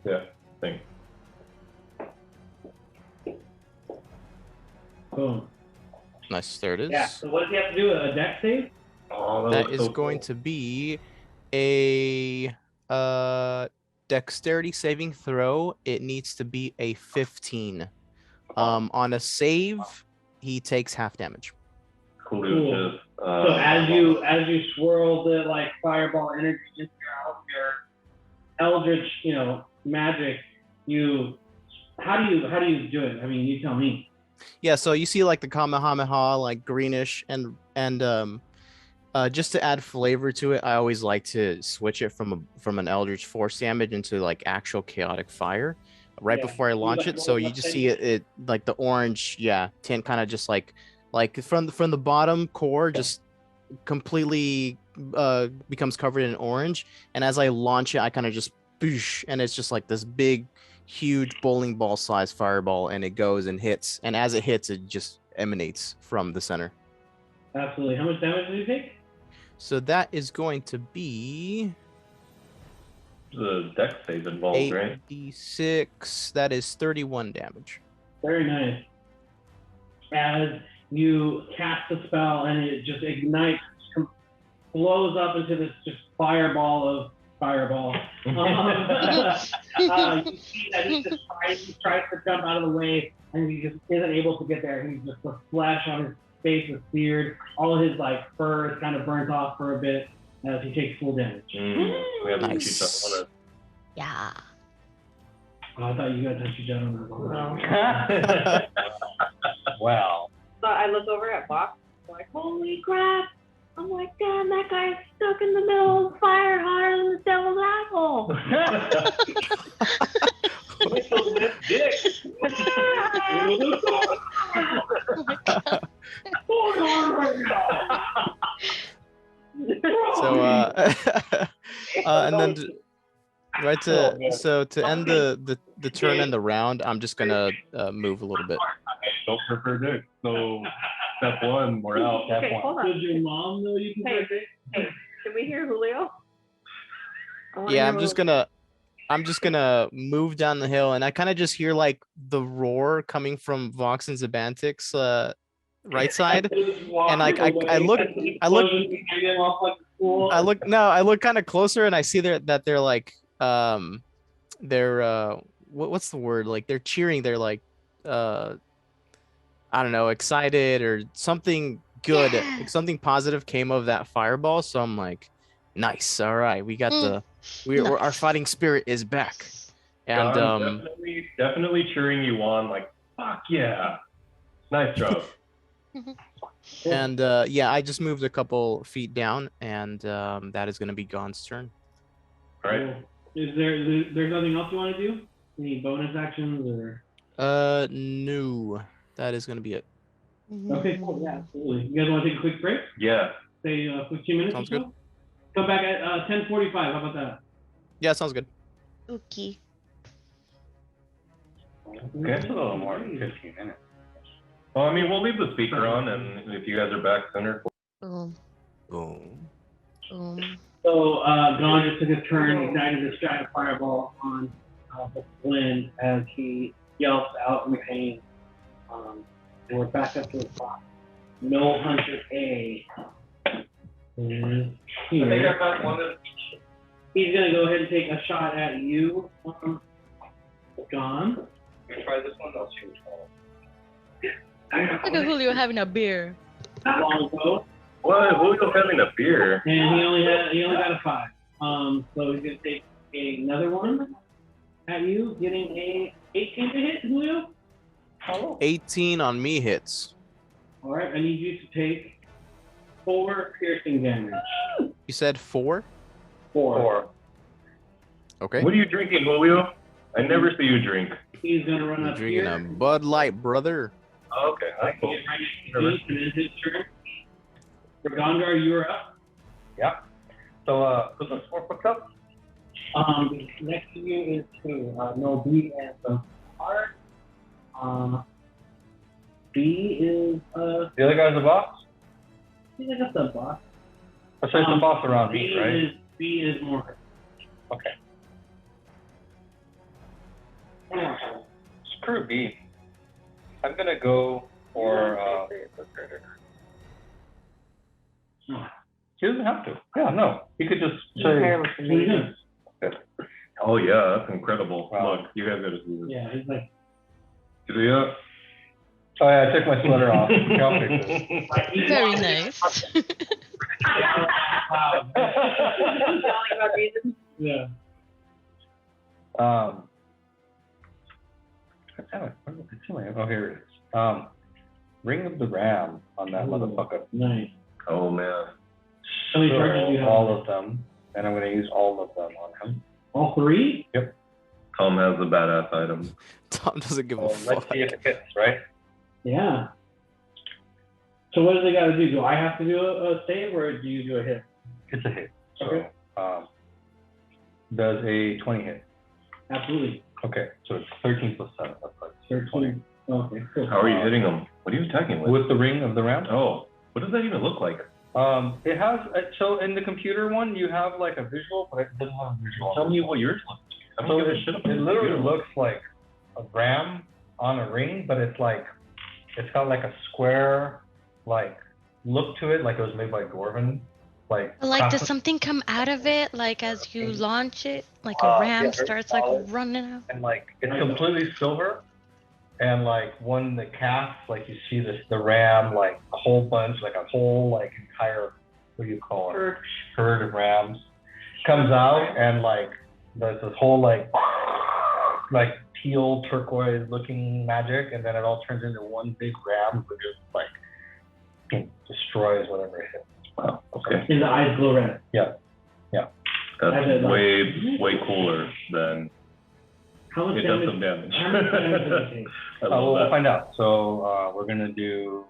Yeah. Thing. Boom. Nice. There it is. Yeah. So what does he have to do? A deck save? Oh, That looks is so going cool. to be a dexterity saving throw. It needs to be a 15. On a save, he takes half damage. Cool. Cool. Just, So as you swirl the like fireball energy into your eldritch, magic, how do you do it? I mean, you tell me. Yeah, so you see like the Kamehameha, like greenish, and just to add flavor to it, I always like to switch it from an Eldritch Force damage into like actual chaotic fire right Yeah. before I launch it. So you just see it like the orange, tint kind of just like from the bottom core just completely becomes covered in orange, and as I launch it, I kind of just boosh, and it's just like this big, huge bowling ball sized fireball, and it goes and hits, and as it hits, it just emanates from the center. Absolutely. How much damage did you take? So that is going to be the deck save involved, right? 8d6. That is 31 damage. Very nice. As you cast the spell and it just ignites, blows up into this just fireball. You see that he tries to jump out of the way, and he just isn't able to get there. He's just the flesh on his face is seared. All of his like fur is kind of burnt off for a bit as he takes full damage. We have Nice. to shoot that Yeah. Oh, I thought you guys had to jump on that. Well, So I look over at Box, I'm like, holy crap. I'm like, damn, that guy's stuck in the middle of the fire harder than the devil's asshole. Dick. So and then to end the turn and the round, I'm just gonna move a little bit. Don't prefer Dick. So step one, we're out. Step Okay, one. hold on. Does your mom know you can Hey, predict? hey, can we hear Julio? I wanna Yeah, hear I'm just gonna move down the hill, and I kind of just hear like the roar coming from Vox and Zabantik's right side. And like I look kind of closer, and I see that they're like what's the word, like they're cheering, they're like I don't know, excited or something good. Yeah. Like something positive came of that fireball, so I'm like, nice, all right, we got our Nice. fighting spirit is back. And John, definitely cheering you on, like, fuck yeah. Nice job. and I just moved a couple feet down, and that is going to be Gon's turn. All right. There's nothing else you want to do? Any bonus actions or? No, that is going to be it. Okay, cool. Yeah, absolutely. You guys want to take a quick break? Yeah. Say 15 minutes Sounds or so? Come back at 10:45. How about that? Yeah, sounds good. Okay. Okay. it's a little more than 15 minutes. Well, I mean, we'll leave the speaker on, and if you guys are back sooner. Boom. Boom. Boom. So Gon just took his turn, ignited this giant fireball on Flynn as he yells out in pain. And we're back up to the spot. No Hunter A. is here. He's gonna go ahead and take a shot at you, Gon. Try this one, I'll see which one. Look at Julio having a beer. long ago, What? Julio's having a beer. and he only got a 5. So he's gonna take another one at you, getting a 18 to hit, Julio. 18 on me hits. All right, I need you to take 4 piercing damage. You said 4? 4. Okay. What are you drinking, Julio? I never see you drink. He's gonna run I'm up drinking here. a Bud Light, brother. Okay, that's Get cool. right next to you, and then his turn. For Gondar, you are up. Yeah. So, who's the 4 foot up? Next to you is who? No, B and the heart. B is The other guy's the boss? I think that's the boss. I said the boss around B me, right? B is more. Okay. Screw B. I'm gonna go for, he doesn't have to. Yeah, no. He could just say, Oh yeah, that's incredible. Wow. Look, you guys gotta see this. Yeah, he's like Yeah. oh yeah, I took my sweater off. Okay, I'll fix it. Very nice. Yeah. Damn it. Oh, here it is. Ring of the Ram on that motherfucker. Nice. Oh man. How many charges do you have? All of them. And I'm going to use all of them on him. All 3? Yep. Tom has the badass item. Tom doesn't give a Well, let's fuck. see if it hits, right? Yeah. So what does they got to do? Do I have to do a save or do you do a hit? It's a hit. So, Okay. does a 20 hit? Absolutely. Okay, so it's 13 plus 7. That's like 13. Okay, cool. How are you hitting him? What are you attacking with? With the Ring of the Ram? Oh, what does that even look like? It has, so in the computer one, you have like a visual, but it doesn't have a visual. Tell me what yours looks like. I So don't give a shit about it the literally computer. looks like a ram on a ring, but it's like, it's got like a square, like, look to it, like it was made by Dwarven. Like, Like, does craftsman- something come out of it? Like, as you launch it, like a Yeah, ram very starts like solid. running out. And like, it's completely silver. And like, when the cast, like you see this, the ram, like a whole bunch, like a whole, like entire, what do you call it? Herd of rams comes out, and like, there's this whole like teal turquoise looking magic, and then it all turns into one big ram that just like destroys whatever it hits. Wow. Okay. And the eyes glow red. Yeah. That's I did like- way cooler than How much it does damage? some damage. How much damage does it take? I love We'll that. find out. So we're gonna do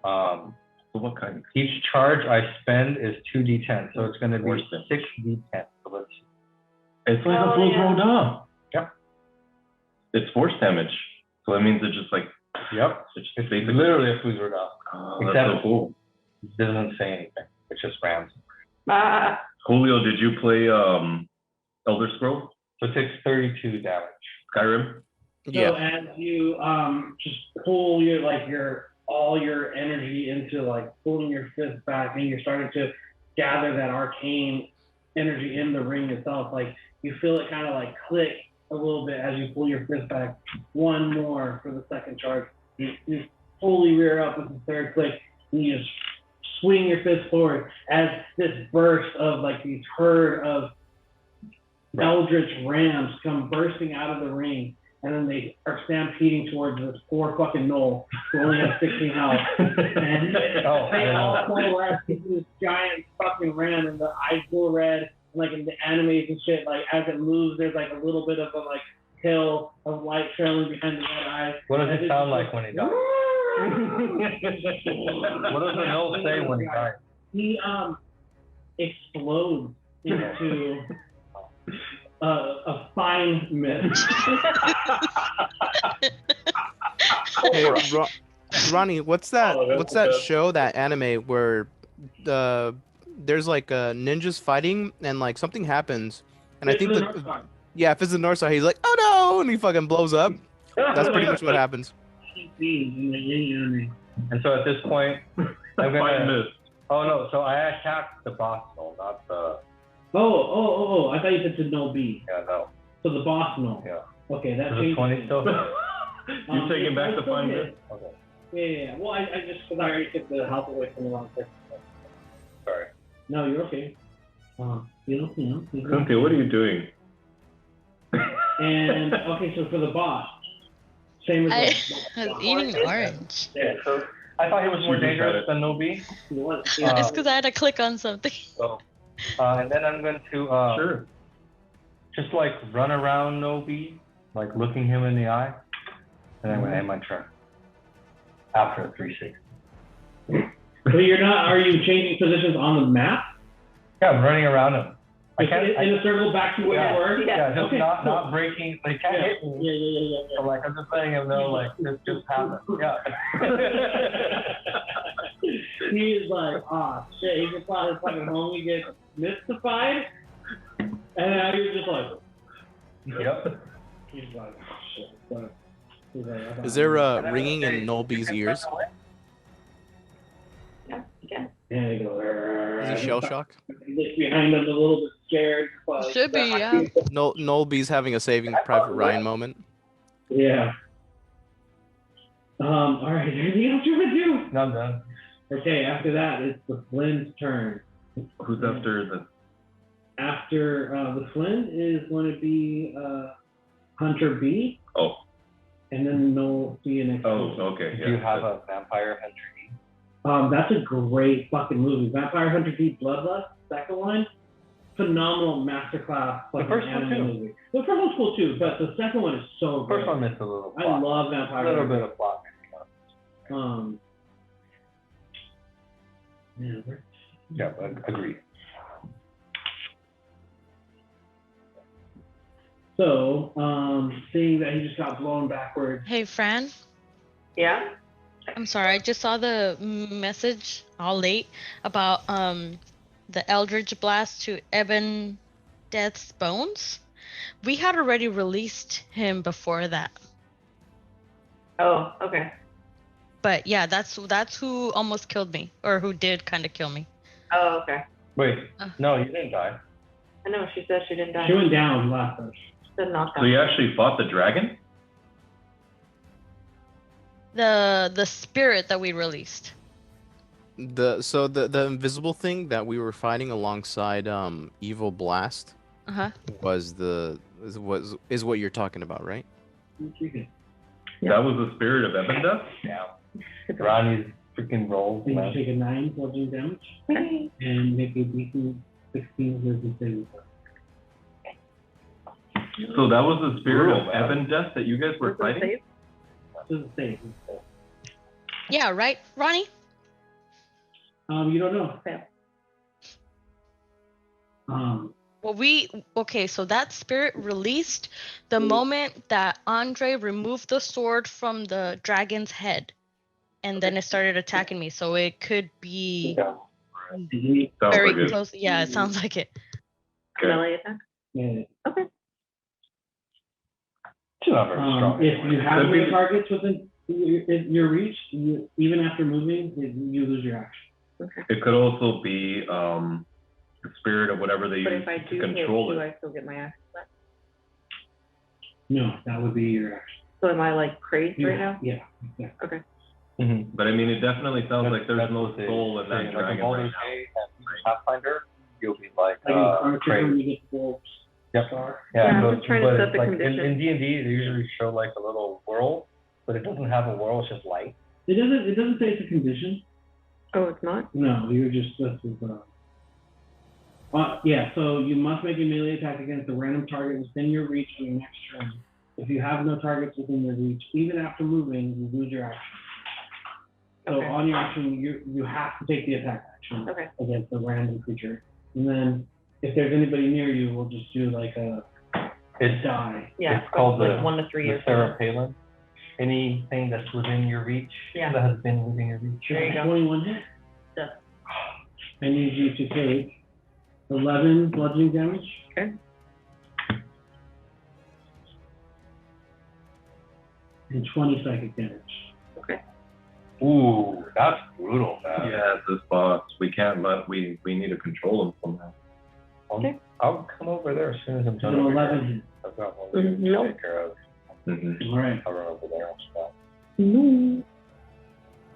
So what kind? each charge I spend is 2d10, so it's gonna be Force damage. 6d10. So let's see. It's like Oh, a full yeah. throw down. Yeah. It's force damage. So that means it's just like, Yep. it's just It's basically. literally a Fuzor Dao. Oh, Except- that's so cool. It doesn't say anything. It's just rams. Julio, did you play Elder Scrolls? So it takes 32 damage. Skyrim? So Yeah. as you just pull all your energy into like pulling your fist back, and you're starting to gather that arcane energy in the ring itself, like you feel it kind of like click a little bit as you pull your fist back. One more for the second charge. You fully rear up with the third click, and you just swing your fist forward as this burst of like these herd of eldritch rams come bursting out of the ring, and then they are stampeding towards this poor fucking knoll who only has 16 health. And they all coalesce into this giant fucking ram, and the eyes glow red, and like in the animes and shit, like as it moves, there's like a little bit of a like hill of light trailing behind the red eyes. What does And it it's sound just like when he dies? What does the knoll say when he dies? He explodes into a fine mist. Hey, Ronnie, what's that? Oh, that's What's that the best. show? That anime where there's like ninjas fighting and like something happens, and I think It's the that North Star. yeah, if it's the North Star, he's like, oh no, and he fucking blows up. That's pretty much what happens. In the anime. And so at this point, I'm Fine gonna. mist. Oh no! So I attacked the boss knoll, not the. Oh! I thought you said to no B. Yeah, no. So the boss no. Yeah. Okay, that Is it changes. 20 still? You taking back the fine mist? Okay. Yeah. Well, I just because I already took the health away from the wrong person. Sorry. No, you're okay. You know. Kunti, what are you doing? And okay, so for the boss, same I as was eating orange. Yeah, so I thought he was more dangerous than Nobi. It's because I had to click on something. So, and then I'm going to Sure. just like run around Nobi, like looking him in the eye, and then I'm going to end my turn after a 360. So you're not? Are you changing positions on the map? Yeah, I'm running around him. I can't in a circle back to where you were. Yeah, just Okay, not breaking. They can't hit me. Yeah. So like I'm just letting him know like this just happened. Yeah. He is like, oh shit, he just thought his fucking homie gets mystified, and now you're just like, Yep. he's like, oh shit. But he's like, Is there ringing in Nolby's ears? Yeah. Yeah, they go. Is he shell shock? He looks behind him a little bit scared. But, Should be, yeah. Nolby's having a Saving Private Ryan moment. Yeah. All right. Anything else you want to do? No, I'm done. Okay. After that, it's the Flynn's turn. Who's after the? After the Flynn is going to be Hunter B. Oh. And then no C and X. Oh, okay. Do you have a Vampire Hunter? That's a great fucking movie. Vampire Hunter D Bloodlust, second one, phenomenal masterclass. The first one too. Movie. The first one's cool too, but the second one is so The good. first one missed a little plot. I love Vampire. A little bit of plot. Yeah, agree. So, seeing that he just got blown backwards. Hey, Fran. Yeah. I'm sorry, I just saw the message all late about the Eldritch Blast to Eben Death's bones. We had already released him before that. Oh, okay. But yeah, that's who almost killed me, or who did kind of kill me. Oh, okay. Wait, no, you didn't die. I know, she said she didn't die. She went down last time. She said not So you actually fought the dragon? The spirit that we released. The invisible thing that we were fighting alongside Evil Blast was what you're talking about, right? That was the spirit of Ebenda? Yeah. Ronnie's freaking rolls, And you man. take a 9 bludgeoning damage and make a DC 16 wisdom saving throw. So that was the spirit Brutal, of man. Ebenda that you guys were Wisdom fighting? save? This is the same. Yeah, right, Ronnie? You don't know. Fail. Well, so that spirit released the moment that Andre removed the sword from the dragon's head, and then it started attacking me. So it could be Sounds very like it. close. Yeah, it sounds like it. Okay. Melee attack? Yeah. Okay. She's not very strong. If you have Could be no the- targets within your reach, even after moving, you lose your action. Okay. It could also be the spirit of whatever they But use if I to do hit, control do it. I still get my action back? No, that would be your action. So am I like crazed right now? Yeah. Okay. Mm-hmm. But I mean, it definitely sounds like there's no what they soul in say. that Like a dragon Baldur's right Gate and Pathfinder, you'll be like Like in Archer, crazy. when you get the wolves. Yep. Star. Yeah, I'm so, just trying to but set it's the like condition. in D&D, they usually show like a little world, but it doesn't have a world, it's just light. It doesn't say it's a condition. Oh, it's not? No, you're just this is yeah, so you must make a melee attack against a random target within your reach on your next turn. If you have no targets within your reach, even after moving, you lose your action. So Okay. on your action, you have to take the attack action Okay. against a random creature. And then if there's anybody near you, we'll just do like a It's die. Yeah. It's called like the 1 to 3 the or Sarah Palin. Anything that's within your reach, Yeah. that has been within your reach. There you go. 21 hit. Yeah. I need you to take 11 bludgeoning damage. Okay. And 20 psychic damage. Okay. Ooh, that's brutal, man. Yeah, this boss. We can't let we need to control him somehow. Okay. I'll come over there as soon as I'm done. An over 11 here. hit. I've got one to Nope. take care of. Mm-hmm. All right. I'll run over there and stuff. No.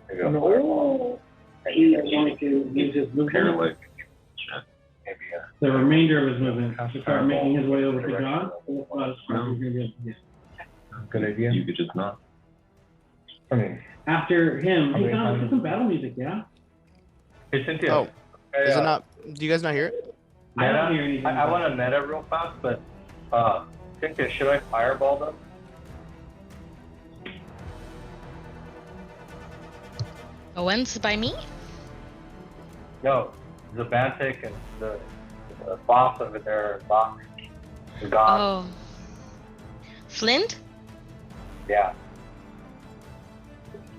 Maybe I'll fireball. He's going to use his movement. Paralytic. Maybe The remainder of his movement to start making his way over to John. And that's about as far as he's going to be able to get. good idea. You could just not. I mean, After him, Okay, hey John, get some battle music, yeah? hey Cynthia. Oh, hey, Is it not? Do you guys not hear it? I don't hear anything. I want to meta real fast, but Cynthia, should I fireball them? Owens by me? No, Zabantic and the boss over there, box, the god. Oh. Flint? Yeah.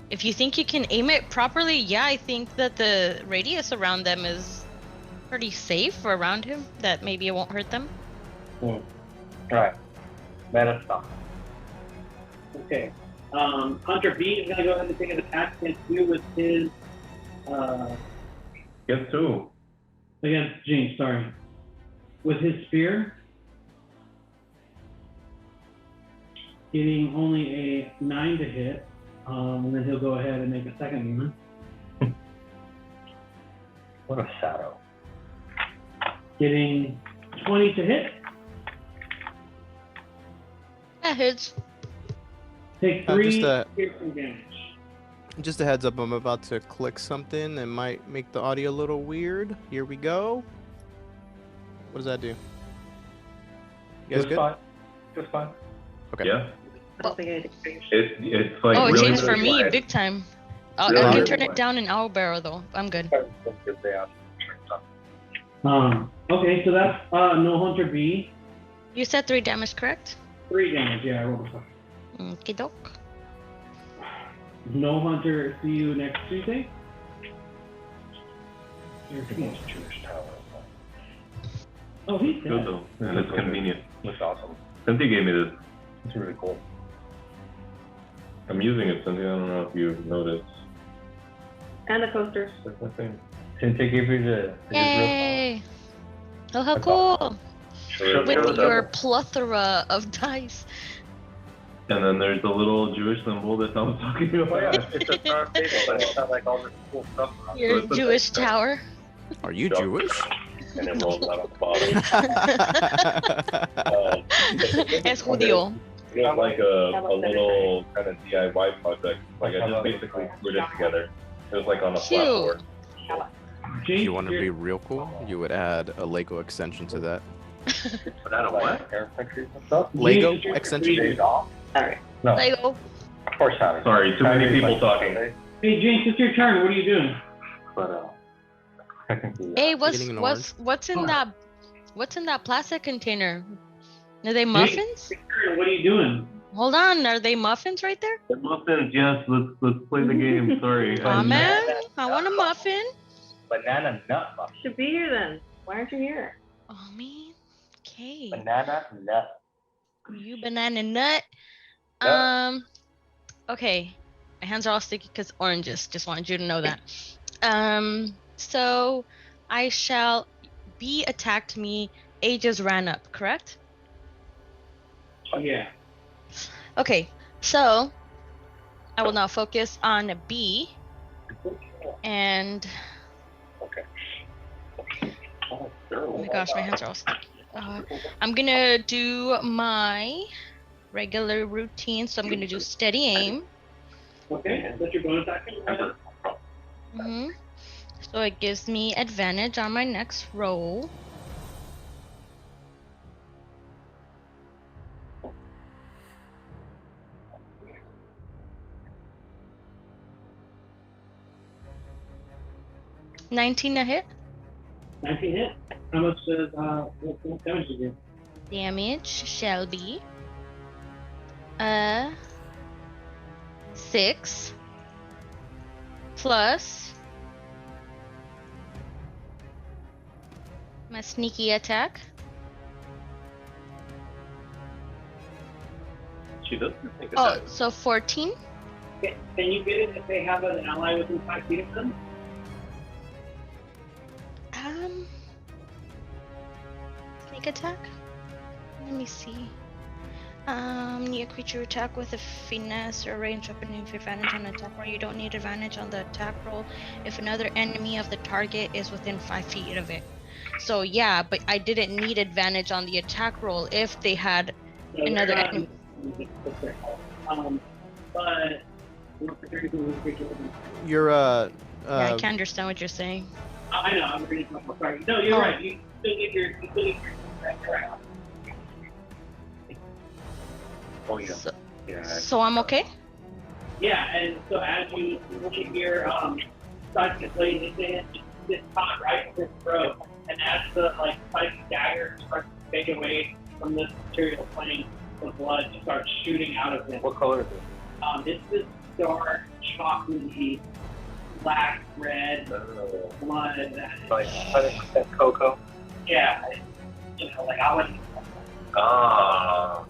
If you think you can aim it properly, yeah, I think that the radius around them is pretty safe around him, that maybe it won't hurt them. All right. Meta stuff. Okay. Hunter B is going to go ahead and take an attack against you with his, Guess who? against James, sorry. With his spear. Getting only a 9 to hit. And then he'll go ahead and make a second movement. What a shadow. Getting 20 to hit. That hits. Take Uh, 3 just a- piercing damage. Just a heads up, I'm about to click something that might make the audio a little weird. Here we go. What does that do? You guys Just good? fine. Just fine. Okay. Yeah. I don't think anything changed. It's like Oh, it really, changed for really me quiet. big time. Really, I can really turn it quiet. down in owl barrel though. I'm good. Okay, so that's no Hunter B. You said 3 damage, correct? 3 damage, yeah, I rolled a 5. Okie doke. No Hunter, see you next Tuesday. Jewish tower. Oh, he's Good dead. though, and it's convenient. Looks awesome. Cynthia gave me this. It's really cool. I'm using it, Cynthia. I don't know if you've noticed. And the coasters. That's my thing. Cynthia gave you the Yay! Oh, how That's cool! Sure, With sure, your sure. plethora of dice. And then there's the little Jewish symbol that I was talking Oh about. yeah, it's a star table, but it's got like all this cool stuff around it. Your it's a Jewish thing. tower. Are you Yep. Jewish? And it rolls out on the bottom. Es judío. It was like a little kind of DIY project. Like I just basically glued it together. It was like on a Cute. flat board. James, You want to you're- be real cool? You would add a Lego extension to that. But I don't what? Air countries and stuff. Lego James, extension? Days off? Alright. No, Lego. of course not. Sorry, too many Saturday's people like talking. Sunday, Hey, James, it's your turn. What are you doing? But technically, Hey, what's Getting an what's in that plastic container? Are they muffins? What are you doing? Hold on, are they muffins right there? The muffins, yes. Let's play the game. Sorry. Aw man, I want a muffin. banana nut muffin. Should be here then. Why aren't you here? Oh man. Okay. Banana nut. You banana nut. Yeah. Okay. My hands are all sticky because oranges. Just wanted you to know that. So I shall be attacked me. Ages ran up, correct? Yeah. Okay. So I will now focus on B and oh my gosh, my hands are all sticky. I'm gonna do my regular routine, so I'm gonna do steady aim. Okay, that's your bonus action. So it gives me advantage on my next roll. $19 a hit. 19 hit. How much does what damage do you do? Damage shall be 6 plus my sneaky attack. She doesn't think Oh, that. so 14. Okay. Can you get it if they have an ally within 5 feet of them? Sneak attack. Let me see. Near creature attack with a finesse or range weapon with advantage on attack roll. You don't need advantage on the attack roll if another enemy of the target is within 5 feet of it. So yeah, but I didn't need advantage on the attack roll if they had another enemy. But You're Yeah, I can't understand what you're saying. I know, I'm reading my book. Sorry. No, you're right. You still need your right. Oh yeah. So, Yeah. so I'm okay? Yeah, and so as you look at your start to blade into this top right in this throat, and as the spiky dagger starts to fade away from this material plane, the blood starts shooting out of him. What color is it? It's this dark, chocolatey, black, red blood. Like 100% cocoa. Yeah, I wouldn't. Ah.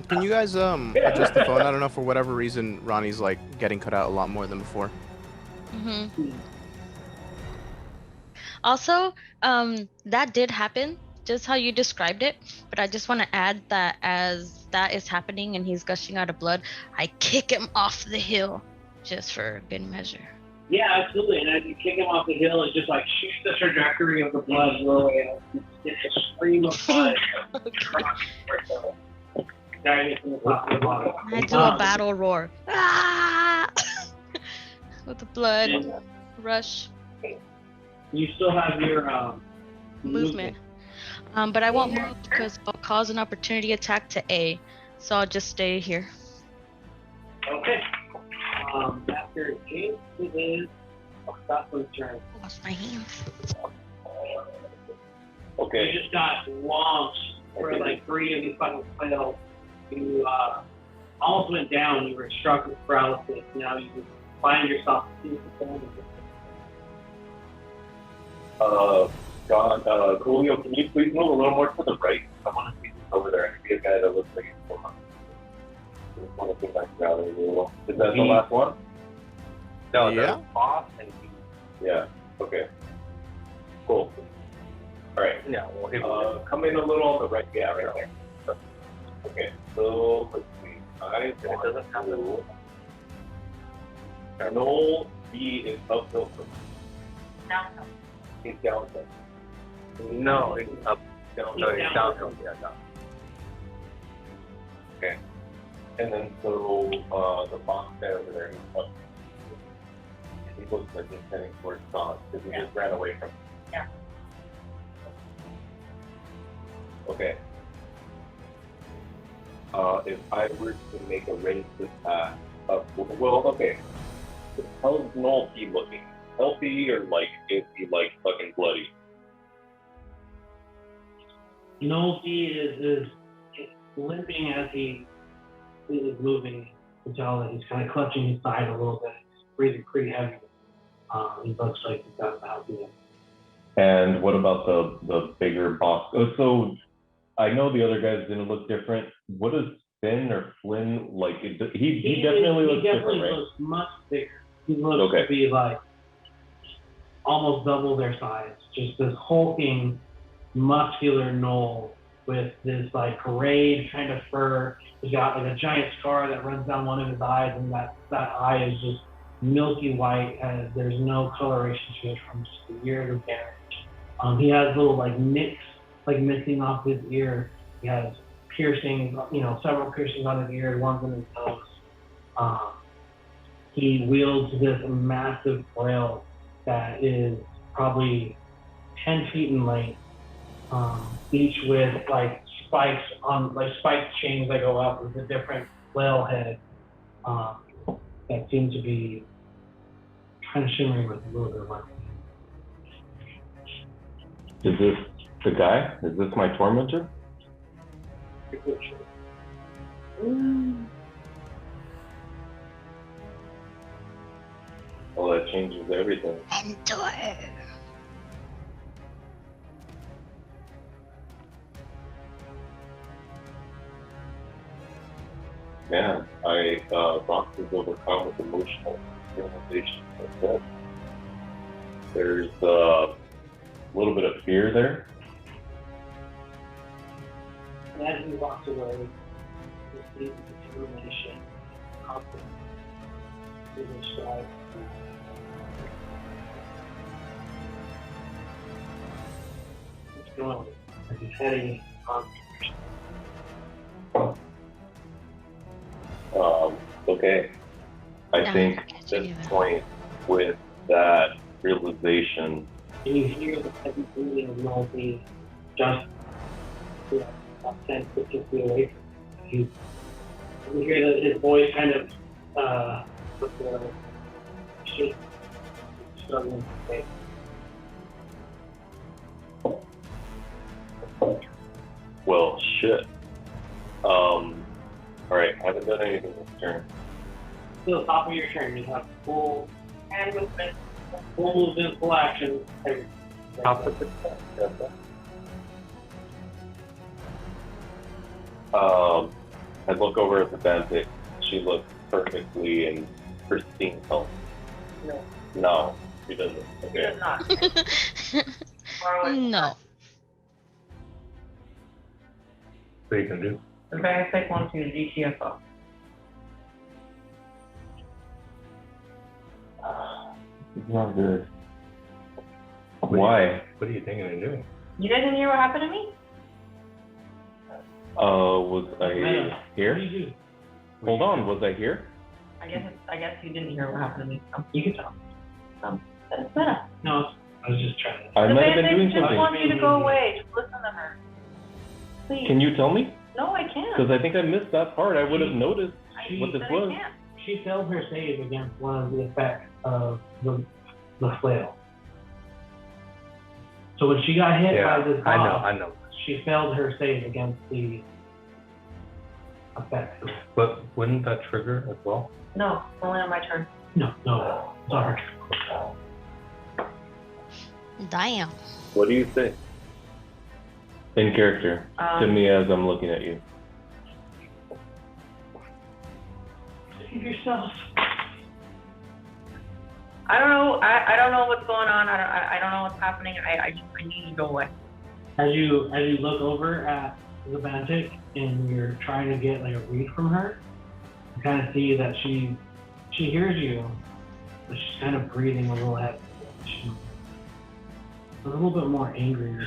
Can you guys adjust the phone? I don't know, for whatever reason Ronnie's getting cut out a lot more than before. Mm-hmm. Also, that did happen, just how you described it. But I just want to add that as that is happening and he's gushing out of blood, I kick him off the hill, just for good measure. Yeah, absolutely. And as you kick him off the hill, it just shoots the trajectory of the blood way up. It's a stream of blood. I do a battle roar. Ah! With the blood rush. You still have your movement. But I won't move because I'll cause an opportunity attack to A. So I'll just stay here. Okay. After James, it is Octapo's turn. Lost my hands. Okay. You just got launched for 3 of these fucking flails. You almost went down. You were struck with paralysis. Now you just find yourself in the phone. John, Coolio, can you please move a little more to the right? I want to see who's over there. I see a guy that looks like he's going on. I just want to see my rally a little. Is that the last one? No, yeah. That's off and yeah. Okay. Cool. All right. Yeah. Well, come in a little on the right. Yeah, right there. Okay. So let's see. I want it doesn't have to. Noel B is uphill. Downhill. He's downhill. No, he's up. No, he's downhill. Yeah, down. Okay. And then so the box guy over there, he's up. He looks like he's heading towards Don because he just ran away from him. Yeah. Okay. If I were to make a ranged attack, well, okay. How's Noel P looking? Healthy or is he fucking bloody? Nolte is limping as he is moving. You can tell that he's kind of clutching his side a little bit. He's breathing pretty heavy. He looks like he's got about the. And what about the bigger boss? Oh, so I know the other guys didn't look different. What does Finn or Flynn like? He definitely looks different, right? He looks much bigger. He looks to be almost double their size. Just this hulking, muscular knoll with this gray kind of fur. He's got a giant scar that runs down one of his eyes, and that eye is just milky white, and there's no coloration to it from just the years of damage. He has little nicks missing off his ear. He has piercings, several piercings on his ear, one's in his nose. He wields this massive flail that is probably 10 feet in length, each with spikes on spiked chains that go up with a different flail head that seem to be kind of shimmering with a little bit of light. Is this the guy? Is this my tormentor? Well, that changes everything. Mentor. Man, Rox is overcome with emotional realization. There's a little bit of fear there. And as he walks away, this is determination, confidence, business drive. What's going on? He's heading on. Okay. I think at this point, with that realization, And you hear the heavy breathing of Maltese just about 10, 15 feet away from you. You hear that his voice kind of shake, struggling to say. well, shit. Alright, haven't done anything this turn. To the top of your turn, you have full hand movement, full movement, full action, everything. Top of the I look over at the Bantic. She looks perfectly in pristine health. No. No, she doesn't. It Okay. does not. Far away. No. What you can do? The bag take one to GTFO. It's not good. Why? What are you thinking of doing? You guys didn't hear what happened to me? Was I What do here? you do? Hold on, was I here? I guess you didn't hear what happened to me. You can talk. That's better. No, I was just trying to. I The might have been band doing just something. wants you to go away. Just listen to her. Please. Can you tell me? No, I can't. Because I think I missed that part. I would have noticed I what this said was. I can't. She failed her save against one of the effects of the flail. So when she got hit by this boss, I know. she failed her save against the effect. But wouldn't that trigger as well? No, only on my turn. No, sorry. Damn. What do you think? In character, to me as I'm looking at you. Save yourself. I don't know. I don't know what's going on. I don't know what's happening. I need you to go away. As you look over at the Bantic and you're trying to get like a read from her, you kind of see that she hears you, but she's kind of breathing a little heavy. She's a little bit more angry.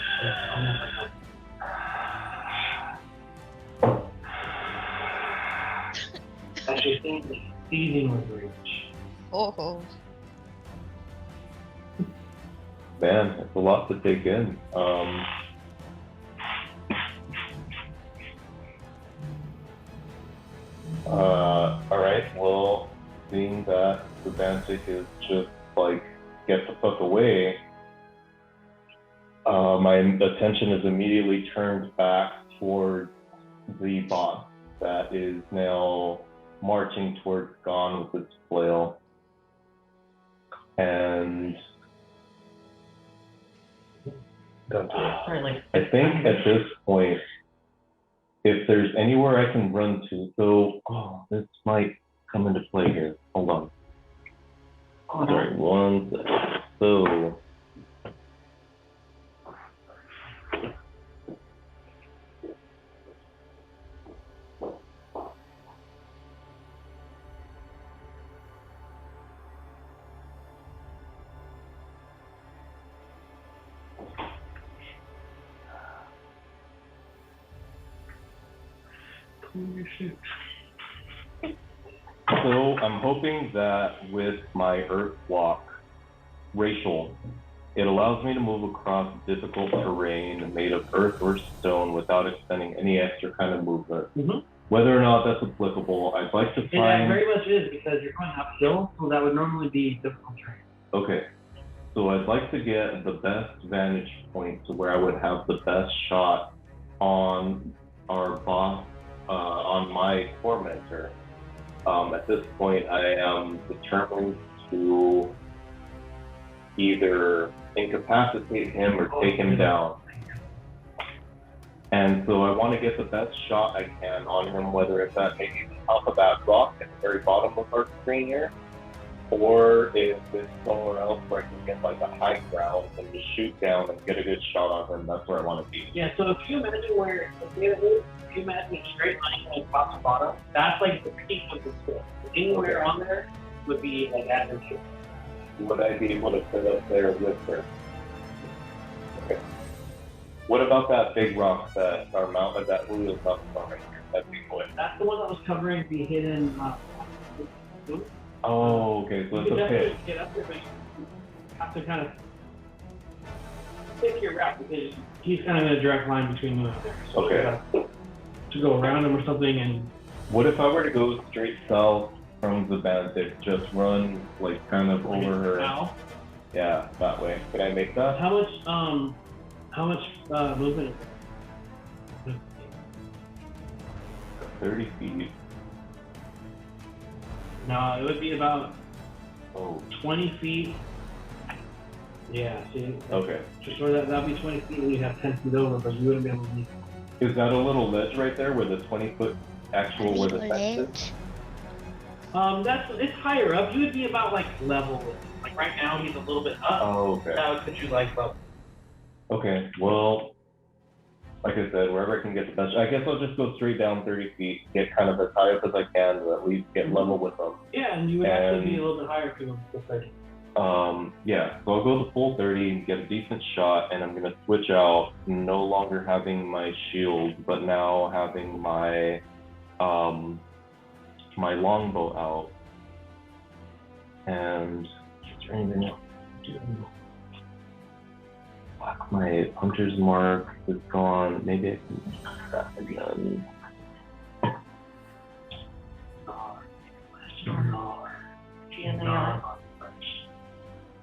As she seems to be seething with rage. Oh. Man, it's a lot to take in. Alright, well, seeing that the Bantic is just like, get the fuck away, my attention is immediately turned back towards the boss that is now marching towards Gone with its flail. And Don't do it. Really. I think at this point, if there's anywhere I can run to, so this might come into play here. Hold on. Sorry, one second. So, I'm hoping that with my Earth Walk racial, it allows me to move across difficult terrain made of earth or stone without expending any extra kind of movement. Mm-hmm. Whether or not that's applicable, I'd like to It find... very much is, because you're going uphill, so that would normally be difficult terrain. Okay, so I'd like to get the best vantage point to where I would have the best shot on our boss, on my tormentor. At this point, I am determined to either incapacitate him or take him down. And so I want to get the best shot I can on him, whether it's at maybe the top of that rock at the very bottom of our screen here, Or if it's somewhere else where I can get like a high ground and just shoot down and get a good shot on him, that's where I want to be. Yeah, so if you imagine where if you imagine a straight line going top to bottom, that's like the peak of the square. Anywhere on there would be like advantageous. Would I be able to fit up there with her? Okay. What about that big rock that our mountain that Julio's mountain right here? That big boy. That's the one that was covering the hidden. Oh, okay. So You it's can a definitely pit. get up there, but you have to kind of take your route because he's kind of in a direct line between you and there. So Okay. you have to go around him or something and. What if I were to go straight south from the bandit, just run like kind of over her? Now, Yeah, that way. Can I make that? how much movement is there? 30 feet. No, it would be about Oh, 20 feet. Yeah, see, okay. just where that'd be 20 feet and you'd have 10 feet over, but you wouldn't be able to leave. Is that a little ledge right there where the 20-foot actual where the fence is? Ledge. It's higher up. You would be about like level with him. Like right now he's a little bit up. Oh, okay. That would put you like level. Okay, well, like I said, wherever I can get the best. I guess I'll just go straight down 30 feet, get kind of as high up as I can to at least get level with them. Yeah, and you would actually be a little bit higher for the 30. Yeah, so I'll go the full 30, get a decent shot, and I'm gonna switch out, no longer having my shield, but now having my my longbow out. And is there anything else to do? Fuck, my hunter's mark is gone. Maybe I can use that again.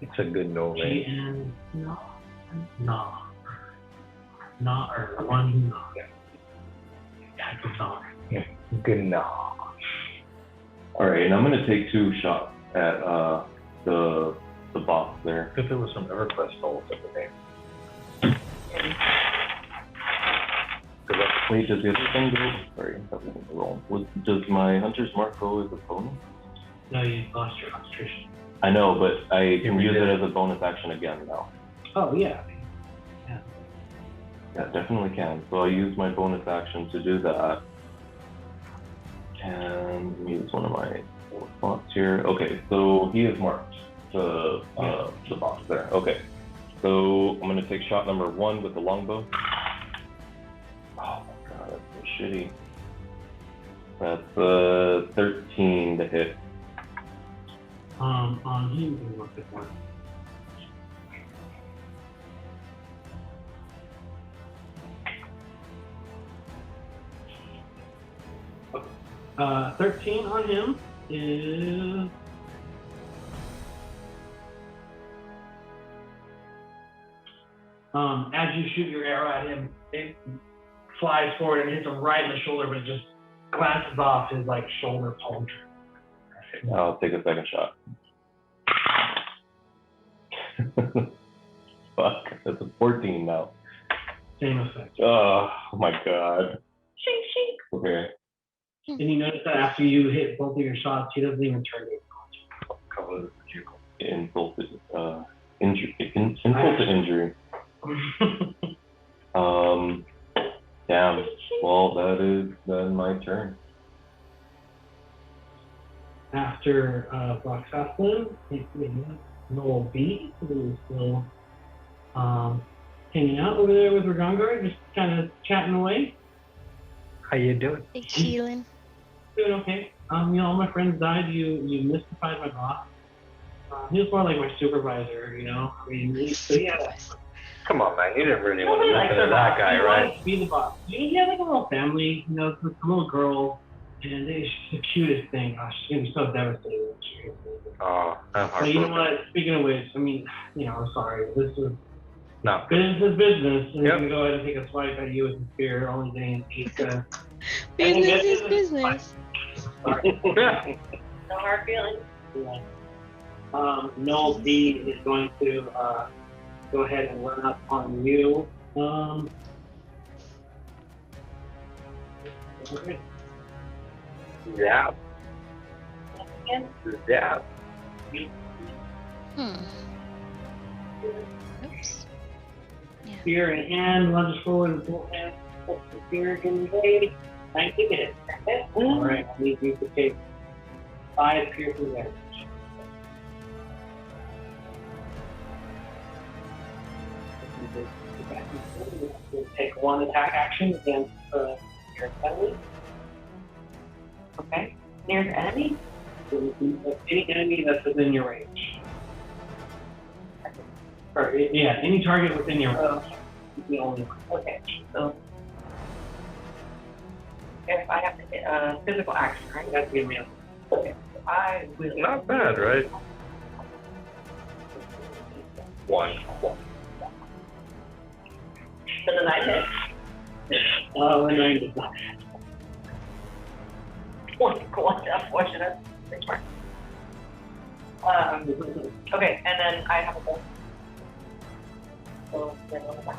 It's a good no range. Good no. All right, and I'm gonna take 2 shots at the box there. If it was some EverQuest goal type of name. Wait, does the other thing go? Sorry, that wasn't the roll. Does my hunter's mark go as a bonus? No, you lost your concentration. I know, but I can use it as a bonus action again now. Oh, yeah. Yeah, definitely can. So I'll use my bonus action to do that. And use one of my spots here. Okay, so he is marked, the box there. Okay, so I'm gonna take shot number 1 with the longbow. Oh my god, that's so shitty. That's 13 to hit. On him, you can look at one. Okay. 13 on him is as you shoot your arrow at him, it flies forward and hits him right in the shoulder, but it just glances off his like shoulder palm. I'll take a second shot. Fuck, that's a 14 now. Same effect. Oh my god. Okay. And you notice that after you hit both of your shots, he doesn't even turn it. Insult to injury. Insult to injury. Damn. Well, that is then my turn. After Black Safflin, Noel B, who's still hanging out over there with Ragongar, just kind of chatting away. How you doing? Hey, Keelan. Doing okay. All my friends died. You mystified my boss. He was more like my supervisor, I mean, Come on, man. You didn't really want nobody to likes listen to that guy, He right? wanted to be the boss. He had like a little family, with a little girl, and she's the cutest thing. Oh, she's gonna be so devastated when she hears this. Oh, I'm But you know heartbroken. what? Speaking of which, I mean, I'm sorry. This is No. business is business. And Yep. I'm gonna go ahead and take a swipe at you with the spear, only getting 8 to. Business is business. Sorry. No hard feelings. Yeah. Noel D is going to go ahead and run up on you. Okay. Yeah. Yeah. Oops. Yeah. Spear in hand, lunges forward and full hand. Puts the spear in the blade. 90 minutes. All right, I need you to take 5 piercing damage. Take 1 attack action against your enemy. Okay. Nearest enemy? Any enemy that's within your range. Or, yeah, any target within your range. Is the only one. Okay. So if I have to hit physical action, right? You have to give me a. Okay. I will. Not bad, right? 1. So the 9 hit. The 9 does not. One unfortunate. Okay, and then I have a goal. So then on the back.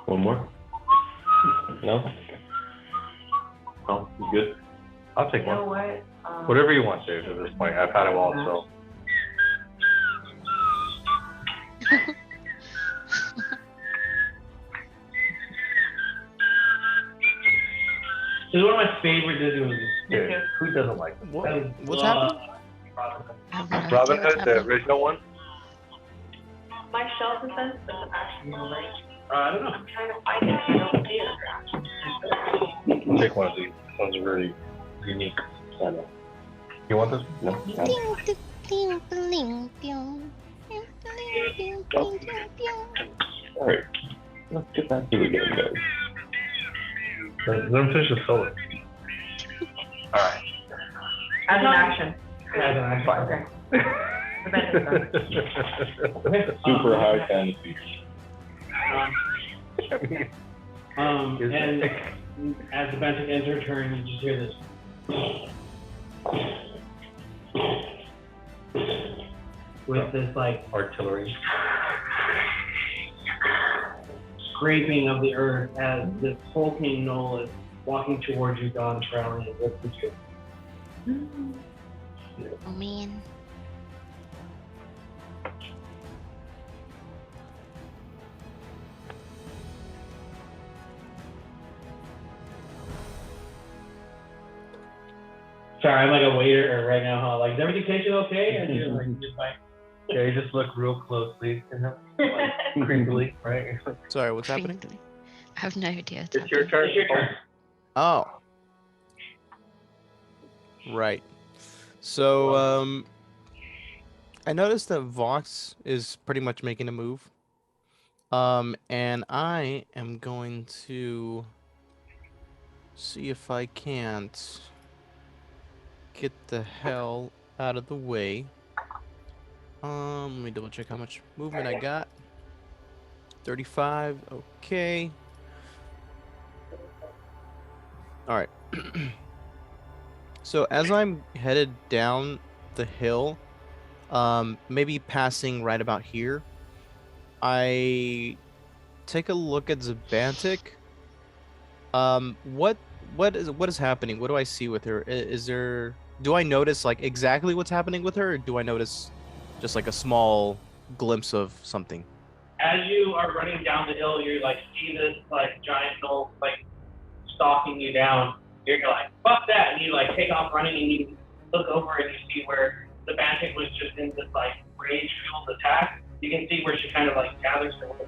One more? No? No, you good? I'll take You know one. what? Whatever you want, Dave, at this point. I've had them all, so. This is one of my favorite Disney movies. Yeah. Who doesn't like them? What's happening? I have no idea Robin what's Hood, the happening. original one? My shell defense doesn't actually know, right? I don't know. I'm trying to find it. I don't see it. Take one of these. This one's really unique. You want this? No? Ding, ding, ding, bling, pew. Ding, bling, pew, pew, pew, pew. Alright. Let's get back to the game, guys. Let them finish the solo. Alright. As an action. As an action. Okay. The benefit done. Super high fantasy. And as the bench ends her turn, you just hear this. With this like Artillery. scraping of the earth as this hulking knoll is walking towards you, Dawn, traveling with you. Oh man. Sorry, I'm like a waiter right now, huh? Like, is everything tasting okay? And you're like, just like, Yeah, you just look real closely at him. Like, crinkly, right? Sorry, what's happening? Crinkly. I have no idea. What's It's your happening. turn. it's your turn. Oh. Right. So, I noticed that Vox is pretty much making a move. And I am going to see if I can't get the hell out of the way. Let me double check how much movement I got. 35, okay. Alright. So as I'm headed down the hill, maybe passing right about here, I take a look at Zabantik. What is happening? What do I see with her? Do I notice like exactly what's happening with her, or do I notice just like a small glimpse of something? As you are running down the hill, you like see this like giant knoll like stalking you down. You're like, fuck that, and you like take off running, and you look over and you see where the Bantic was just in this like rage-fueled attack. You can see where she kind of like gathers her way.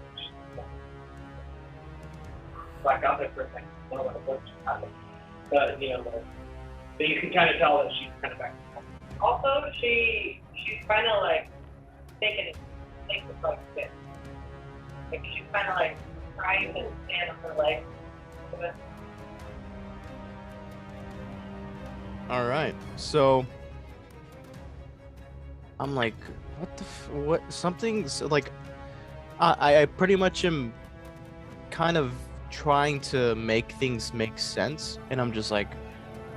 Black out there for a second. I don't know what just happened. But you know, but you can kind of tell that she's kind of back. Also, she's kind of like taking this like this. Like she's kind of like trying to stand on her legs. All right. So I'm like, what? Something's like, I pretty much am kind of trying to make things make sense, and I'm just like,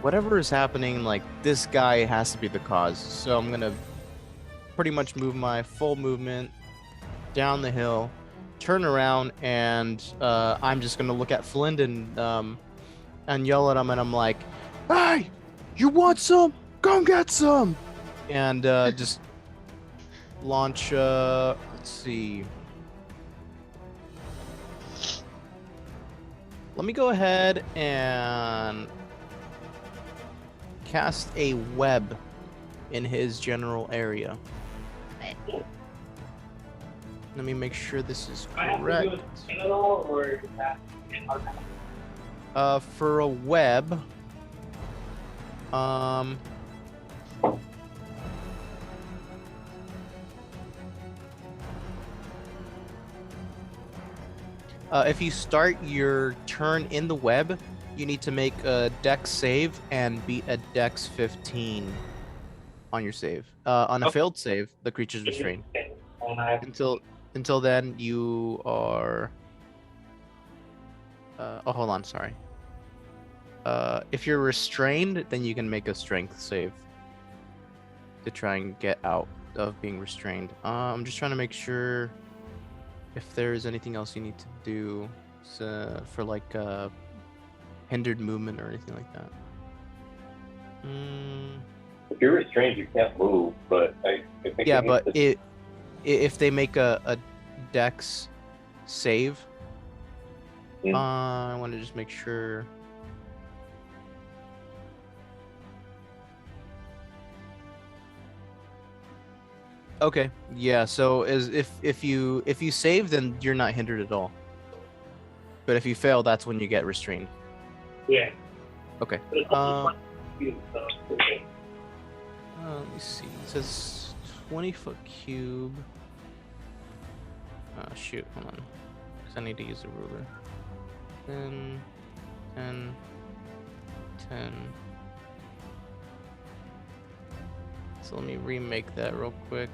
whatever is happening, like this guy has to be the cause. So I'm gonna pretty much move my full movement down the hill, turn around, and I'm just gonna look at Flint and yell at him, and I'm like, "Hey, you want some? Come get some!" And just launch. Let's see. Let me go ahead and cast a web in his general area. Let me make sure this is correct. For a web, if you start your turn in the web, you need to make a dex save and beat a dex 15 on your save. On a failed save, the creature's restrained. Until then, you are. Oh, hold on. Sorry. If you're restrained, then you can make a strength save to try and get out of being restrained. I'm just trying to make sure if there's anything else you need to do for like hindered movement or anything like that. If you're restrained, you can't move. But I think. Yeah, but if they make a dex save, I want to just make sure. Okay, yeah. So if you save, then you're not hindered at all. But if you fail, that's when you get restrained. Yeah. Okay. Let me see. It says 20-foot cube. Shoot, hold on. Because I need to use a ruler. 10, 10, 10. So let me remake that real quick.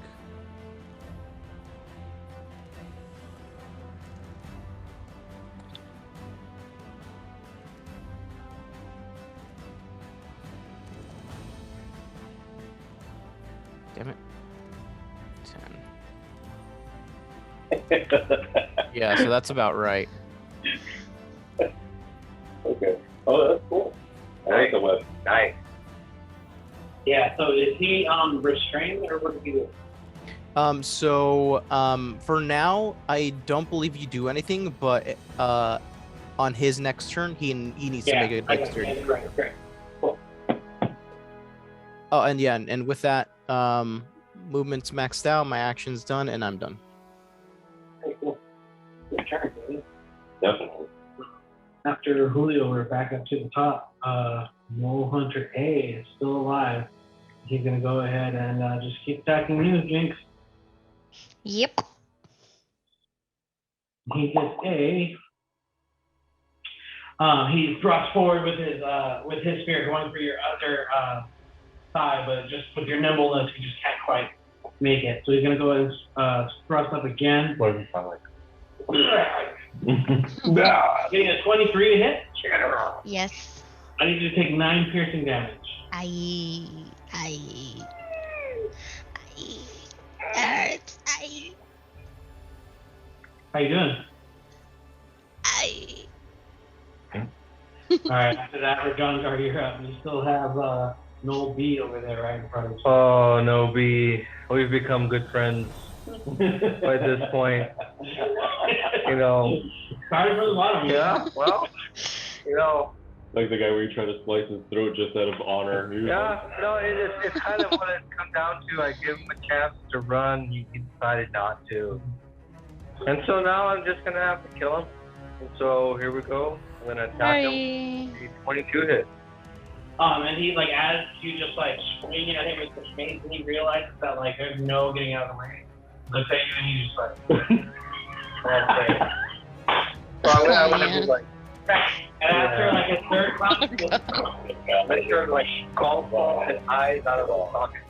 Damn it. 10. Yeah, so that's about right. Okay. Oh, that's cool. I like the web. Nice. Yeah, so is he restrained or what does he do? For now, I don't believe you do anything, but on his next turn, he needs to make a dexterity. Right. Cool. Oh, and yeah, and with that, movement's maxed out, my action's done, and I'm done. Okay, cool. Good turn, baby. Definitely. After Julio, we're back up to the top. Mole Hunter A is still alive. He's gonna go ahead and just keep attacking you, Jinx. Yep. He gets he thrusts forward with his spear, going for your other thigh, but just with your nimbleness, you just can't quite make it. So he's gonna go and thrust up again. What does it sound like? Getting a 23 to hit. Yes. I need you to take 9 piercing damage. Hurts. How you doing? All right. After that, Rajangar, you're up. You still have Noel B over there right in front of you. Oh, no, B. We've become good friends by this point. You know. Started from the bottom. Yeah, well, you know. Like the guy where you try to slice his throat just out of honor. Yeah, no, it's kind of what it comes down to. I give him a chance to run, he decided not to. And so now I'm just going to have to kill him. And so here we go. I'm going to attack him. He's 22 hit. And he, like, as you just, like, swing at him with the chains, and he realizes that, like, there's no getting out of the way. Looks at you, and he's just like... So I want to be like... And after like a third round, Mr. like golf his eyes out of the socket.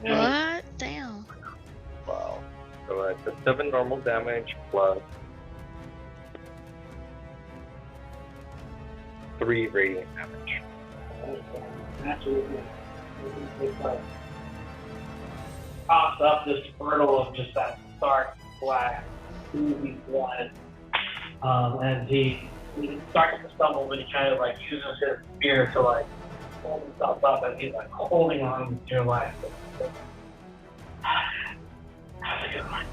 What? Damn. Wow. So it's a 7 normal damage plus 3 radiant damage. Pops up this spurtle of just that dark black oozy blood. As he starts to stumble, but he kind of like uses his spear to like hold himself up as he's like holding on to your life. Have a good one.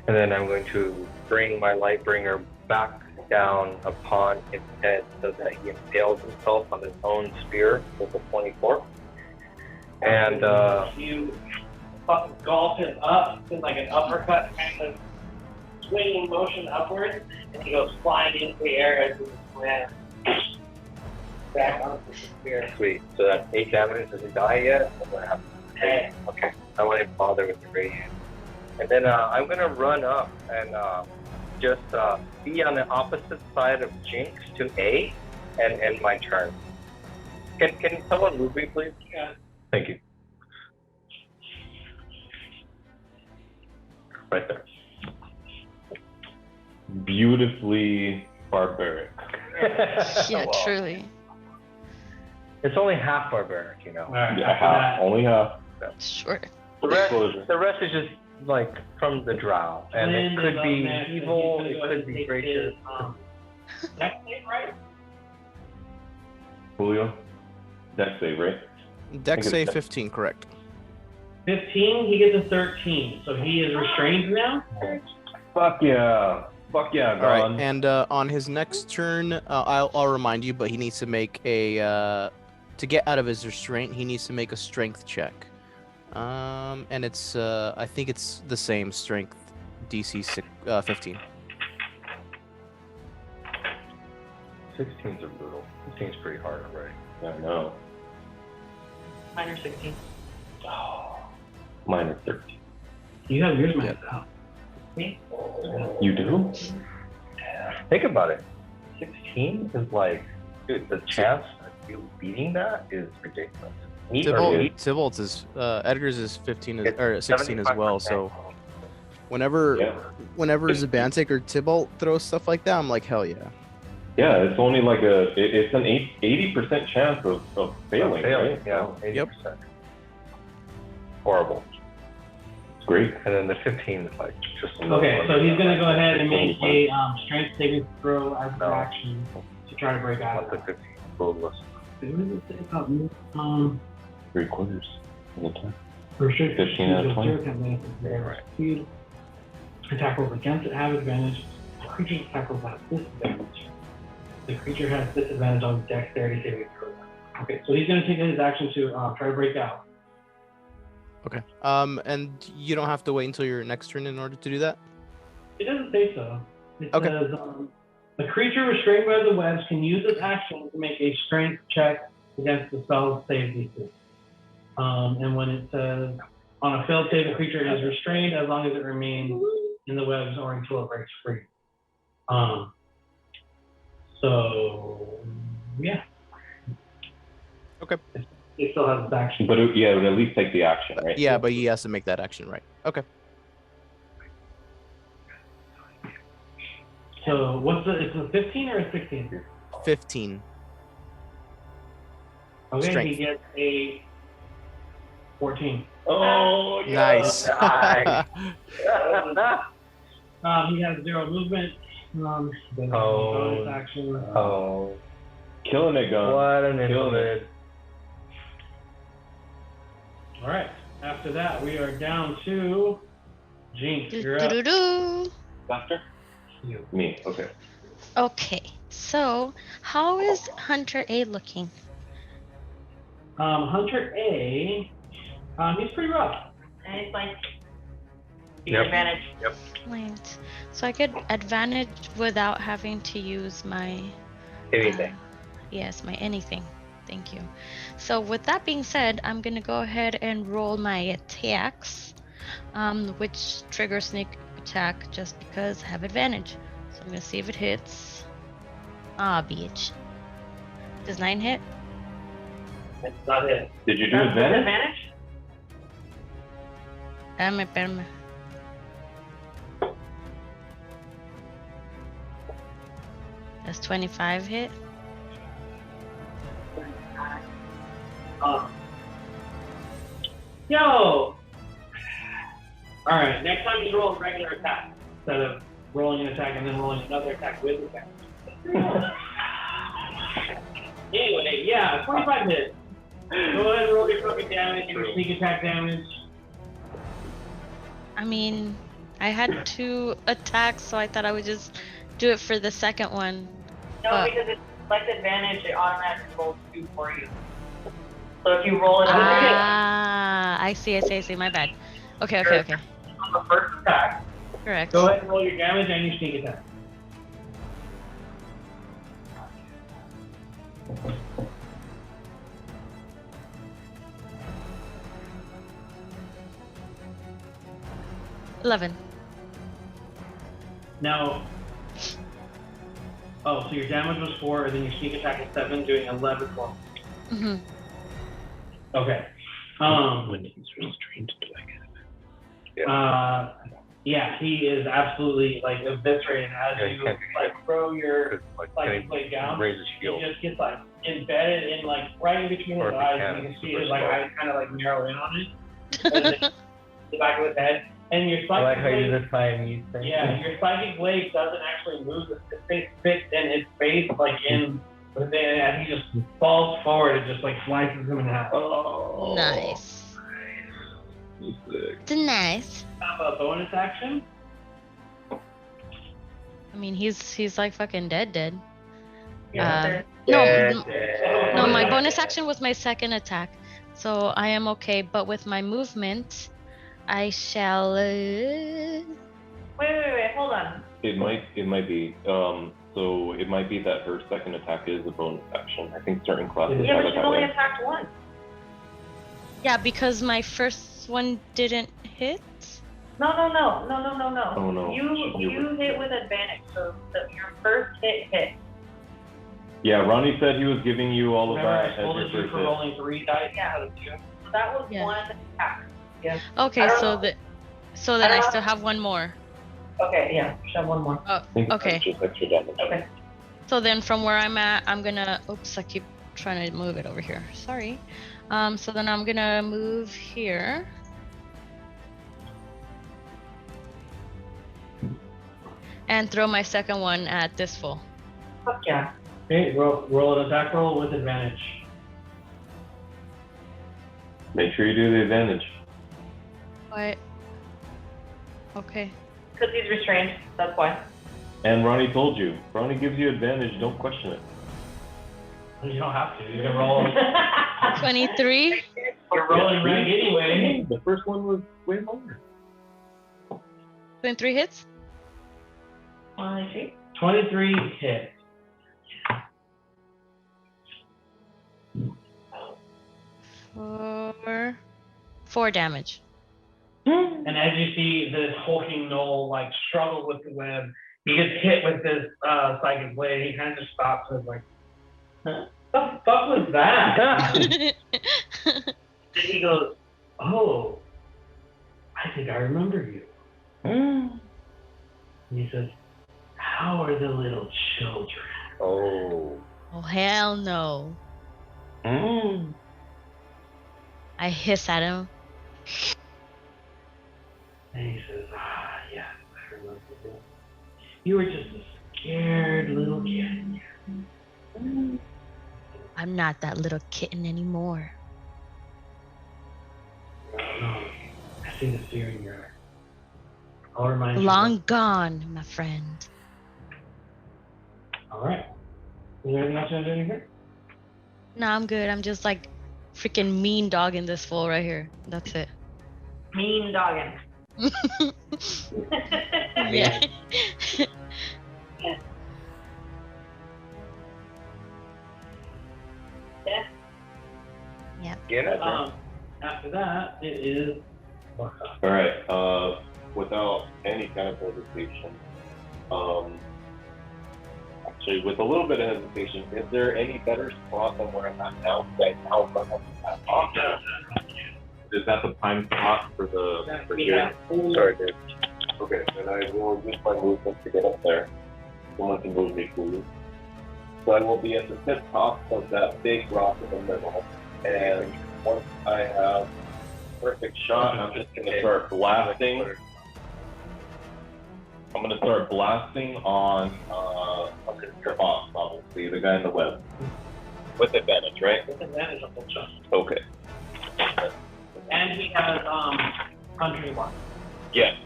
And then I'm going to bring my Lightbringer back down upon his head so that he impales himself on his own spear with a 24. And you fucking golf him up in like an uppercut kind of swinging motion upwards, and he goes flying into the air as he lands back onto the spear. sweet. So that's 8 damage. Does he die yet? Or what happens? Hey. Okay. I won't bother with the radiant. And then I'm gonna run up and just be on the opposite side of Jinx to A, and end my turn. Can someone move me, please? Yeah. Thank you. Right there. Beautifully barbaric. Yeah, Well, truly. It's only half barbaric, you know. Alright, Yeah, after half, that, only half. Sure. The rest is just like from the drow, and Lynn it is could up be next, and evil, he's it gonna go ahead could and be take gracious. his, Dex save, right? Julio? Dex save, right? Dex it's save Dex. 15, correct. 15, he gets a 13, so he is restrained now. Fuck yeah. Fuck yeah, All right, Gon. and on his next turn, I'll remind you, but he needs to make a to get out of his restraint. He needs to make a strength check, and it's I think it's the same strength, DC 15. 16's are brutal. 15's pretty hard already. I know. Minor 16. Oh, mine is 13. You have yours maxed out. You do? Think about it. 16 is like, dude, the chance of you beating that is ridiculous. Me or me? Tybalt's is Edgar's is 15 It's or 16 as well. 75%. So whenever Zabantik or Tybalt throws stuff like that, I'm like, hell yeah. Yeah, it's only like it's an 80% chance of failing, right? Yeah, 80%. Yep. Horrible. It's great. And then the 15 is like just a little Okay, so under he's that, gonna go like, ahead and make 15. a strength saving throw as an No. action to try to break out Not of the that. 15. Boneless. What does it say about 3 quarters of the time. restrict 15 out of 20. Right. Speed. Attack rolls against it have advantage. The creature's attack rolls have disadvantage. The creature has disadvantage on dexterity saving throws. Okay, so he's gonna take his action to try to break out. Okay. And you don't have to wait until your next turn in order to do that. It doesn't say so. It Okay. says the creature restrained by the webs can use its action to make a strength check against the spell's save DC. And when it says on a failed save, the creature is restrained as long as it remains in the webs or until it breaks free. So yeah. Okay. It still has its action. But it would at least take the action, right? Yeah, but he has to make that action, right? Okay. So what's it's a 15 or a 16? 15. Okay, Strength. he gets a 14. Oh, Nice. He has 0 movement. Then Oh. bonus action. Oh, Killing it, Gon. what an Killing it. invalid. All right. After that, we are down to Jinx. You're up. Do-do-do-do. Doctor? You. Me, okay. Okay, so how is Hunter A looking? Hunter A. He's pretty rough. And it's like, Yep. advantage. Right. So I get advantage without having to use my Anything. yes, my anything. Thank you. So with that being said, I'm gonna go ahead and roll my attacks, which trigger sneak attack just because I have advantage. So I'm gonna see if it hits. Ah, bitch. Does 9 hit? It's not it. Did you do That's advantage? advantage? Espérame. Does 25 hit? Yo! All right, next time you roll a regular attack instead of rolling an attack and then rolling another attack with attack. Anyway, yeah, 25 hits. Go ahead and roll your fucking damage, your sneak attack damage. I mean, I had 2 attacks, so I thought I would just do it for the second one. No, because it's select advantage, it automatically rolls 2 for you. So if you roll it with Ah, I see. My bad. Okay. on the first attack, Correct. Go ahead and roll your damage and your sneak attack. $11. Now, so your damage was 4, and then your sneak attack is 7, doing 11 plus. Mm-hmm. Okay. When he's restrained, do I get it? Yeah, he is absolutely like eviscerated as you like throw your like blade down. Raise his It shield. just gets like embedded in like right in between his eyes. You can see his like eyes kind of like narrow in on it. The back of his head, and your I psychic like how you blade. just find these things. Yeah, your psychic blade doesn't actually move. It stays fixed in his face, like in. But then as he just falls forward, it just like slices him in half. Oh, Nice. Sick. Nice. Have a bonus action. I mean, he's like fucking dead. Yeah. No, my bonus action was my second attack, so I am okay. But with my movement, I shall. wait, hold on. It might be. So it might be that her second attack is a bonus action. I think certain classes Yeah, have but it she's that only way. attacked once. Yeah, because my first one didn't hit. No. Oh no. You hit with advantage, so your first hit. Yeah, Ronnie said he was giving you all of Remember, I that as your scolded you first for hit. rolling 3 dice Yeah. out of 2. So that was Yeah. one attack. Yes. Okay, I don't so know. then I don't still know. have one more. Okay, yeah. Shove one more. I think Okay. it's just extra damage. Okay. So then from where I'm at, I'm gonna. Oops, I keep trying to move it over here. Sorry. So then I'm gonna move here. And throw my second one at this fool. Fuck yeah. Okay, roll an attack roll with advantage. Make sure you do the advantage. What? Okay. Because he's restrained, that's why. And Ronnie told you. Ronnie gives you advantage. Don't question it. You don't have to. You can roll. 23. You're rolling rank anyway. The first one was way longer. 23 hits. 23 hits. Four damage. And as you see this hulking gnoll like struggle with the web, he gets hit with this psychic blade. He kind of just stops and is like, "Huh? What the fuck was that?" And he goes, "Oh, I think I remember you." And he says, "How are the little children?" Oh. Oh hell no. I hiss at him. And he says, "Ah, yes, I remember you. You were just a scared little kid." I'm not that little kitten anymore. No, I see the fear in your eye. I'll remind you. Long gone, my friend. All right. Is there anything else you want to do here? No, I'm good. I'm just like freaking mean dogging this fool right here. That's it. Mean dogging. Yeah. Get it? After that, it is. All right. Without any kind of hesitation, actually, with a little bit of hesitation, is there any better spot than where I'm at now? Is that the prime spot for here? Sorry, dude. Okay, then I will use my movement to get up there. Someone can move me, please. So I will be at the tip top of that big rock in the middle. And once I have perfect shot, I'm just going to start blasting. I'm going to start blasting on Boss, obviously, the guy in the web. With advantage, right? With advantage on both shots. Okay. And he has country mark. Yeah.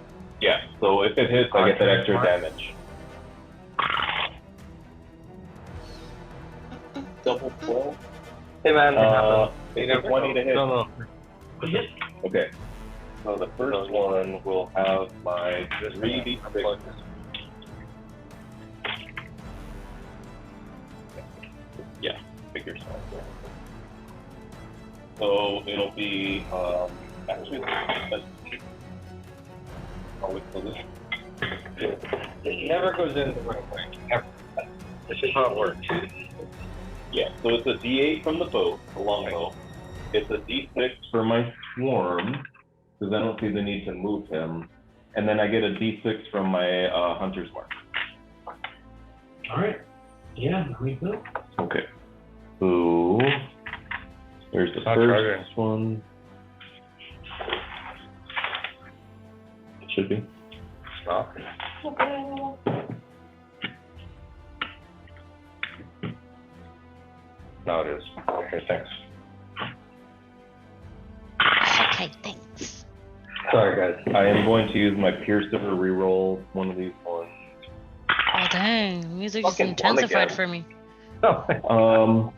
Yeah. So if it hits, I get that extra damage. Double 12? Hey man, It's 20 to hit. No. Okay. So the first one will have my 3d6. Yeah, figure size. So it'll be actually It never goes in the right way. Ever. This is how it works. Yeah, so it's a D8 from the bow, the longbow. It's a D6 for my swarm, because I don't see the need to move him. And then I get a D6 from my hunter's mark. All right. Yeah, we go. Okay. So there's the first one. It should be. Stop. No, it is. Okay, thanks. Okay, thanks. Sorry, guys. I am going to use my Piercer to reroll one of these ones. Oh dang, music just Fucking one intensified again. for me. So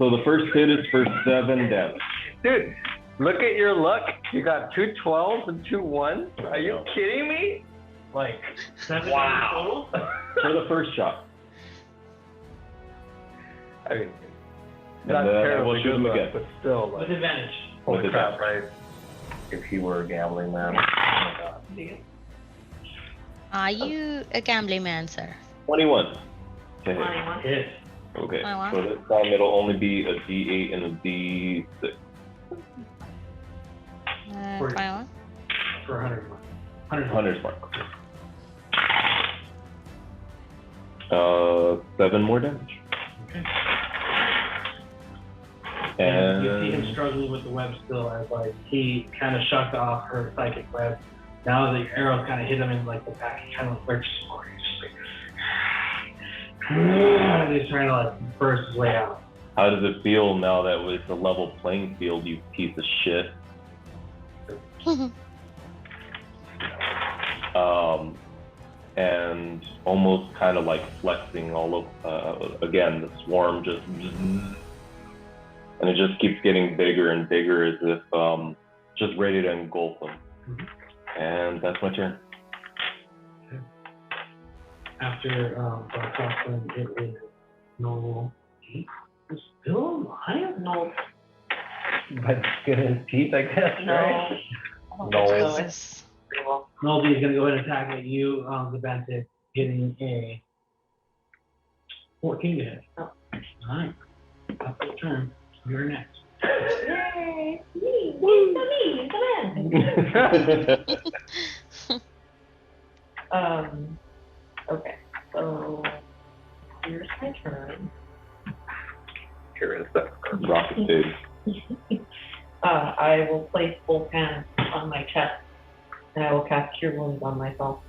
the first hit is for 7 damage. Dude, look at your luck. You got 2 12s and 2 1s. Are you kidding me? Like, 7 wow. For the first shot. I mean, And not then I terribly will shoot good him luck, again. but still, with like, advantage. holy With crap, right? If he were a gambling man. Oh my God. Are you a gambling man, sir? 21 to hit. 21. Hit. Okay, 21. so this time it'll only be a D8 and a D6. 21? For 100 mark. 100's mark. 7 more damage. Okay. And you see him struggling with the web still, as like he kind of shook off her psychic web. Now the arrow kind of hit him in like the back. He kind of lurches forward. He's just like, he's trying to like burst his way out. how does it feel now that it's a level playing field, you piece of shit? And almost kind of like flexing all over, again, the swarm just, and it just keeps getting bigger and bigger as if just ready to engulf them. And that's my turn. After Bartolin, it is normal. He's still alive? No. By the skin of his teeth, I guess, right? No. Jesus. Noldy is going to go ahead and attack at you, Zaventic, getting a 14 to hit. Oh. All right. That's your turn. You're next. Yay! Me! Me! Okay. So here's my turn. Here is that rocket dude. I will place both hands on my chest, and I will cast Cure Wounds on myself.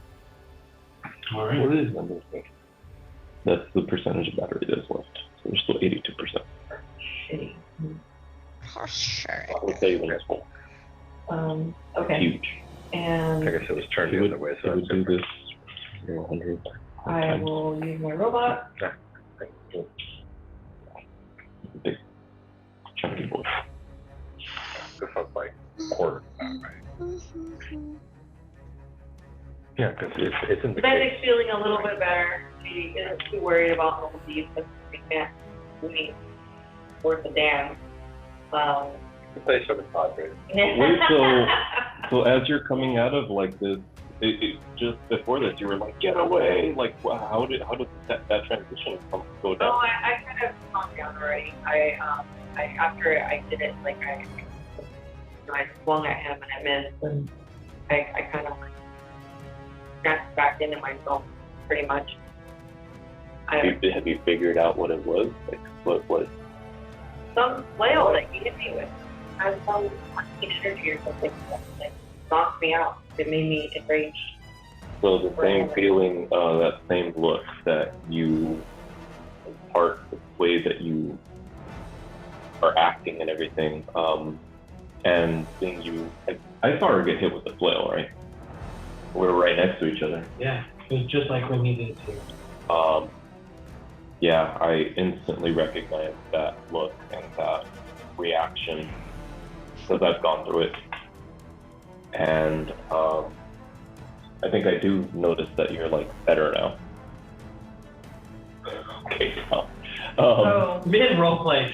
All right. What is number 6? That's the percentage of battery that's left. So there's still 82%. Shitty. For sure. I'll tell you when it's full. Okay. Huge. And I guess it was turned It the would, other way, it so would that's do different. this 100 I times. will use my robot. Big chunky boy. This one's like quarter. Yeah, because it's in the case. Benedict's feeling a little bit better. She isn't too worried about all of these because she can't do anything worth a damn. You play some Padres. Wait, so as you're coming out of like this just before this, you were like, "Get away!" Like, how did that transition go down? Oh, I kind of calmed down already. I after I did it, like I swung at him and I missed, and I kind of snapped back into my zone, pretty much. Have you figured out what it was? Like, what? Some flail that he hit me with has some energy or something that knocked me out. It made me enraged. So the same feeling, that same look that you impart, the way that you are acting and everything, and seeing you, I saw her get hit with the flail, right? We were right next to each other. Yeah, it was just like when he did it too. Yeah, I instantly recognized that look and that reaction because I've gone through it. And I think I do notice that you're like better now. Okay, so Mid roleplay.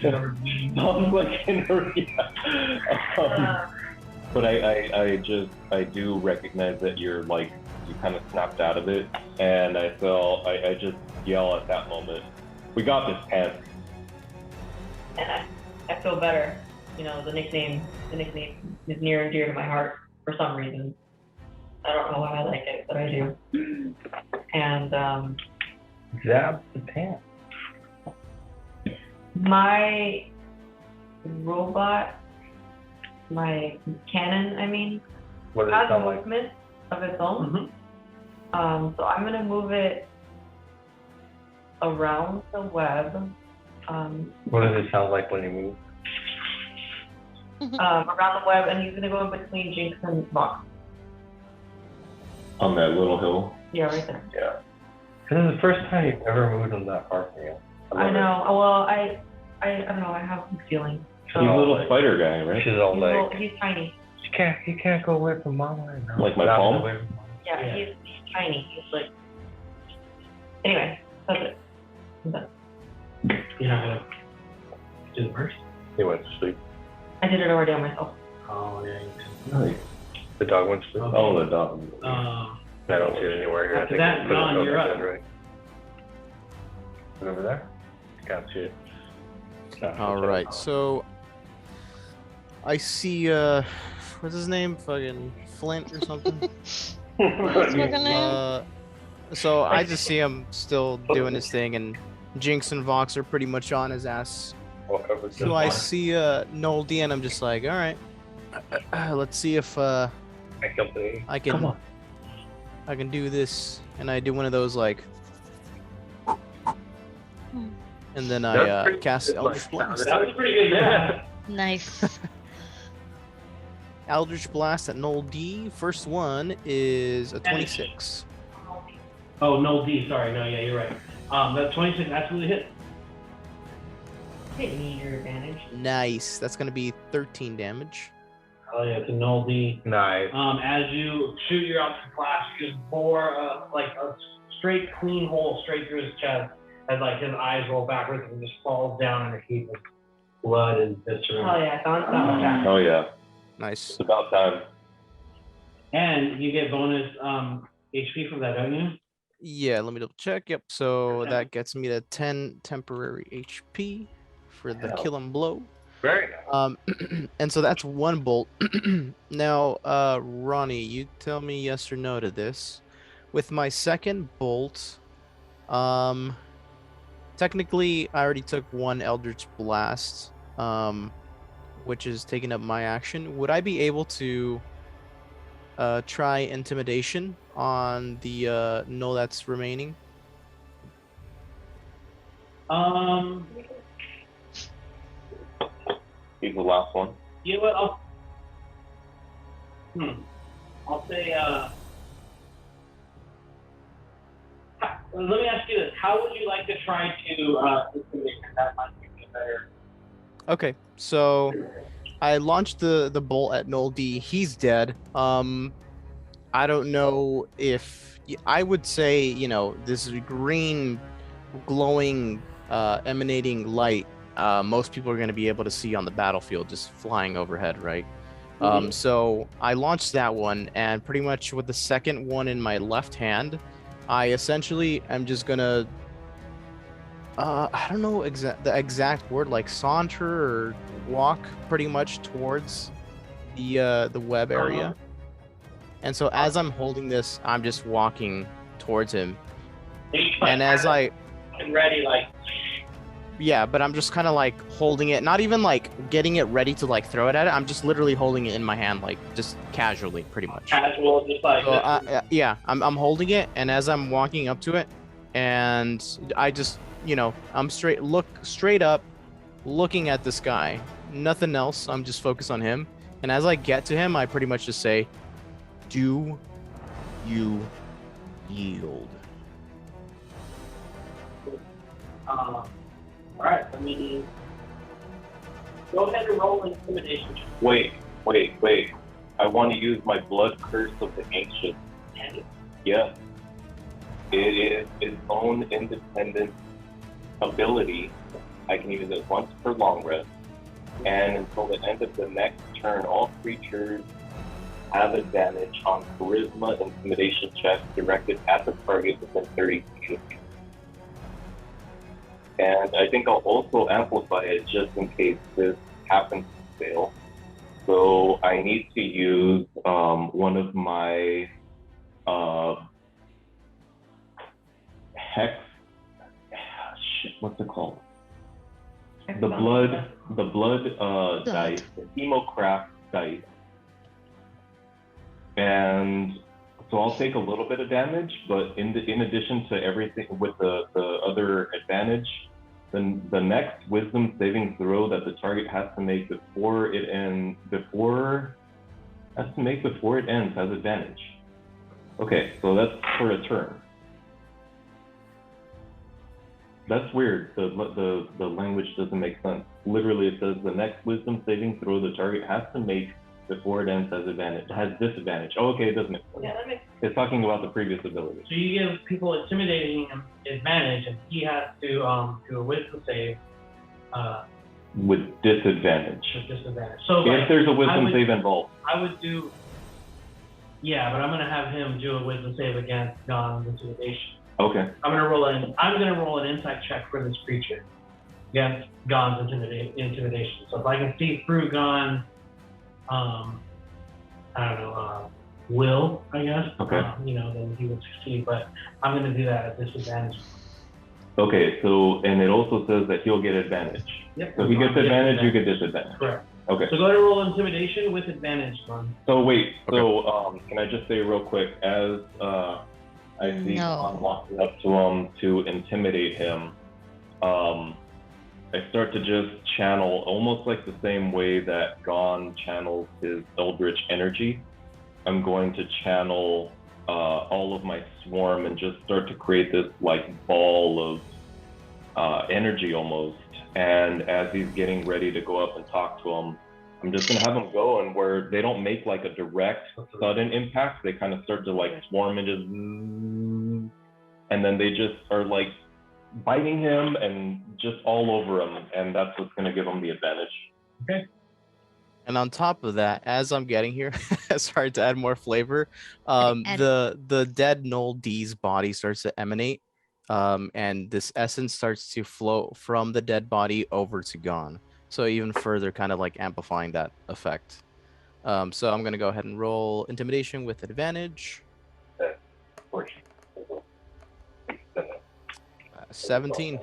But I do recognize that you're like, you kind of snapped out of it, and I just yell at that moment, "We got this, Pan." And I feel better. You know, the nickname is near and dear to my heart for some reason. I don't know why I like it, but I do. And Zap the Pan. my robot, my cannon, I mean, What does it has sound like? movement of its own. Mm-hmm. So I'm gonna move it around the web. What does it sound like when you move? Around the web, and he's gonna go in between Jinx and Vox. On that little hill. Yeah, right there. Yeah. This is the first time you've ever moved them that far from you. I know. Well, I don't know. I have some feeling. You little spider guy, right? She's all like, He's tiny. he can't go away from Mama right now. Like my Not palm? away from Mama. Yeah, Yeah. He's tiny. He's like. Anyway, that's it. I'm done. You're not gonna do the first? He went to sleep. I did it already on myself. Oh yeah. Nice. The dog went to sleep. Okay. Oh, the dog. I don't see it anywhere here. I After think that, we put it John, on you're the up. bed, right? Is it over there? Can't see it. No, All it's right, over. so I see what's his name? Fucking Flint or something. What's fucking name? So I just see him still doing his thing, and Jinx and Vox are pretty much on his ass. Whatever. So I see Noel D, and I'm just like, all right, let's see if My company. I can do this, and I do one of those like, and then I That's pretty cast good, Eldritch like, Blast. That was pretty good, yeah. Nice. Eldritch Blast at Noel D. First one is a 26. Oh, no D, sorry. No, yeah, you're right. That 26 absolutely hit. Hit me your advantage. Nice. That's gonna be 13 damage. Oh yeah, it's a null D. Nice. As you shoot your Eldritch Blast, you just bore like a straight, clean hole straight through his chest as like his eyes roll backwards and just falls down in a heap of blood and viscera. Oh yeah, don't Oh yeah. Nice. It's about time. And you get bonus HP from that, don't you? Yeah, let me double check. Yep. So Okay. that gets me to 10 temporary HP for the Hell. kill and blow. Very nice. And so that's one bolt. Now, Ronnie, you tell me yes or no to this. With my second bolt, technically I already took one Eldritch Blast, which is taking up my action. Would I be able to try intimidation on the no that's remaining? He's the last one. You know what? I'll say. Let me ask you this: how would you like to try to intimidate him? That might be better. Okay, so I launched the bolt at Noel D. He's dead. I don't know if I would say, you know, this green glowing emanating light, most people are going to be able to see on the battlefield just flying overhead, right? So I launched that one, and pretty much with the second one in my left hand, I essentially am just gonna, I don't know the exact word, like saunter or walk pretty much towards the web area. And so as I'm holding this, I'm just walking towards him. And as I ready, like, yeah, but I'm just kind of like holding it, not even like getting it ready to like throw it at it. I'm just literally holding it in my hand, like just casually, pretty much. casual, just like. So, yeah, I'm holding it, and as I'm walking up to it, and I just, I'm straight up, looking at this guy, nothing else. I'm just focused on him, and as I get to him, I pretty much just say, "Do you yield?" All right, let me go ahead and roll intimidation. Wait. I want to use my blood curse of the ancient. Yes. It is its own independent ability. I can use it once per long rest. And until the end of the next turn, all creatures have advantage on charisma intimidation checks directed at the target within 30 feet of you. And I think I'll also amplify it just in case this happens to fail. So I need to use one of my hex. Shit, what's it called? The blood dice, the Hemocraft dice. And so I'll take a little bit of damage, but in addition to everything with the other advantage, then the next wisdom saving throw that the target has to make before it ends has advantage. Okay, so that's for a turn. That's weird. The language doesn't make sense. Literally, it says the next wisdom saving throw the target has to make before it ends has disadvantage. Oh, okay, it doesn't make sense. Yeah, that makes sense. It's talking about the previous ability. So you give people intimidating him advantage, and he has to do a wisdom save. With disadvantage. So if there's a wisdom save involved. I would do. Yeah, but I'm gonna have him do a wisdom save against Gon's intimidation. Okay. I'm gonna roll an insight check for this creature against Gon's intimidation. So if I can see through Gon's, will, I guess. Okay. Then he would succeed. But I'm gonna do that at disadvantage. Okay, so, and it also says that he'll get advantage. Yep. So if he gets advantage, you get disadvantage. Correct. Okay. So go ahead and roll intimidation with advantage, Gon. So wait, can I just say real quick, as I see Gon walking up to him to intimidate him, I start to just channel almost like the same way that Gon channels his eldritch energy. I'm going to channel all of my swarm and just start to create this like ball of energy almost. And as he's getting ready to go up and talk to him, I'm just gonna have him go, and where they don't make like a direct sudden impact, they kind of start to like swarm and just, and then they just are like biting him and just all over him, and that's what's gonna give him the advantage. Okay. And on top of that, as I'm getting here, sorry to add more flavor, the dead Null D's body starts to emanate, and this essence starts to flow from the dead body over to Gon. So even further kind of like amplifying that effect. So I'm going to go ahead and roll intimidation with advantage. 17.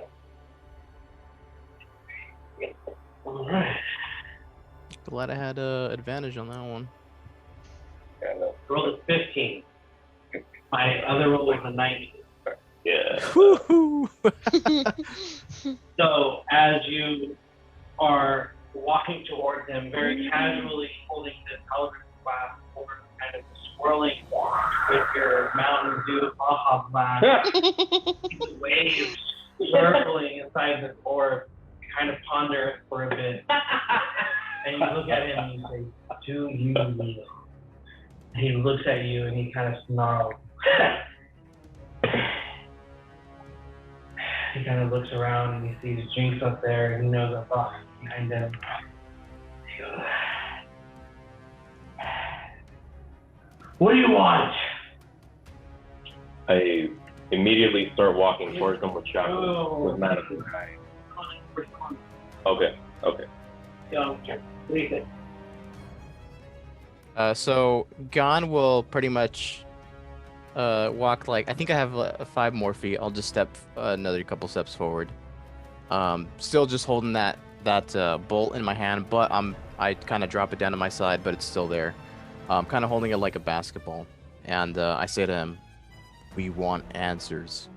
All right. Glad I had advantage on that one. Roll is 15. My other roll was a 19. Yeah. Woohoo! So as you are walking towards him, very casually holding this Eldritch Blast or kind of swirling with your Mountain Dew Baja Blast, the waves circling inside the orb, kind of ponder it for a bit. And you look at him and you say, "Do you kneel?" And he looks at you and he kind of snarls. He kind of looks around and he sees Jinx up there and he knows a box behind him. He goes, What do you want? I immediately start walking towards them with shackles, with manacles. Okay. Yeah, what do you think? So Gon will pretty much walk like I think I have 5 more feet. I'll just step another couple steps forward. Still just holding that bolt in my hand, but I kind of drop it down to my side, but it's still there. Kind of holding it like a basketball, and I say to him, "We want answers.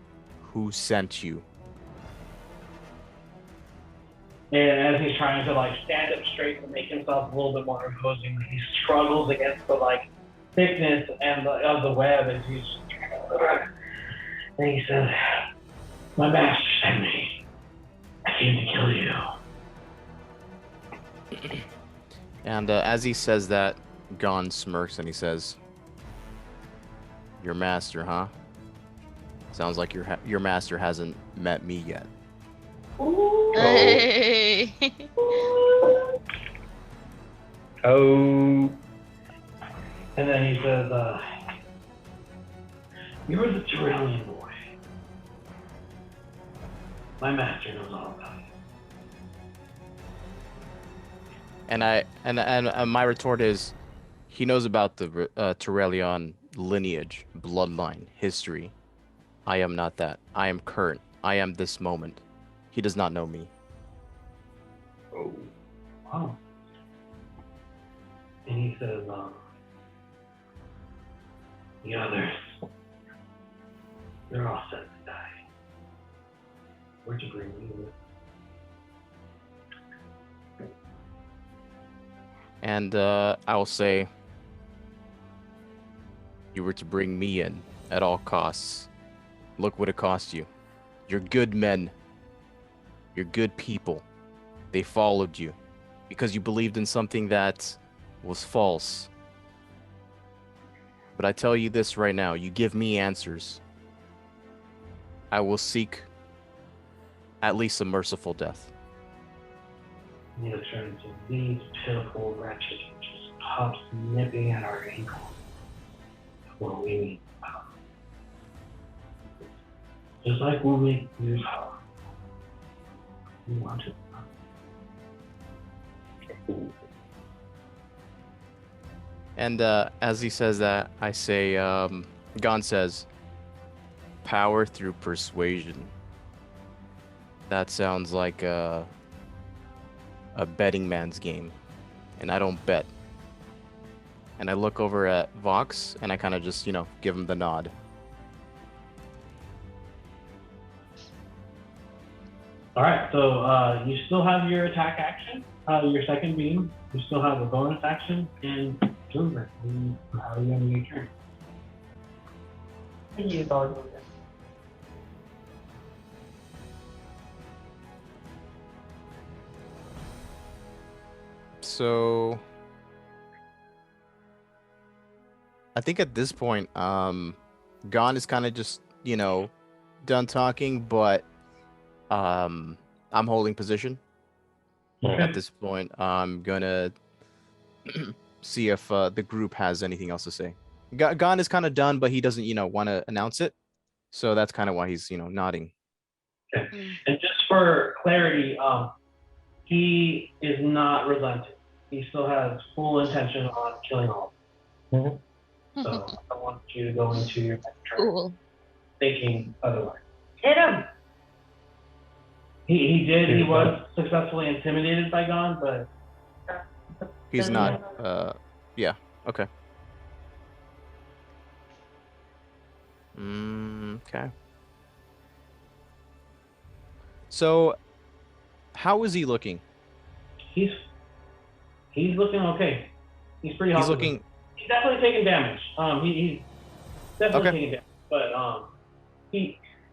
Who sent you?" And as he's trying to like stand up straight and make himself a little bit more imposing, he struggles against the like thickness and of the web as he's. And he says, "My master sent me. I came to kill you." And as he says that, Gon smirks and he says, "Your master, huh? Sounds like your master hasn't met me yet." Hey. Oh. And then he says, "You're the Tyrellian boy. My master knows all about it." And my retort is, he knows about the Tyrellian lineage, bloodline, history. I am not that. I am current. I am this moment. He does not know me. Oh. Wow. And he says, "The others, they're all set to die. Where'd you bring me?" And I will say, you were to bring me in at all costs. Look what it cost you. You're good men. You're good people. They followed you because you believed in something that was false. But I tell you this right now, you give me answers, I will seek at least a merciful death. He looks around and says, "These pitiful wretches are just pups nipping at our ankles. What we need power. Just like when we use power. We want it." And as he says that, I say, Gon says, "Power through persuasion." That sounds like a betting man's game, and I don't bet. And I look over at Vox, and I kind of just, give him the nod. All right, so you still have your attack action, your second beam. You still have a bonus action in Doomber. How are you going to make your turn? So I think at this point, Gon is kind of just, done talking, but I'm holding position. At this point, I'm gonna see if the group has anything else to say. Gon is kind of done, but he doesn't, want to announce it. So that's kind of why he's, nodding. Okay. And just for clarity, he is not relenting. He still has full intention on killing all of them. So I want you to go into your next turn thinking otherwise. Hit him! He did. He was successfully intimidated by Gon, but he's not. Yeah. Okay. Okay. So, how is he looking? He's looking okay. He's pretty. He's looking. He's definitely taking damage. He's definitely taking damage, but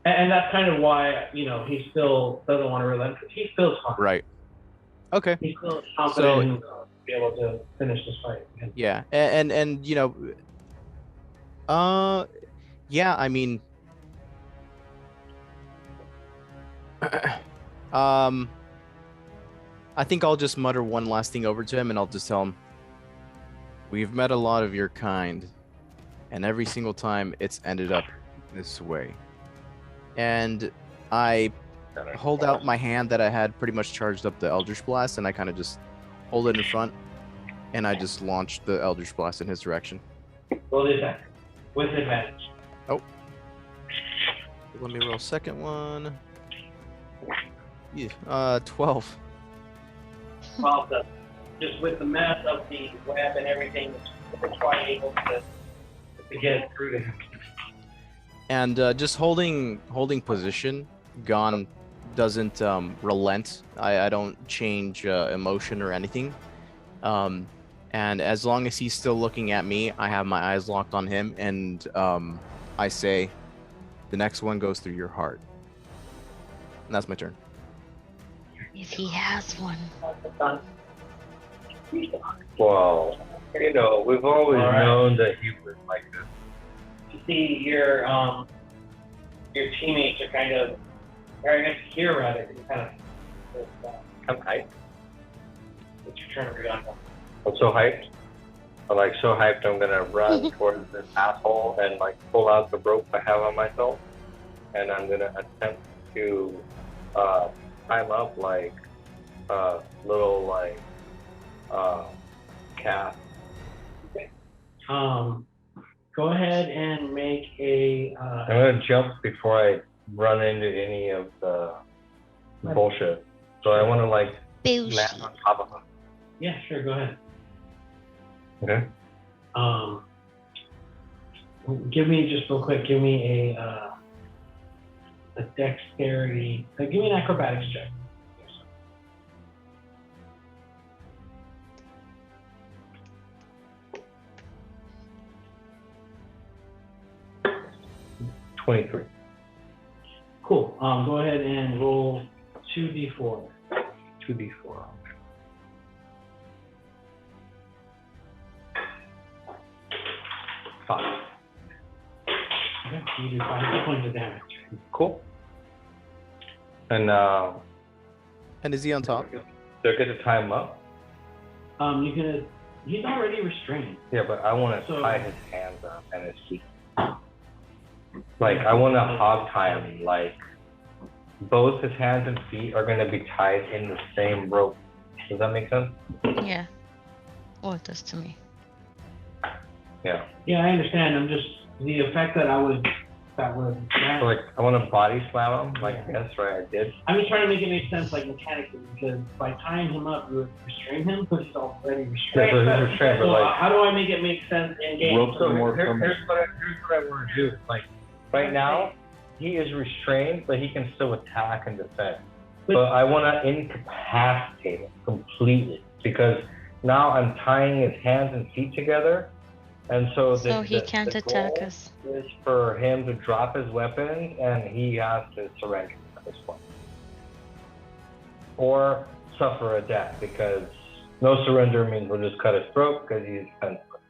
and that's kind of why he still doesn't want to relent because he feels confident. Right. Okay. He's still confident to be able to finish this fight. Yeah, and yeah. I mean, I think I'll just mutter one last thing over to him, and I'll just tell him, "We've met a lot of your kind, and every single time it's ended up this way. And I hold out my hand that I had pretty much charged up the Eldritch Blast, and I kind of just hold it in front, and I just launch the Eldritch Blast in his direction. Roll the attack with advantage. Oh. Let me roll second one. Yeah, 12. 12 does. Just with the mess of the web and everything, it's quite able to get it through to him. And just holding position, Gon doesn't relent. I don't change emotion or anything. And as long as he's still looking at me, I have my eyes locked on him, and I say, the next one goes through your heart. And that's my turn. If he has one. Well, you know, we've always known that he was like this. You see, your teammates are kind of, or I guess here rather, kind of. I'm hyped. It's your turn to read on. I'm so hyped. I'm like so hyped. I'm gonna run towards this asshole and like pull out the rope I have on myself, and I'm gonna attempt to climb up like little like cat. Okay. Go ahead and make a. I'm gonna jump before I run into any of the bullshit. So I want to like land on top of him. Yeah, sure. Go ahead. Okay. Give me just real quick. Give me a dexterity. Give me an acrobatics check. 23. Cool. Go ahead and roll 2d4. 2d4. Five. Okay, you do 5 points of damage. Cool. And is he on top? do I get to tie him up? He's already restrained. Yeah, but I want to tie his hands up and his feet. Like, I want to hog tie him. Like, both his hands and feet are going to be tied in the same rope. Does that make sense? Yeah. Well, it does to me. Yeah. Yeah, I understand. I'm just the effect that would. So like, I want to body slam him. Like, yes, right, I did. I'm just trying to make it make sense, like mechanically, because by tying him up, you would restrain him because he's already restrained. Yeah, so he's restrained, but So like, how do I make it make sense in game? Ropes are more here's permanent. what I want to do. Like, right now, he is restrained, but he can still attack and defend. But I want to incapacitate him completely because now I'm tying his hands and feet together. And so he can't attack goal us. is for him to drop his weapons and he has to surrender at this point. Or suffer a death because no surrender means we'll just cut his throat because he's defenseless.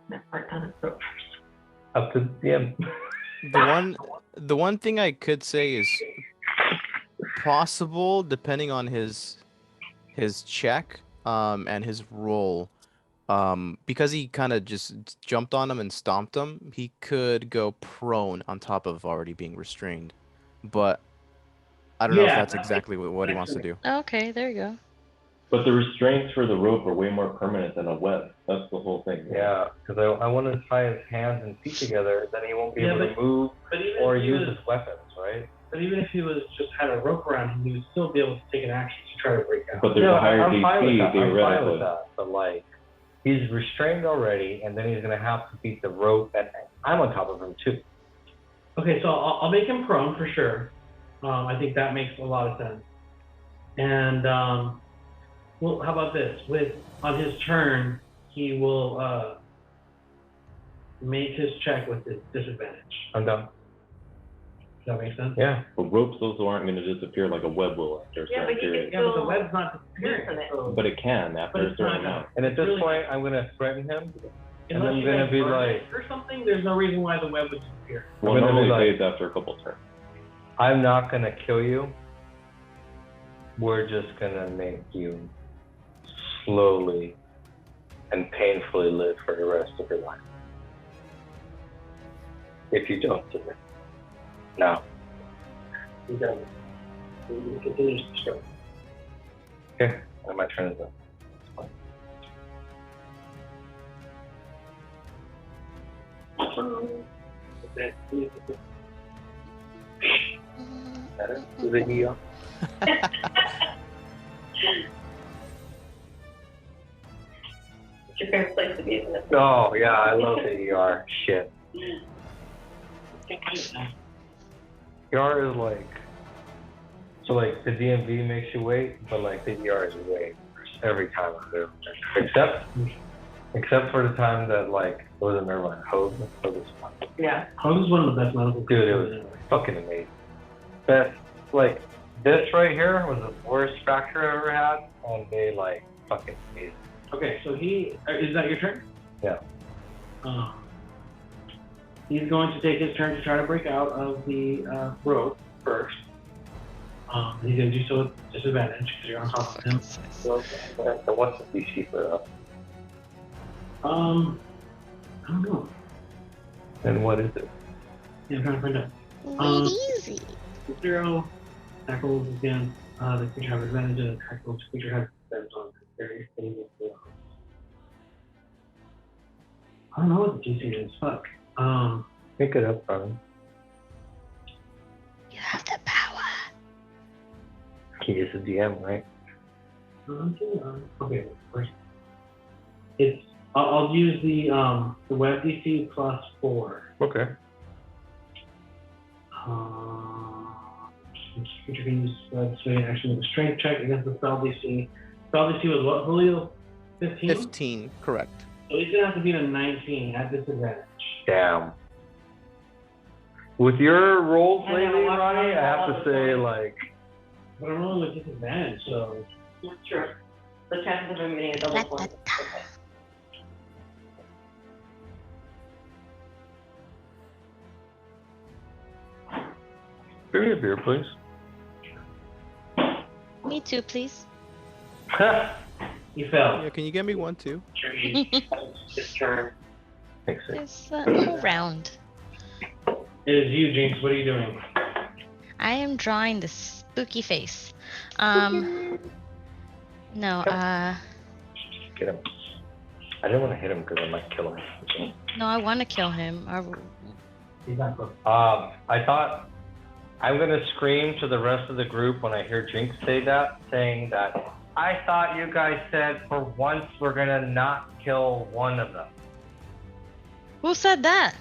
That part down his throat first. Up to the end. The one thing I could say is possible, depending on his check and his roll, because he kind of just jumped on him and stomped him, he could go prone on top of already being restrained. But I don't know if that's exactly what he wants to do. Okay, there you go. But the restraints for the rope are way more permanent than a web. That's the whole thing. Yeah, because I want to tie his hands and feet together, then he won't be able to move even or if he use was- his weapons, right? But even if he was just had a rope around him, he would still be able to take an action to try to break out. But there's a higher I'm fine with DC that. I'm fine with theoretically. that. But like, he's restrained already, and then he's gonna have to beat the rope, and I'm on top of him too. Okay, so I'll make him prone for sure. I think that makes a lot of sense. And well, how about this? On his turn, he will make his check with his disadvantage. I'm done. Does that make sense? Yeah. But ropes also aren't going to disappear like a web will after a Yeah, certain but you period. Yeah, but the web's not disappearing. Loosen it. So But it can after But a it's certain not amount. And at this Really- point, I'm gonna threaten him, and unless I'm you gonna guys be burn like, it or something, there's no reason why the web would disappear. Well, I'm gonna be normally like- fades after a couple turns. I'm not gonna kill you. We're just gonna make you slowly and painfully live for the rest of your life. If you don't do it. Now. You got it. You continue to struggle. Okay, and my turn is up. Okay. Better? Is it you? It's your favorite place to be, isn't it? Oh, yeah, I love the ER. Shit. ER is like, so like the DMV makes you wait, but like the ER is way worse every time I do. Except for the time that like it was a nerve line. Hogue was fun. Yeah. Hogue is one of the best medical. Dude, it was fucking amazing. Best, like this right here was the worst fracture I ever had, and they like fucking amazing. Okay, so is that your turn? Yeah. He's going to take his turn to try to break out of the rope first. He's going to do so with disadvantage because you're on top of him. So what's the DC for that? I don't know. And what is it? Yeah, I'm trying to find out. Easy. 0 tackles against the creature have advantage and tackles creature has advantage on various things. I don't know what the GC is. Fuck. Pick it up, Brian. You have the power. He is a DM, right? Okay, first. It's I'll use the web DC plus 4. Okay. Creature can use web swing action with a strength check against the spell DC. Spell DC was what, Julio? 15? 15, correct. So he's gonna have to beat a 19 at disadvantage. Damn. With your rolls I know, lately, watch Ronnie, I my have to rolls. say, like, But I'm rolling with disadvantage, so That's true. The chances of him getting a double point. Okay. give me a beer, please. Me too, please. he fell. Yeah, can you get me one too? His turn. Thanks. It's all round. It is you, Jinx. What are you doing? I am drawing the spooky face. No, Get him. I didn't want to hit him because I might kill him. no, I want to kill him. He's not close. I thought I'm going to scream to the rest of the group when I hear Jinx say that, saying that I thought you guys said for once we're going to not kill one of them. Who said that?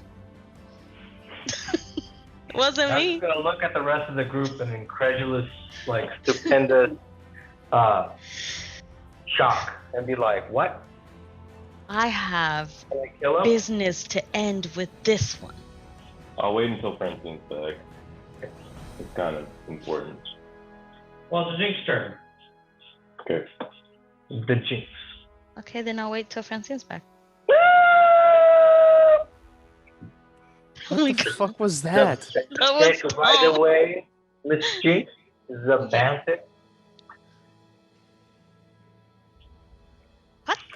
Wasn't I'm me. just going to look at the rest of the group in incredulous, like, stupendous shock and be like, what? I have Can I kill him? business to end with this one. I'll wait until Francine's back. It's kind of important. Well, it's a Jinx turn. Okay. The Jinx. Okay, then I'll wait till Francine's back. Oh my What the god. fuck was that? That was Okay, by the way, Miss Jinx, the Banthic.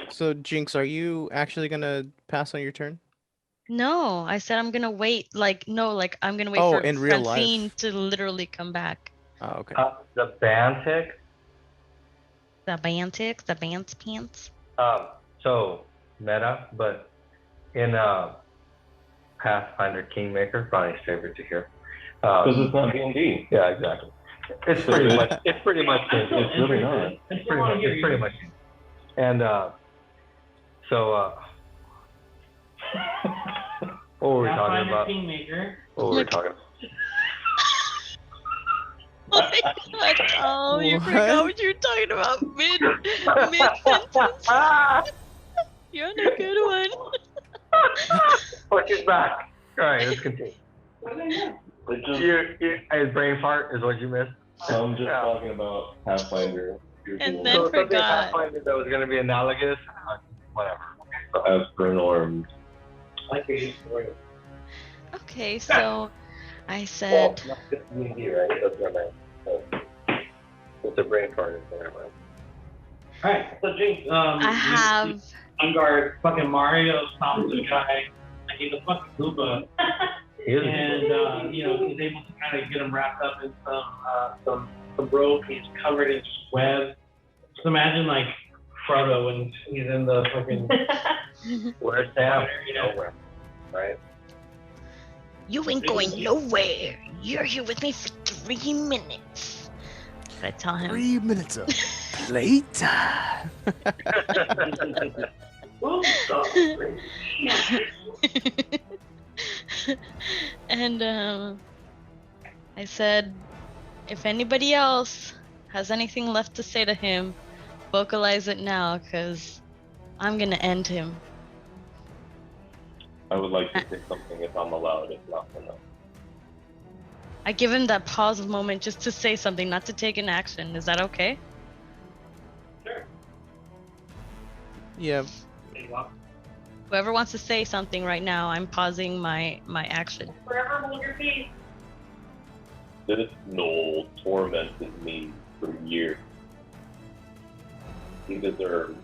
So Jinx, are you actually gonna pass on your turn? No, I said I'm gonna wait. I'm gonna wait Oh, for in real Francine life. to literally come back. Oh, okay. The Banthic. The Bantic, the Bants pants. So meta, but in Pathfinder Kingmaker, Ronnie's favorite to hear. Because it's not D&D. Yeah, exactly. It's pretty much. It's pretty much. It's really not. It's pretty much. And so what were we talking about? Kingmaker. What were we talking about? Oh my god! Oh, you What? forgot what you were talking about mid sentence. You're on a good one. Push it back. All right, let's continue. It's just, His brain fart is what you missed. I'm just Yeah. talking about Pathfinder. And then So something forgot. Pathfinder that was going to be analogous. Whatever. As for norms. Like they used to. Okay, so I said, Well, not just D&D, right? That's what I meant. So, it's a brain fart. Is what I meant. Alright, so Jinx, I have. on guard, fucking Mario's talking to the guy, like he's a fucking Koopa. And you know, he's able to kind of get him wrapped up in some rope. He's covered in web. Just imagine like Frodo when he's in the fucking. Where's Sam? Nowhere, right? You ain't going nowhere. You're here with me for 3 minutes. Did I tell him? 3 minutes of playtime. And I said, if anybody else has anything left to say to him, vocalize it now, because I'm gonna end him. I would like to say something if I'm allowed, if not enough. I give him that pause moment just to say something, not to take an action. Is that okay? Yeah. Whoever wants to say something right now, I'm pausing my action. Forever hold your peace. This Knoll tormented me for years. He deserves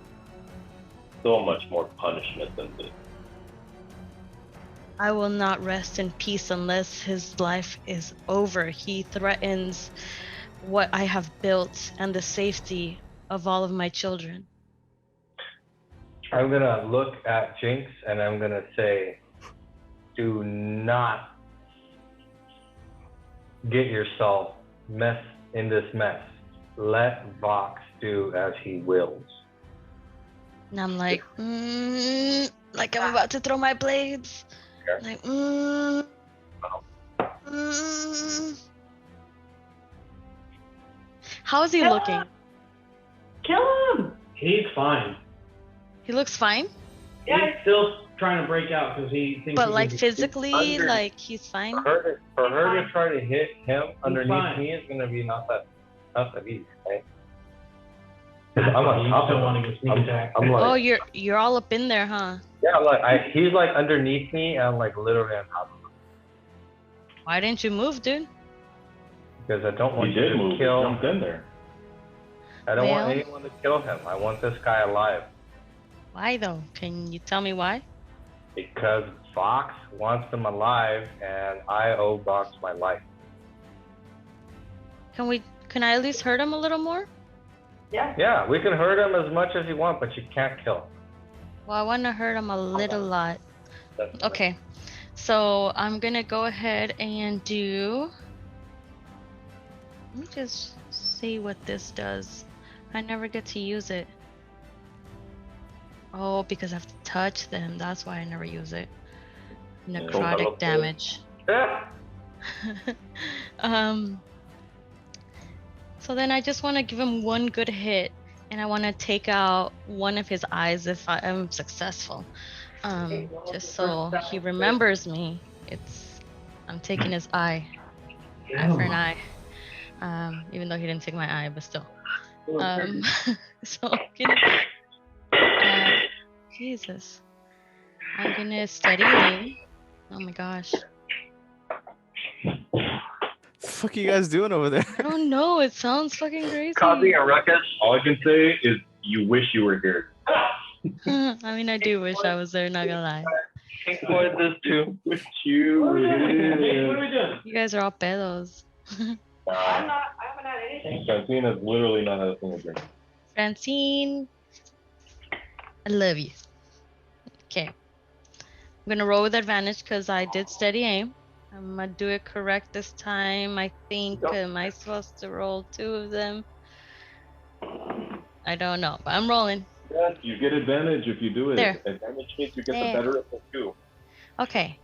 so much more punishment than this. I will not rest in peace unless his life is over. He threatens what I have built and the safety of all of my children. I'm gonna look at Jinx and I'm gonna say, do not get yourself in this mess. Let Vox do as he wills. And I'm like, like I'm about to throw my blades. Like, How is he looking? Kill him! He's fine. He looks fine, He's still trying to break out because he thinks. but he like can be- physically, like he's fine. For her to try to hit him underneath fine. me is gonna be not that easy, right? That's I'm fine, on you top still of want him. to get sneak attack. I'm like, Oh, you're all up in there, huh? yeah, he's like underneath me and I'm like literally on top of him. Why didn't you move, dude? Because I don't want He you did to move. He kill. jumped in there. I don't want Well- anyone to kill him. I want this guy alive. Why though? Can you tell me why? Because Vox wants him alive and I owe Vox my life. Can I at least hurt him a little more? Yeah. Yeah, we can hurt him as much as you want, but you can't kill him. Well, I want to hurt him a little lot. Okay, so I'm gonna go ahead and do. Let me just see what this does. I never get to use it. Oh, because I have to touch them. That's why I never use it. Necrotic damage. Yeah. So then I just want to give him one good hit, and I want to take out one of his eyes if I am successful. Just so he remembers me. I'm taking his eye. Eye for an eye. Even though he didn't take my eye, but still. So Jesus. I'm gonna steady aim. Oh my gosh. What the fuck are you guys doing over there? I don't know. It sounds fucking crazy. Causing a ruckus. All I can say is you wish you were here. I mean, I do wish I was there. Not gonna lie. Pink Floyd this too. Wish you were What are here. we doing? You guys are all pedos. I'm not, I haven't had anything. Francine has literally not had a single drink. Francine, I love you. Okay. I'm gonna roll with advantage because I did steady aim. I'm gonna do it correct this time. I think. Am I supposed to roll 2 of them? I don't know, but I'm rolling. Yes, you get advantage if you do it. There. Advantage means you get There. the better of the two. Okay.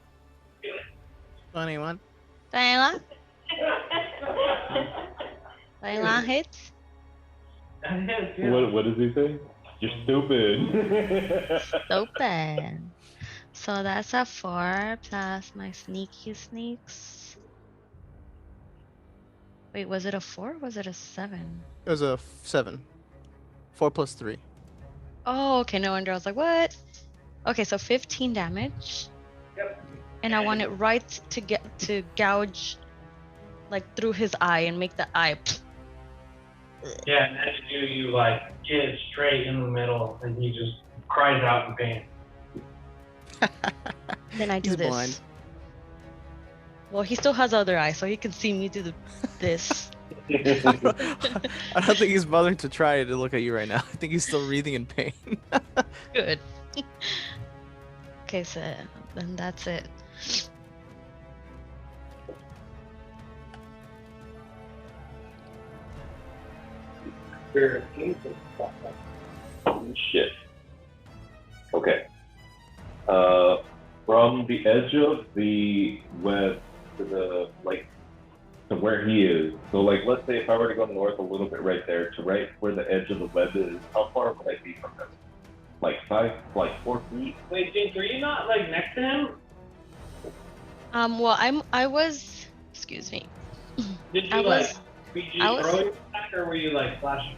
21. 21. 21 hits. What does he say? You're stupid. Stupid. So that's a 4 plus my sneaky sneaks. Wait, was it a 4 or was it a 7? It was a 7. 4 plus 3. Oh, okay. No wonder I was like, what? Okay, so 15 damage. Yep. And I want it right to gouge like through his eye and make the eye Yeah, and as you do, you like get it straight in the middle, and he just cries out in pain. Then I do He's this. blind. Well, he still has other eyes, so he can see me do this. I don't think he's bothering to try to look at you right now. I think he's still breathing in pain. Good. Okay, so then that's it. Shit. Okay. From the edge of the web to the to where he is. So let's say if I were to go north a little bit right there to right where the edge of the web is, how far would I be from him? 4 feet? Wait, James, were you not next to him? Well, excuse me. Did you I was throwing attack, or were you flashing?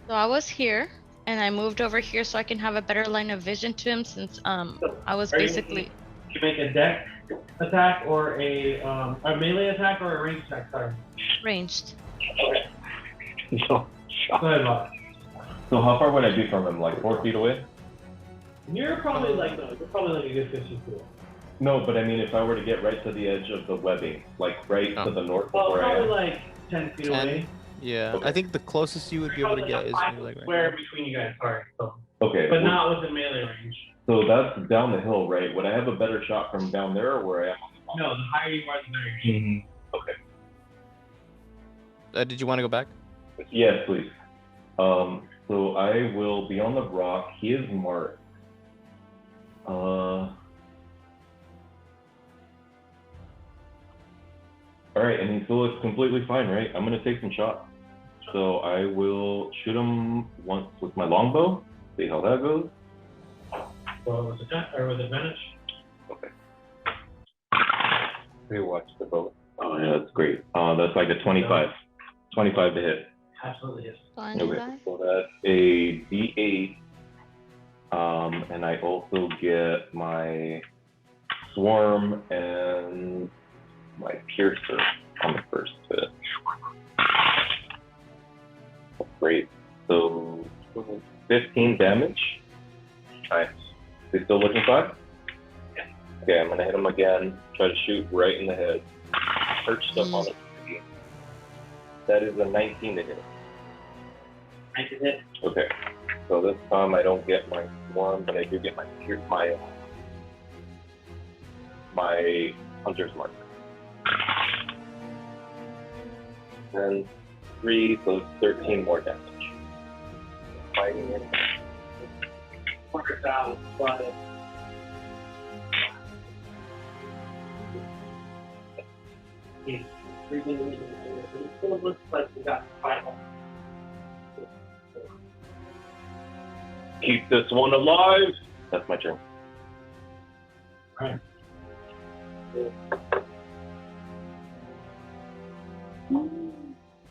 So I was here, and I moved over here so I can have a better line of vision to him since I was basically. You make a dex attack or a melee attack or a ranged attack? Sorry. Ranged. Okay. No. Go ahead, Bob. So how far would I be from him? 4 feet away? You're probably you're probably a good 50 feet away. No, but I mean if I were to get right to the edge of the webbing, to the north of Well, where I am. probably 10 feet away. Yeah, Okay. I think the closest you would be able to get is maybe square between you guys. Sorry. So, Okay. but not within melee range. So that's down the hill, right? Would I have a better shot from down there or where I am? No, the higher you are, the better your shot. Okay. Did you want to go back? Yes, please. So I will be on the rock. He is marked. All right, and he still looks completely fine, right? I'm gonna take some shots. So I will shoot him once with my longbow. See how that goes. Well, with advantage. Okay. Rewatch the bow. Oh yeah, that's great. That's a 25. 25 to hit. Absolutely yes. Okay, so that's a D8. And I also get my swarm and my piercer on the first hit. Great. So 15 damage. Nice. Is he still looking fine? Yeah. Okay, I'm gonna hit him again. Try to shoot right in the head. Perched up on it. That is a 19 to hit. 19 hit. Okay. So this time I don't get my swarm, but I do get my hunter's mark. And 3, so 13 more damage. Fighting it. 100,000. But it still looks like we got 5 more. Keep this one alive. That's my turn. Right.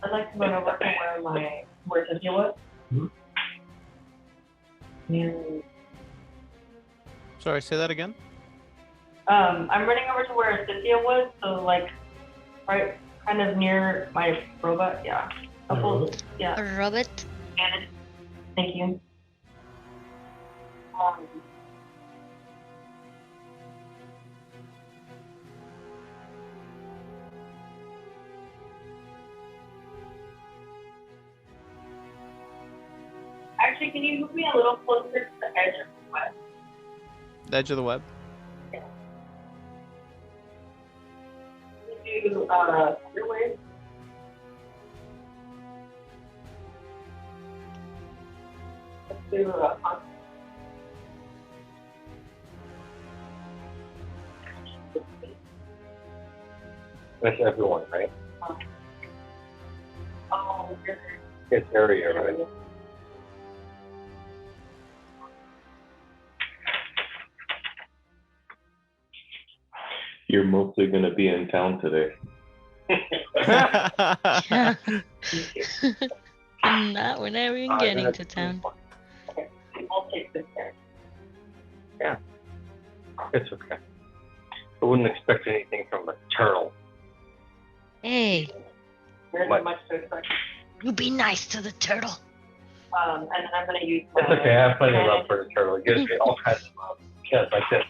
I'd like to run over to where Cynthia was. Mm-hmm. Sorry, say that again. I'm running over to where Cynthia was, so right kind of near my robot, yeah. Yeah. A robot? Thank you. Actually, can you move me a little closer to the edge of the web? The edge of the web? Yeah. Can you do your way? Let's do That's everyone, right? oh, It's area, right? You're mostly going to be in town today. Not when I'm even getting to town. I'll take this there. Yeah. It's okay. I wouldn't expect anything from a turtle. Hey, There's What? much to expect. You be nice to the turtle. And then I'm gonna use. It's okay. I have plenty of love for the turtle. It gives me all kinds of love. Just like this.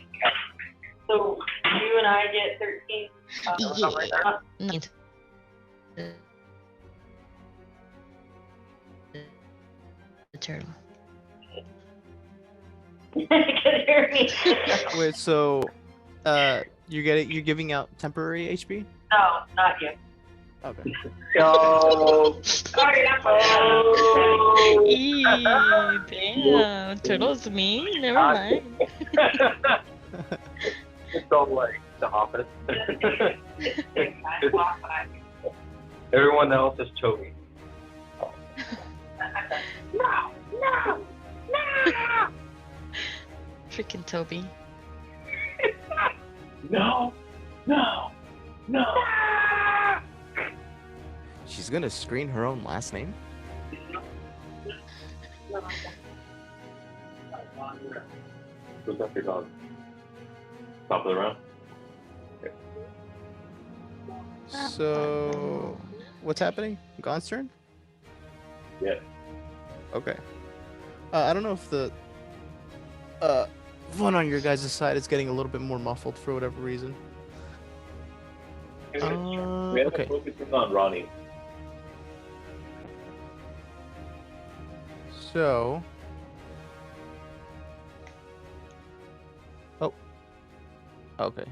So you and I get 13. Yeah. The turtle. I can hear me. Wait, so you're giving out temporary HP? No, not you. Okay. Yo. Eee, damn. Turtle's mean? Never mind. It's all like the office. Everyone else is Toby. No. Freaking Toby. No. She's gonna screen her own last name? Who's up your dog? Top of the round. So, what's happening? Gon's turn? Yeah. Okay. I don't know if the one on your guys' side is getting a little bit more muffled for whatever reason. We have Okay. to focus on Ronnie. So. Oh. Okay.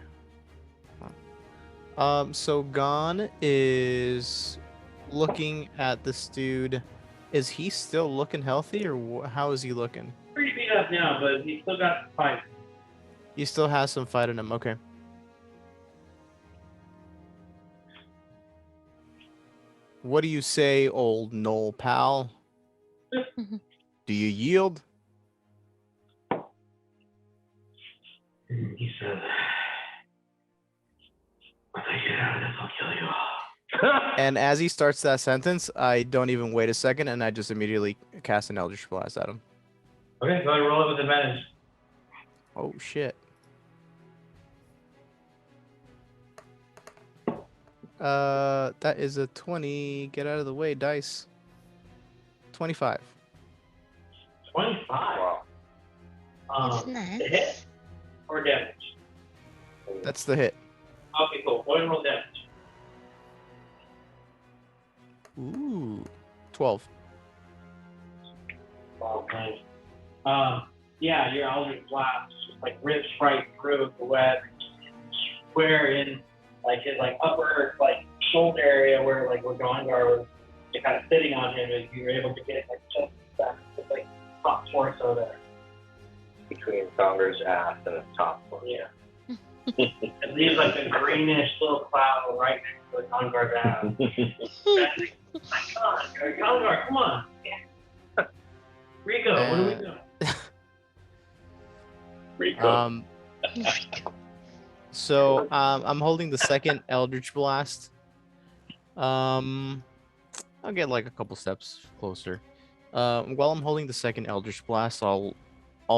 So Gon is looking at this dude. Is he still looking healthy, or how is he looking? Pretty beat up now, but he still got fight. He still has some fight in him. Okay. What do you say, old Knoll pal? Do you yield? He said, "When I get out of this, I'll kill you all." And as he starts that sentence, I don't even wait a second, and I just immediately cast an Eldritch Blast at him. Okay, go ahead and roll it with advantage. Oh shit. That is a 20. Get out of the way, dice. 25. 25. Wow. It's To nice. hit or damage? That's the hit. Okay, cool. Go ahead and roll damage. Ooh. 12. Oh, nice. Yeah, your Eldritch Blast just like rips right through the web, square in like his like upper like shoulder area where Gondar was kind of sitting on him, and you were able to get like just that like top torso there. Between Donger's ass and his top one. Yeah. It leaves like a greenish little cloud right next to the Gondar's ass. Gondar, come on. Yeah. Rico, what are we doing? Rico. So I'm holding the second Eldritch Blast. I'll get like a couple steps closer. While I'm holding the second Eldritch Blast, I'll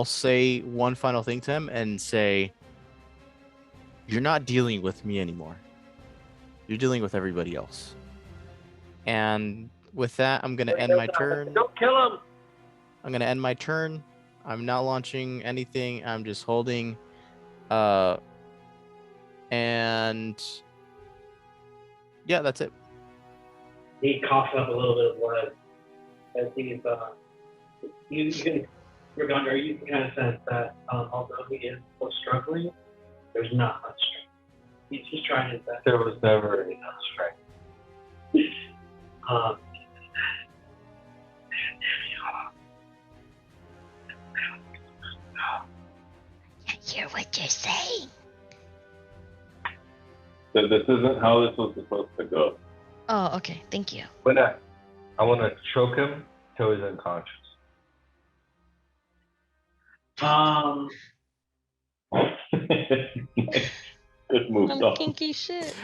say one final thing to him and say, "You're not dealing with me anymore. You're dealing with everybody else." And with that, I'm gonna end my turn. Don't kill him. I'm gonna end my turn. I'm not launching anything. I'm just holding. And yeah, that's it. He coughs up a little bit of blood as he's you can Gondar, you can kind of sense that although he is still struggling, there's not much strength. He's just trying his best. There was never enough strength. I hear what you're saying. So this isn't how this was supposed to go. Oh, okay. Thank you. When I want to choke him till he's unconscious. Good move, Some dog. kinky shit.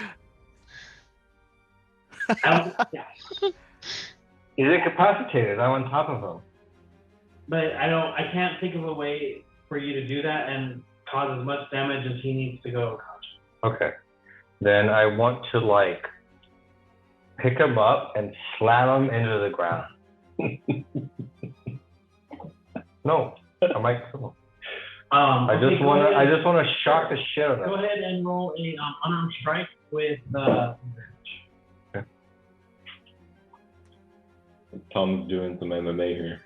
Yeah. He's incapacitated. I'm on top of him. But I can't think of a way for you to do that and cause as much damage as he needs to go unconscious. Okay. Then I want to like pick him up and slam him into the ground. No, I might kill him. I just want to shock the shit out of him. Go ahead and roll a unarmed strike with the. Tom's doing some MMA here.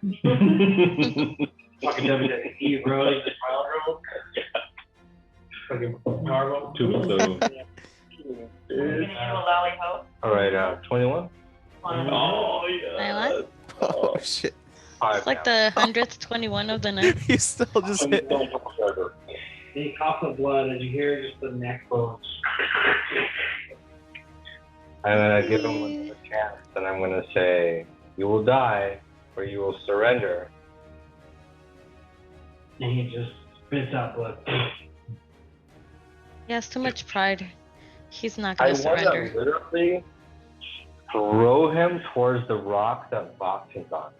Fucking WWE, bro. Like the trial roll. Fucking Marvel. All right, 21. Oh yeah. Oh shit. It's like the 121 of the night. He's still just hit. The cough of blood as you hear just the neck bones. And then I give him another chance, and I'm gonna say, "You will die, or you will surrender." And he just spits out blood. He has too much pride. He's not gonna surrender. I want to literally throw him towards the rock that Vox is on.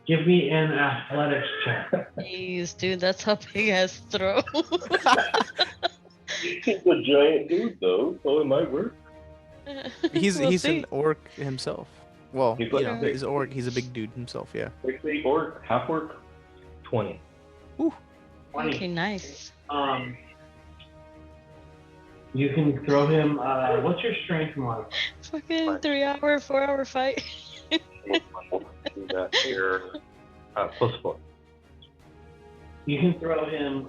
Give me an athletics check. Please, dude, that's a big ass throw. He's a giant dude, though, so it might work. He's We'll he's see. an orc himself. Well, He's you like know, big. he's orc. He's a big dude himself. Yeah. 6'8" orc, half orc. 20. Okay, nice. You can throw him. What's your strength mod? Fucking 3 hour, 4 hour fight. Do that here. +4. You can throw him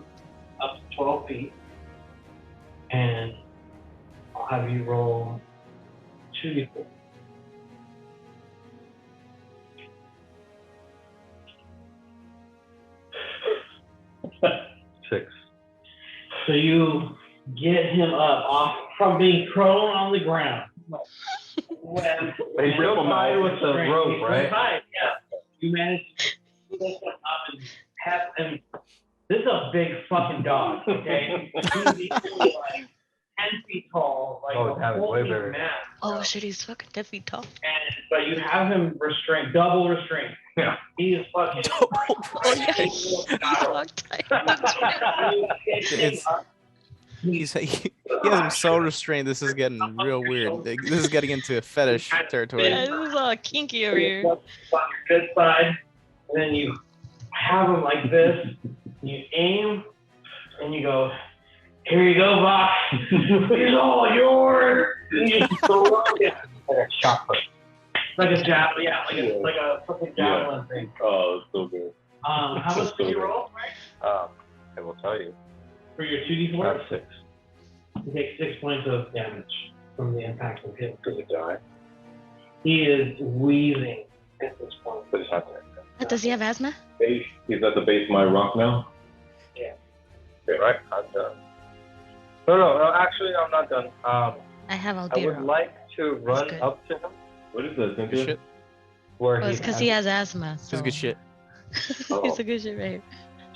up to 12 feet, and I'll have you roll 2d4. Six. So you get him up off from being prone on the ground. He's still tied with the rope, right? Tied, yeah. You manage to lift him up and have him. This is a big fucking dog, okay? He's easily like 10 feet tall, like Oh, a damn, whole way big bigger. man. Oh shit, he's fucking 10 feet tall. But you have him restrained, double restrained. Yeah. He is fucking. Oh yeah, he's locked tight. It's, he has him so restrained. This is getting real weird. This is getting into fetish territory. Yeah, this is all kinky over here. On your good side, and then you have him like this. You aim, and you go, "Here you go, Vox. It's all yours." And you throw it Like a shot put. like a javelin, yeah, like a fucking javelin thing. Oh, it's so good. How much did you roll? I will tell you. For your 2d4? That's 6. You take 6 points of damage from the impact of him. Does it die? He is wheezing at this point. But it's not there. Does he have asthma? Base. He's at the base of my rock now. Yeah. Okay, right? I'm done. No, actually, I'm not done. I have I would albedo. like to run good. up to him What is that, Good Cynthia? shit. where Well, it's because he has asthma. This So. is good shit. It's a good shit right here.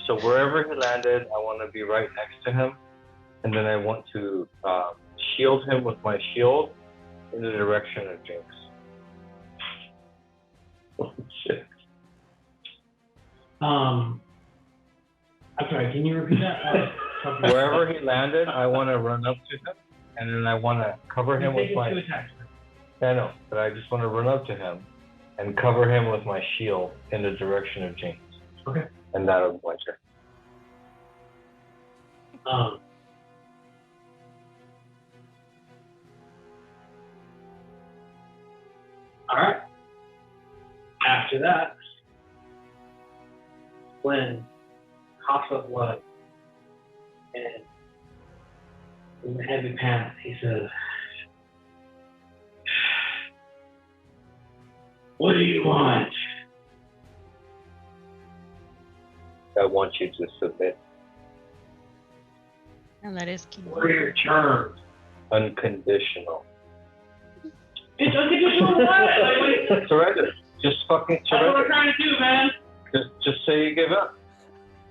So wherever he landed, I want to be right next to him, and then I want to shield him with my shield in the direction of Jinx. Oh, shit. I'm sorry, can you repeat that? Wherever he landed, I want to run up to him, and then I want to cover him with my. Two attacks. I know, but I just want to run up to him and cover him with my shield in the direction of Jinx. Okay. And that'll be my turn. All right. After that, when coughs up blood and in the heavy pants, he says, "What do you want?" I want you to submit And that is key. What are your terms? unconditional. It's unconditional what? Like, what- Surrender. Just fucking That's what we're surrender. trying to do, man. Just say you give up.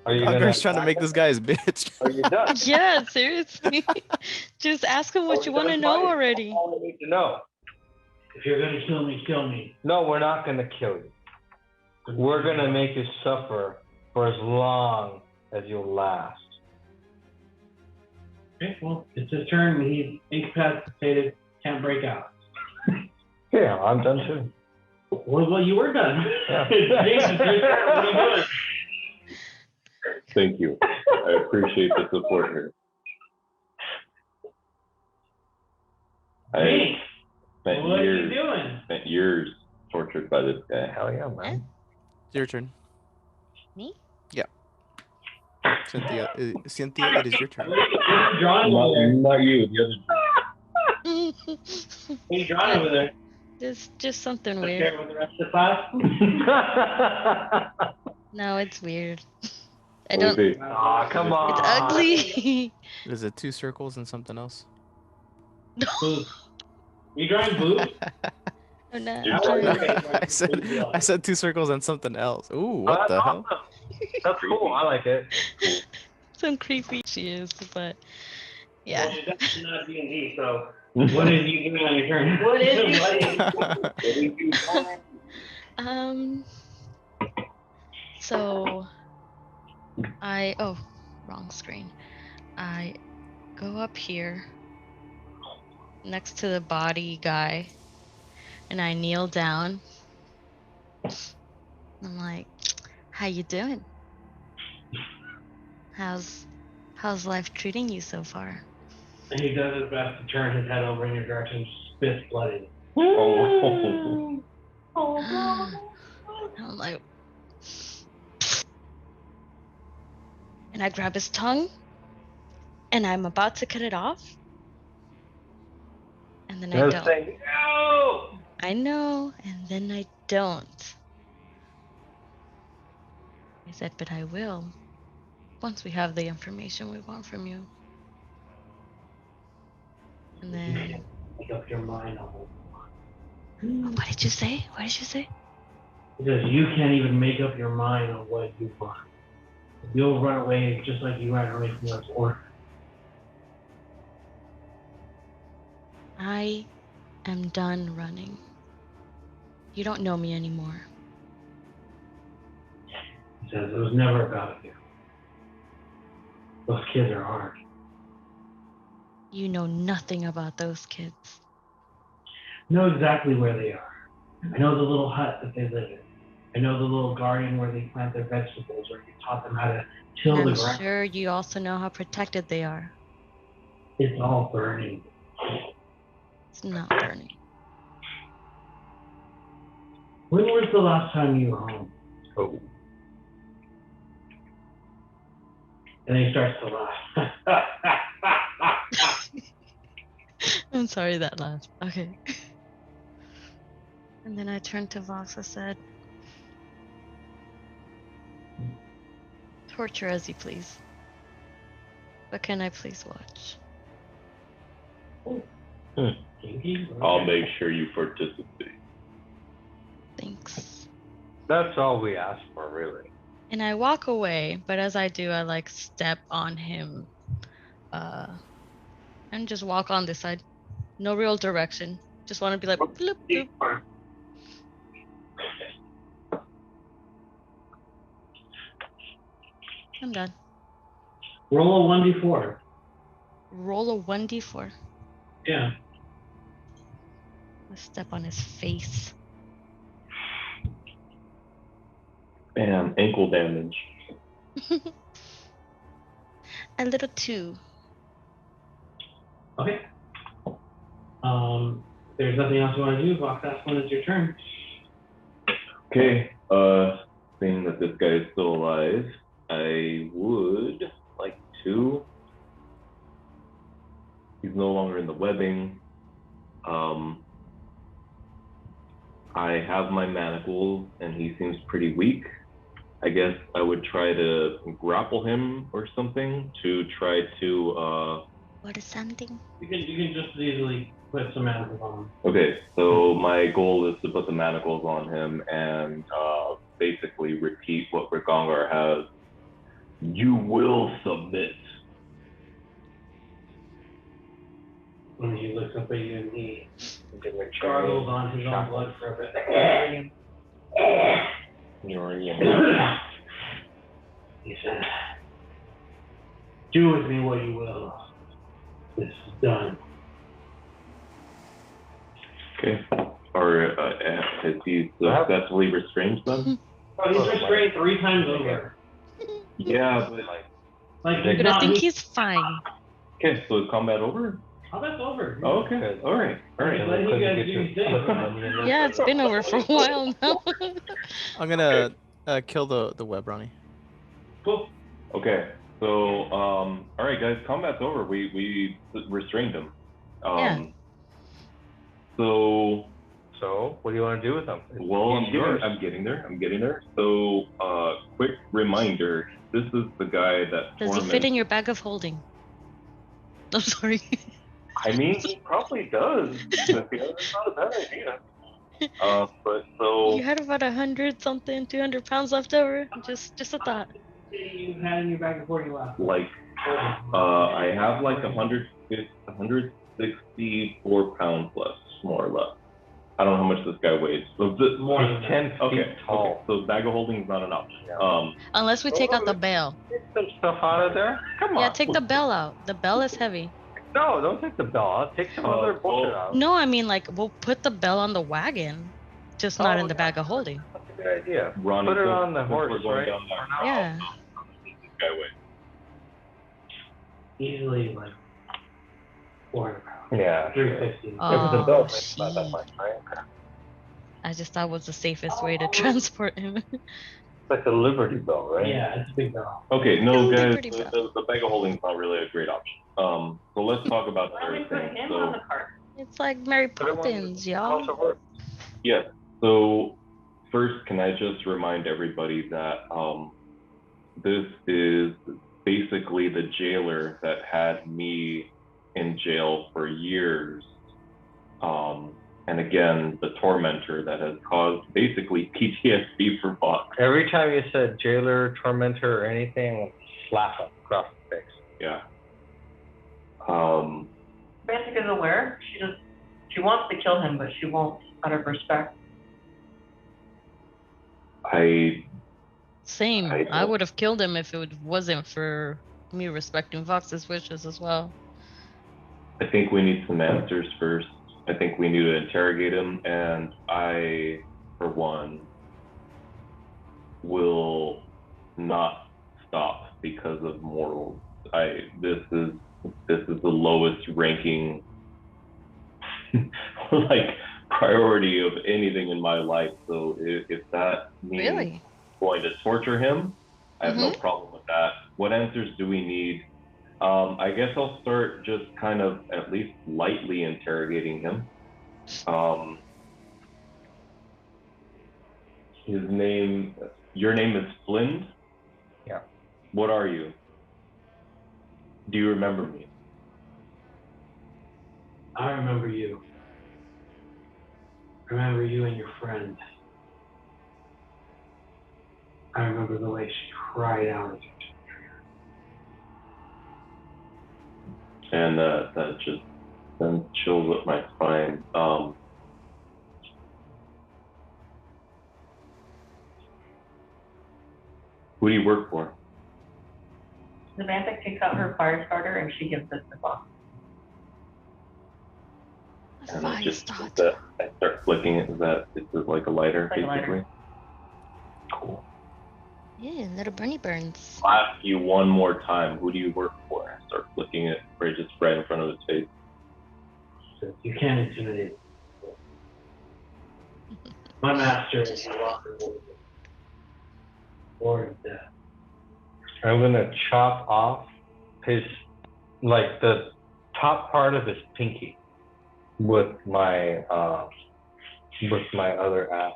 Are you Conker's gonna? trying to make this guy his bitch. Are you done? Yeah, seriously. Just ask him what you want to know already. All I need to know. If you're gonna kill me, kill me. No, we're not gonna kill you. We're gonna make you suffer for as long as you'll last. Okay, well, it's his turn. He's incapacitated, can't break out. Yeah, I'm done too. Well, you were done. Yeah. James, it's your turn. What are you doing? Thank you. I appreciate the support here. I James, spent what are you years, doing? spent years tortured by this guy. Hell yeah, man. It's your turn. Me? Yeah. Cynthia, it is your turn. What are you drawing over there? Not you, the other What are you drawing over there? Just something Share weird. it with the rest of the class? No, it's weird. I two. don't. Aw, come on. It's ugly. Is it 2 circles and something else? Boobs. You drawing boobs? I'm not. You're I'm drawing- drawing- I said 2 circles and something else. Ooh, Oh, what that's the hell? awesome. That's cool. I like it. Some creepy she is, but Well, yeah. she's definitely not D&D, so what is you doing on your turn? What is you So wrong screen. I go up here next to the body guy and I kneel down. I'm like, how you doing? How's life treating you so far? And he does his best to turn his head over in your direction and just spits blood in. I'm like, and I grab his tongue and I'm about to cut it off. And then I don't. Saying, no! I know, and then I don't. I said, but I will. Once we have the information we want from you. And then, Make up your mind on it. what did you say? What did you say? Because you can't even make up your mind on what you want. You'll run away just like you ran away from us orphan. I am done running. You don't know me anymore. He says it was never about you. Those kids are hard. You know nothing about those kids. I know exactly where they are. I know the little hut that they live in. I know the little garden where they plant their vegetables, where you taught them how to till I'm the ground. sure you also know how protected they are. It's all burning. It's not burning. When was the last time you were home? Oh. And then he starts to laugh. I'm sorry that laughed. Okay. And then I turned to Vox and said, torture as you please. But can I please watch? I'll make sure you participate. Thanks. That's all we asked for, really. And I walk away, but as I do, I like step on him and just walk on this side. No real direction. Just want to be like, bloop, bloop. I'm done. Roll a 1d4. Roll a 1d4. Yeah. Let's step on his face. Bam, ankle damage. A little 2. Okay. There's nothing else you want to do, Vox. That's when it's your turn. Okay, seeing that this guy is still alive, I would like to. He's no longer in the webbing. I have my manacles and he seems pretty weak. I guess I would try to grapple him or something to try to What is something? You can just easily put some manacles on him. Okay, so my goal is to put the manacles on him and basically repeat what Rigongar has. You will submit. When he looks up at you and he gargles on his own blood for a bit. He said, do with me what you will. This is done. Okay. Or has he successfully restrained them? Oh, he's restrained 3 times over. Yeah, but Like, But I think he's fine. okay, so is combat over? Combat's over. Yeah. Oh, okay, all right. Letting you guys do your thing. Yeah, it's been over for a while now. I'm gonna kill the web, Ronnie. Cool. Okay, so all right, guys, combat's over. We restrained him. Yeah. So what do you want to do with them? well, I'm getting there. So quick reminder: this is the guy that. Does he fit in your bag of holding? I'm sorry. I mean, he probably does. It's not a bad idea. But so You had about 100 something, 200 pounds left over. Just a thought. You had in your bag before you left. like I have like 164 pounds left, more or less. I don't know how much this guy weighs. So More than 10 feet tall. Okay, so bag of holding is not an option. Unless we take out the bell. Take some stuff out of there. Come on. Yeah, take the bell out. The bell is heavy. No, don't take the bell out. Take some other bullshit out. No, I mean, like, we'll put the bell on the wagon, just not in the bag of holding. That's a good idea. Ronnie, Put it on the horse, we're going right? down that route, Yeah. how much does this guy weigh? Easily like 400 pounds. Yeah. 350. Oh, shit. not that much, right? I just thought was the safest way to transport him. It's like a Liberty Bell, right? Yeah, it's a big bell. Okay, no, They're guys, pretty bad. the bag of holding is not really a great option. So let's talk about Why don't we other put things. him So on the cart? It's like Mary Poppins, y'all. yeah, so first, can I just remind everybody that this is basically the jailer that had me in jail for years. And again, the tormentor that has caused basically PTSD for Fox. Every time you said jailer, tormentor, or anything, slap him across the face. Yeah. Frantic is aware. She wants to kill him, but she won't out of respect. Same. I I would have killed him if it wasn't for me respecting Fox's wishes as well. I think we need some answers first. I think we need to interrogate him, and I, for one, will not stop because of morals. This is the lowest ranking like priority of anything in my life. So if that means Really? going to torture him, I have no problem with that. What answers do we need? I guess I'll start just kind of at least lightly interrogating him. Your name is Flynn? Yeah. What are you? Do you remember me? I remember you. I remember you and your friend. I remember the way she cried out at you. And that just sends chills up my spine. Who do you work for? Samantha takes out her fire starter and she gives it to Fox. And Fire it just starter. I start flicking it. It's like a lighter, Like a basically. lighter. Cool. Yeah, little Bernie burns. I'll ask you one more time. Who do you work for? I start flicking it right in front of his face. You can't intimidate me. My master is a rocker or death. I'm gonna chop off his, like the top part of his pinky with my other app.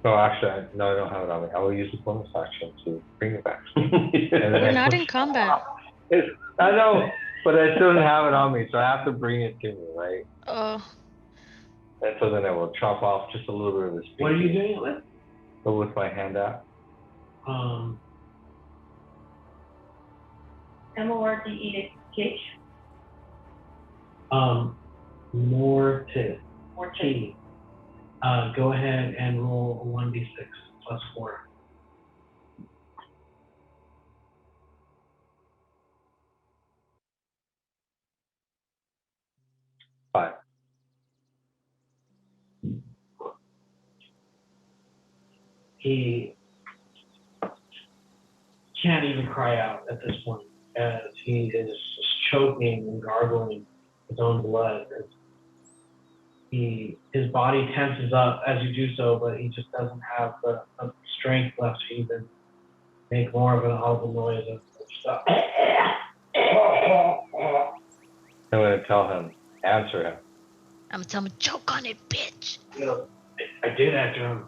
No, actually, no, I don't have it on me. I will use the bonus action to bring it back. We're not in combat. I know, but I still don't have it on me, so I have to bring it to me, right? Oh, And so then I will chop off just a little bit of his pinky. What are you doing it with? With my hand out. MORTECH. Mortis. Mortis. Go ahead and roll a 1d6 plus 4. 5. He can't even cry out at this point, as he is choking and gargling his own blood. His body tenses up as you do so, but he just doesn't have the strength left to even make more of an audible noise of stuff. I'm going to tell him, answer him. I'm telling him, choke on it, bitch. You know, I did after him.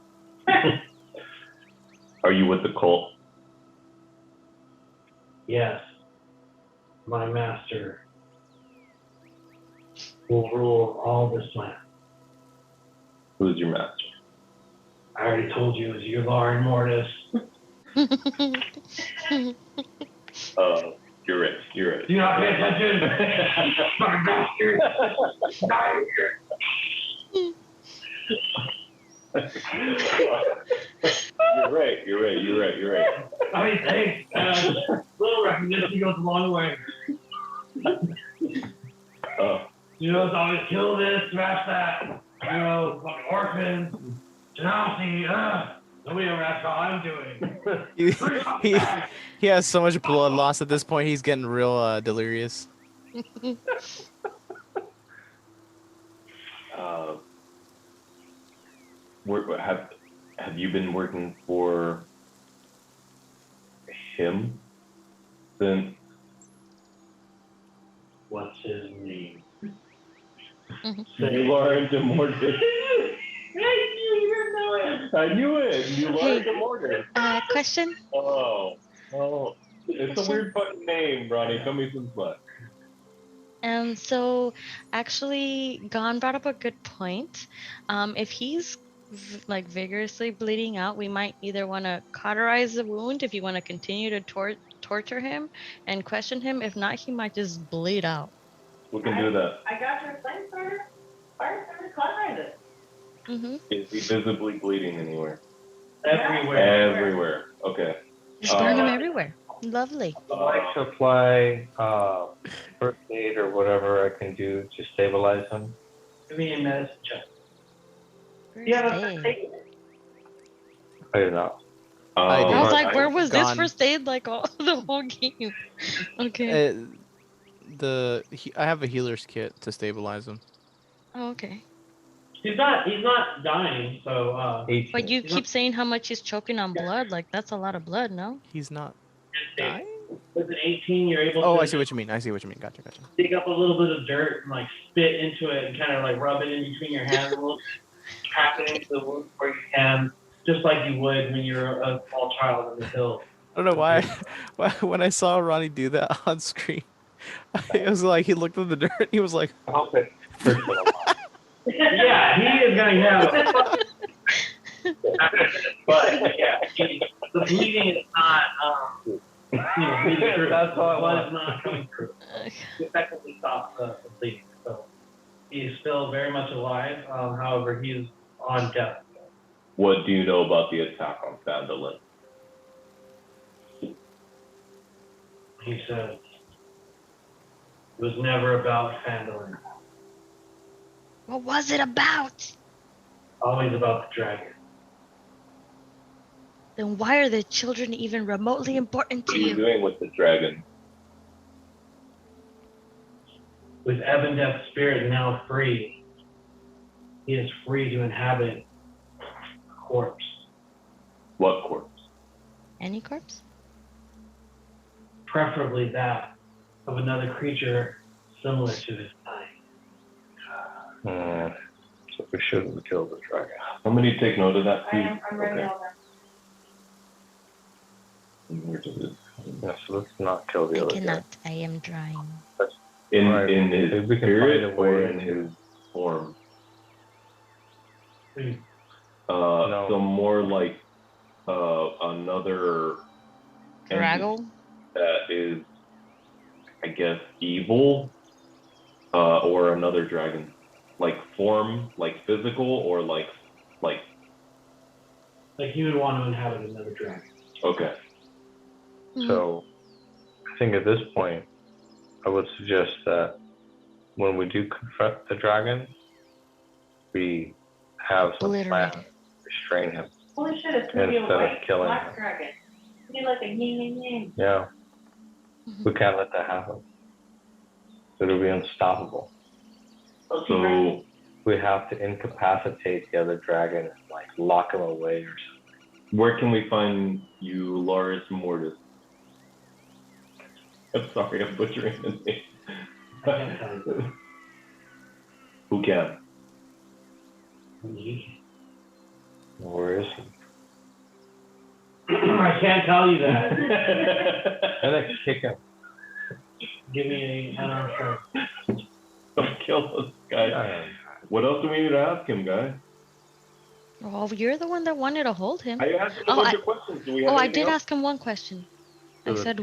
Are you with the cult? Yes, my master will rule all this land. Who's your master? I already told you, it was your Lar and Mortis. You're right. You're right. Do not pay attention, my bastard. Not here. You're right. I mean, thanks. Little recognition goes a long way. You know, it's always kill this, smash that. You know, fucking orphans, Genasi, nobody ever asks how I'm doing. He has so much blood loss at this point. He's getting real delirious. Have you been working for him then? What's his name? Lauren de Morgan. I knew it. You Lauren de Morgan. Question? Oh. It's a weird fucking name, Ronnie. Tell me some fun. So actually, Gon brought up a good point. If he's vigorously bleeding out, we might either want to cauterize the wound if you want to continue to torture him and question him. If not, he might just bleed out. We can do that. I got your flame starter. Fire starter, cauterize it. Mm-hmm. Is he visibly bleeding anywhere? Everywhere. Okay. Just burn him everywhere. Lovely. I'd like to apply first aid or whatever I can do to stabilize him. Give me a medicine check. First Yeah, aid. I do not. I was did. like, where was this Gone. first aid the whole game? Okay. I have a healer's kit to stabilize him. Oh, okay. He's not dying, so 18. But you keep saying how much he's choking on blood. Like, that's a lot of blood, no? He's not dying? with an 18, you're able Oh, to I see what you mean. Gotcha. dig up a little bit of dirt and like spit into it and kind of like rub it in between your hands a little, tap it into the wound where you can, just like you would when you're a small child in the hills. I don't know why when I saw Ronnie do that on screen, it was like he looked at the dirt and he was like, I hope it hurts a lot. Yeah, he is going to have but yeah, the bleeding is not, bleeding through. That's all I blood want. is not coming through. It effectively stops the bleeding. So he's still very much alive. However, he's on death. What do you know about the attack on Fandolin? He said it was never about Fandolin. What was it about? Always about the dragon. Then why are the children even remotely important What to are you you? doing with the dragon? With Ebondeath's spirit now free, he is free to inhabit a corpse. What corpse? Any corpse? Preferably that of another creature similar to his kind. So we shouldn't kill the dragon. Somebody take note of that, please. I'm ready all Yeah, so let's not kill the I other cannot. I am drying. guy. In Right. his Maybe we can spirit find a or way in his form? Hmm. No. So more like another Draggle? that is, I guess, evil, or another dragon, like form, like physical, or like. Like he would want to inhabit another dragon. Okay. Mhm. So I think at this point, I would suggest that when we do confront the dragon, we have some Obliterate plan it. to restrain him Holy shit, it's gonna be a instead of white killing black him. dragon. It's gonna be like a yin and yang. Yeah, Mhm. we can't let that happen. It'll be unstoppable. So We have to incapacitate the other dragon and like lock him away or something. where can we find you, Lars Mortis? I'm sorry, I'm butchering the name. I can't tell you. Who can? Where is he? I can't tell you that. I'd like to kick him. Give me an unarmed strike. Don't kill this guy. What else do we need to ask him, guy? Oh, you're the one that wanted to hold him. I asked him a bunch of questions. Do we have Oh, I anything did else? ask him one question. I said,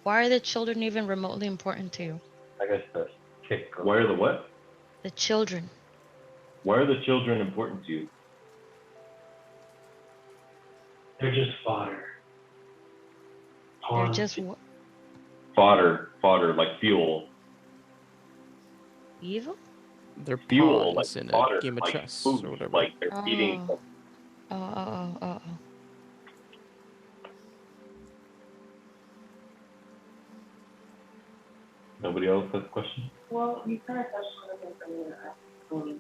why are the children even remotely important to you? I guess the kick. Why are the what? The children. Why are the children important to you? They're just fodder. They're just Fodder, like fuel. evil? They're Fuel, pawns like in fodder, a game of like chess food, or whatever. like they're feeding. Oh. Nobody else has a question? Well, you kind of touched on it.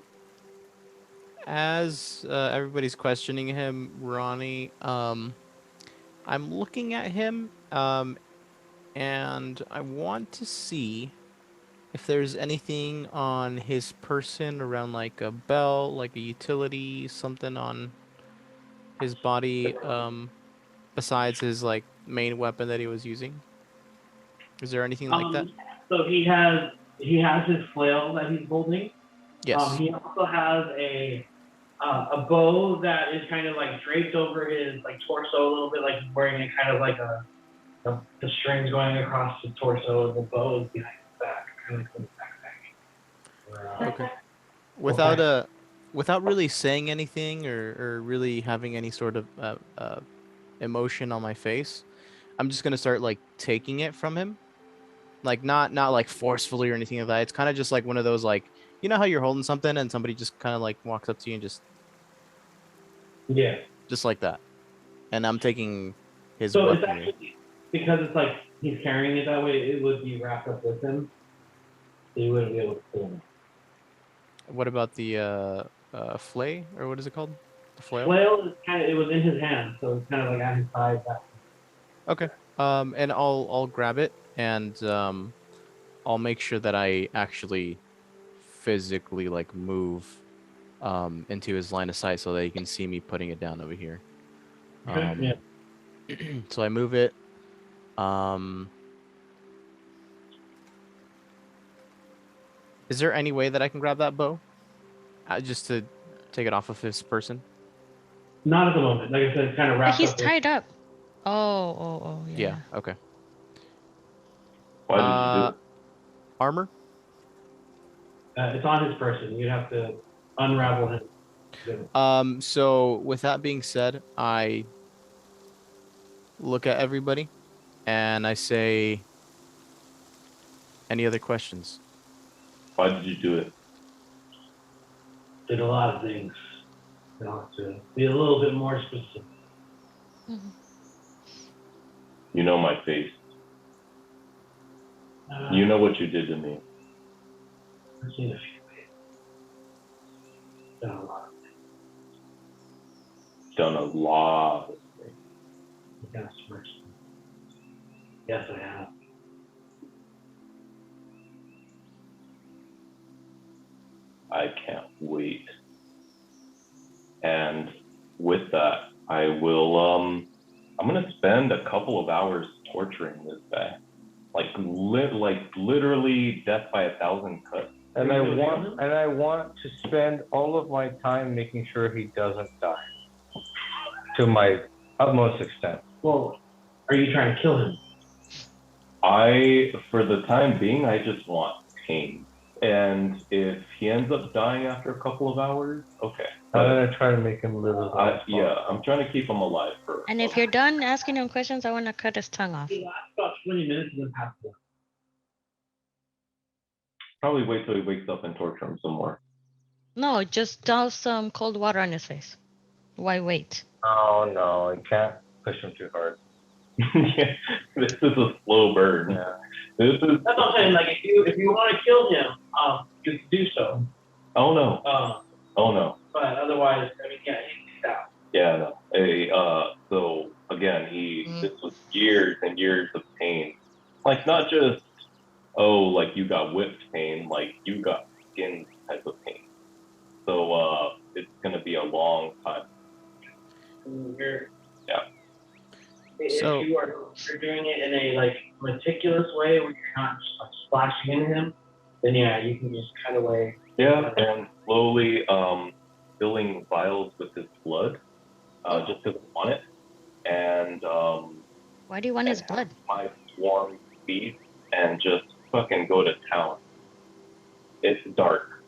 As everybody's questioning him, Ronnie, I'm looking at him, and I want to see if there's anything on his person around like a belt, like a utility, something on his body, besides his like main weapon that he was using. Is there anything like that? So he has his flail that he's holding. Yes. He also has a bow that is kind of like draped over his like torso a little bit, like he's wearing it kind of like the strings going across his torso. The bow is behind his back, kind of like a backpack. Okay. Without really saying anything or really having any sort of emotion on my face, I'm just gonna start like taking it from him. Like not like forcefully or anything like that. It's kind of just like one of those like, you know how you're holding something and somebody just kind of like walks up to you and just like that. And I'm taking his So weapon. it's actually, because it's like he's carrying it that way, it would be wrapped up with him. So you wouldn't be able to pull him. What about the flay, or what is it called? The flail? Flail is it was in his hand, so it's kind of like at his side. Okay. And I'll grab it and I'll make sure that I actually physically like move into his line of sight so that he can see me putting it down over here. Yeah. So I move it. Is there any way that I can grab that bow? Just to take it off of his person? Not at the moment. Like I said, it's kind of wrapped But he's up. tied up. Oh, yeah. Yeah, okay. Why did you do it? Armor? It's on his person. You'd have to unravel him. So with that being said, I look at everybody and I say, any other questions? Why did you do it? Did a lot of things. You know, to be a little bit more specific. Mm-hmm. You know my face. You know what you did to me. I've seen a few ways. Done a lot of things. Done a lot of things. You got smirched. Yes, I have. I can't wait. And with that, I will, I'm going to spend a couple of hours torturing this guy. Like literally death by 1,000 cuts. And I want to spend all of my time making sure he doesn't die. To my utmost extent. Well, are you trying to kill him? For the time being, I just want pain. And if he ends up dying after a couple of hours, okay. I'm gonna try to make him live as long as possible. Yeah, I'm trying to keep him alive for. And if you're done asking him questions, I want to cut his tongue off. He lasts about 20 minutes and then passes out. Probably wait till he wakes up and torture him some more. No, just douse some cold water on his face. Why wait? Oh no, you can't push him too hard. Yeah, this is a slow burn. Yeah. This is. That's what I'm saying. Like, if you want to kill him, you can do so. Oh no. Oh no. But otherwise, I mean, yeah, he's out. Yeah, no. Hey, so again, this was years and years of pain. Like, not just, oh, like you got whipped pain, like you got skin type of pain. So, it's gonna be a long time. Yeah. So- If you're doing it in a like meticulous way where you're not just like splashing into him, then yeah, you can just cut away. Yeah, and slowly, filling vials with his blood, just because I want it. And, Why do you want his and blood? have my swarm feed and just fucking go to town. It's dark.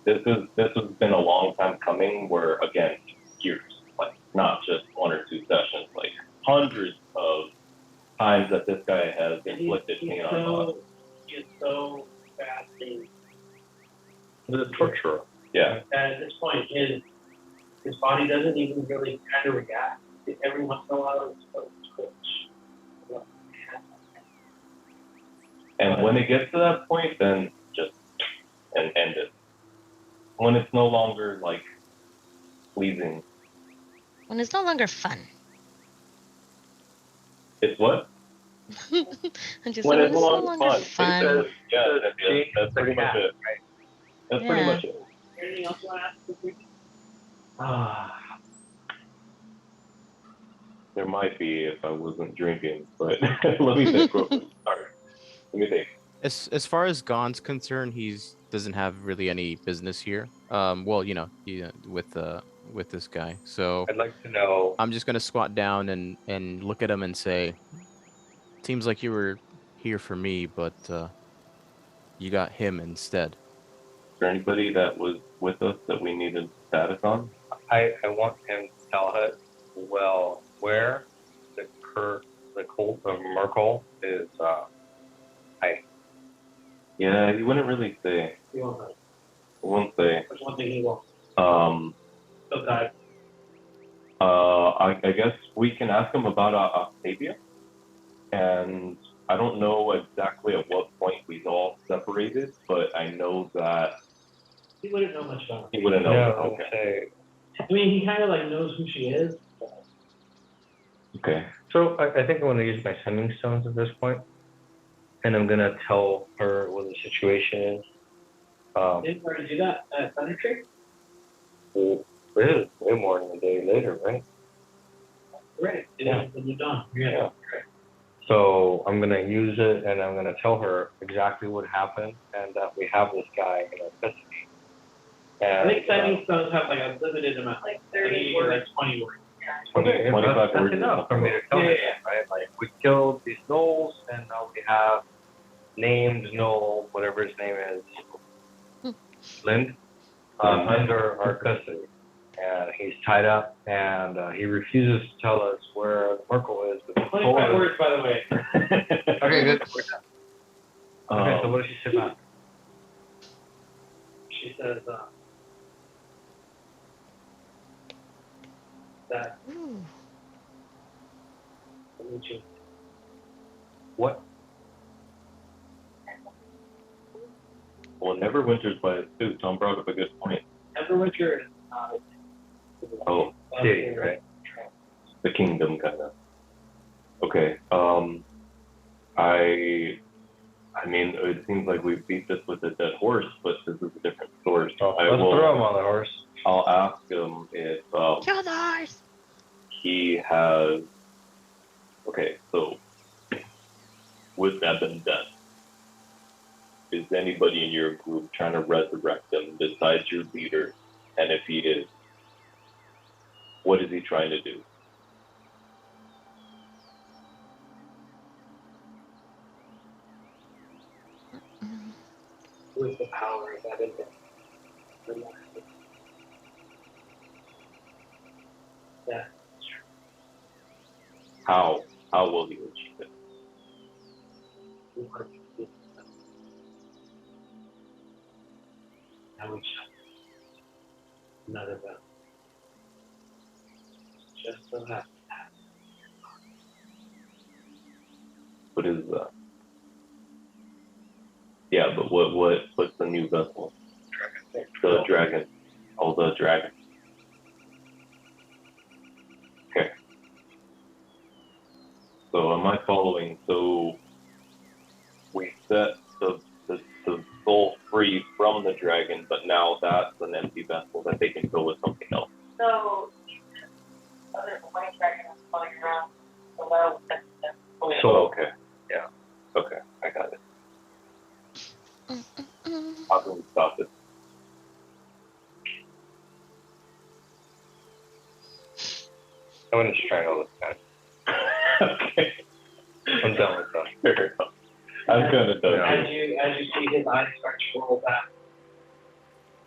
This has been a long time coming. Where again, years, like not just 1 or 2 sessions, like hundreds of times that this guy has inflicted pain on us. He is so fasting The torturer. Yeah. that at this point his body doesn't even really kind of react. Every once in a while it's so twitch. And when it gets to that point, then just end it. When it's no longer like pleasing. When it's no longer fun. It's what? I'm just When like, it's it's no no longer longer fun. fun. Yeah, that's pretty much it. That's pretty Yeah. much it. Anything else you want to ask this week? There might be if I wasn't drinking, but let me think real quick. Sorry. Let me think. As far as Gon's concerned, he's doesn't have really any business here. Well, you know, with this guy. So I'd like to know. I'm just gonna squat down and look at him and say, "Seems like you were here for me, but you got him instead." Is there anybody that was with us that we needed status on? I want him to tell us where the cult of Merkel is. Yeah, he wouldn't really say. He won't know. He won't say. There's one thing he won't. So guys. I guess we can ask him about Octavia, and I don't know exactly at what point we all separated, but I know that He wouldn't know much about her. he wouldn't know. No, Okay. I mean, he kind of like knows who she is. Okay. So I think I'm going to use my sending stones at this point, and I'm going to tell her what the situation is. Didn't already do that at Thunder Tree? Well, it is way more than a day later, right? Right. Yeah. When you're done. Yeah. So I'm going to use it, and I'm going to tell her exactly what happened, and that we have this guy in our custody. And, I think sending stones have like a limited amount, like 30 or like 20 words. Okay, 25 that's words. enough for me to tell her, right? Like, we killed these gnolls, and now we have named gnoll, whatever his name is, Lind, under our custody. And he's tied up, and he refuses to tell us where Merkel is. But 25 words, by the way. Okay, good. We're done. Okay, so what does she say back? She says that. Ooh. What? Well, Neverwinter's by its suit. Tom brought up a good point. Neverwinter is not Oh, City, right? the kingdom, kind of. Okay. I mean, it seems like we beat this with a dead horse, but this is a different story. Oh, let's throw him on the horse. I'll ask him if Kill the horse. he has. Okay, so with Ebb and Death, is anybody in your group trying to resurrect him besides your leader? And if he is, what is he trying to do? with the power of that event. Yeah. How will he achieve it? Now we shall another vessel. Just so happens. What is that? Yeah, but what's the new vessel? The dragon. Oh, the dragon. Okay. So am I following? So we set the soul free from the dragon, but now that's an empty vessel that they can go with something else. So, other white dragon is floating around below. So okay. Yeah. Okay, I got it. How can we stop it? I'm gonna strangle this guy. Okay. I'm done with that. Fair enough. I'm kind of done. As you see his eyes start to roll back,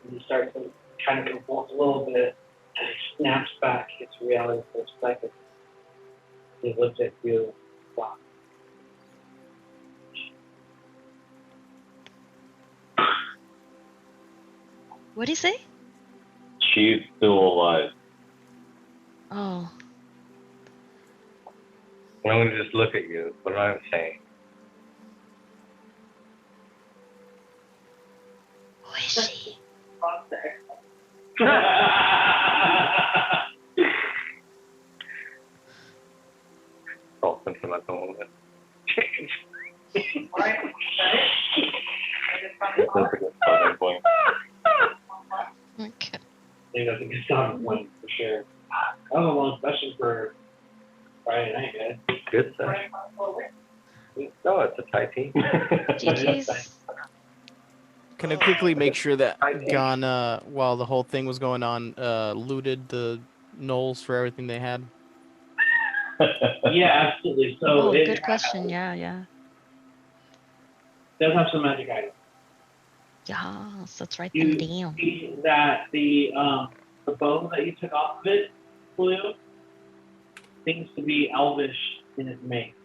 and he starts to kind of convulse a little bit, and he snaps back his reality for a second. He looks at you, wow. What'd he say? She's still alive. Oh. I'm gonna just look at you. What am I saying? Who is she? Oh, sentimental moment. That's a good starting point. Okay. I think that's a good starting point for sure. That was a long session for Friday night, guys. Good stuff. No, it's a tight team. GG's. Can I quickly make sure that Ghana, while the whole thing was going on, looted the gnolls for everything they had? Yeah, absolutely. So Oh, it good question. Yeah. does have some magic items. Yes, let's write You them down. see that the bone that you took off of it, Julio, seems to be elvish in its make.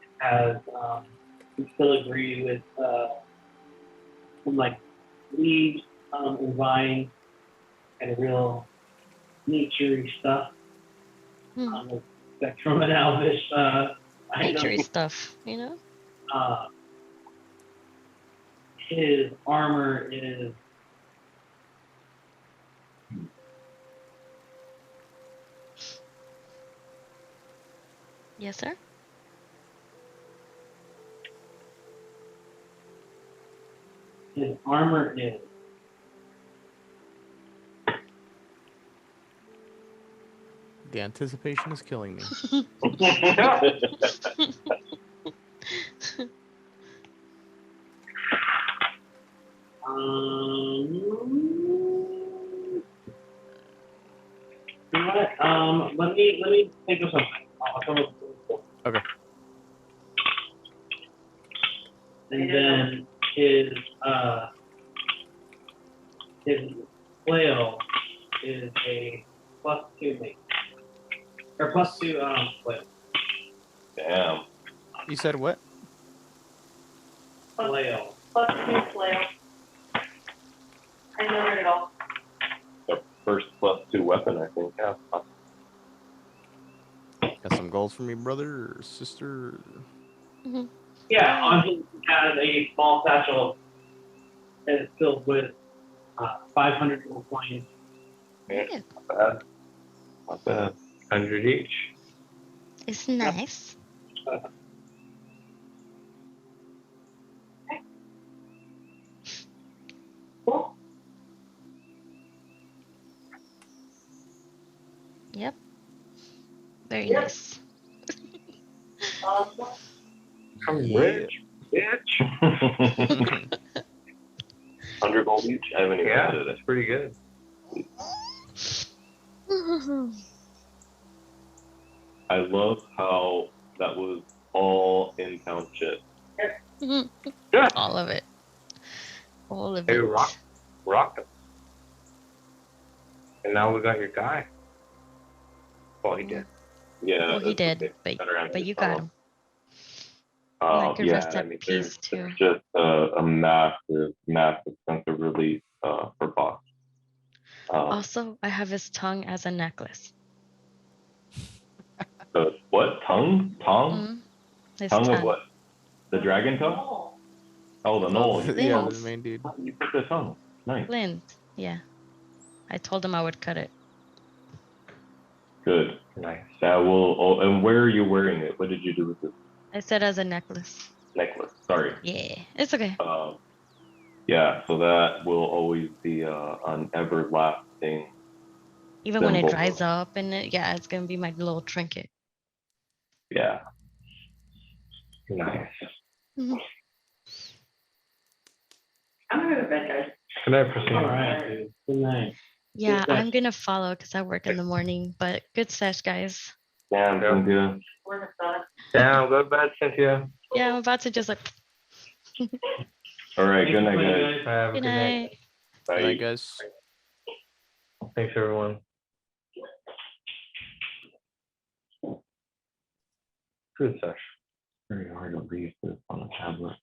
It has we still agree with some like leaves and vines and real naturey stuff. That's from an elvish Naturey item. stuff, you know? His armor is Yes, sir? his armor is The anticipation is killing me. You know what? Let me think of something. I'll come up with Okay. And then his flail is a +2 make. Or +2 flail. Damn. You said what? Flail. +2 flail. I noted it all. The first +2 weapon, I think. Yeah. Got some goals for me, brother or sister? Yeah, on him has a small satchel that is filled with 500 gold coins. Yeah. Not bad. Not bad. 100 each. It's nice. Cool. Yep. Very nice. Awesome. Rich, bitch. 100 gold each? I haven't even Yeah, added it. that's pretty good. I love how that was all in town shit. All of it. All of Hey, it. rock them. And now we got your guy. Well, he did. Yeah. Well, he that's did, okay. Better answer but you some got of him. I could Yeah, rest I at mean, peace too. there's just a massive, massive sense of relief for Boss. Also, I have his tongue as a necklace. The what? Tongue? His Tongue of tongue. what? The dragon tongue? Oh, the knoll. You yeah, Lens. the main dude. put the tongue. Nice. Lynn. Yeah. I told him I would cut it. Good. Nice. That will. Oh, and where are you wearing it? What did you do with this I said as a necklace. necklace? Sorry. Yeah, it's okay. Yeah. So that will always be an everlasting. Even when it symbol dries of- up and yeah, it's gonna be my little trinket. Yeah. Nice. Mhm. I'm gonna go to bed, guys. Good night, Christine. All right, dude. Good night. Yeah, Good I'm gonna follow because I work in the morning. But good sesh, guys. Damn, Yeah. Cynthia. We're gonna start. Down, go to bed, Cynthia. Yeah, I'm about to just like. All right. Thanks Good for night, playing, guys. Have a Good good night. night. Bye. Good night, guys. Thanks, everyone. Good sesh. Very hard to read this on a tablet.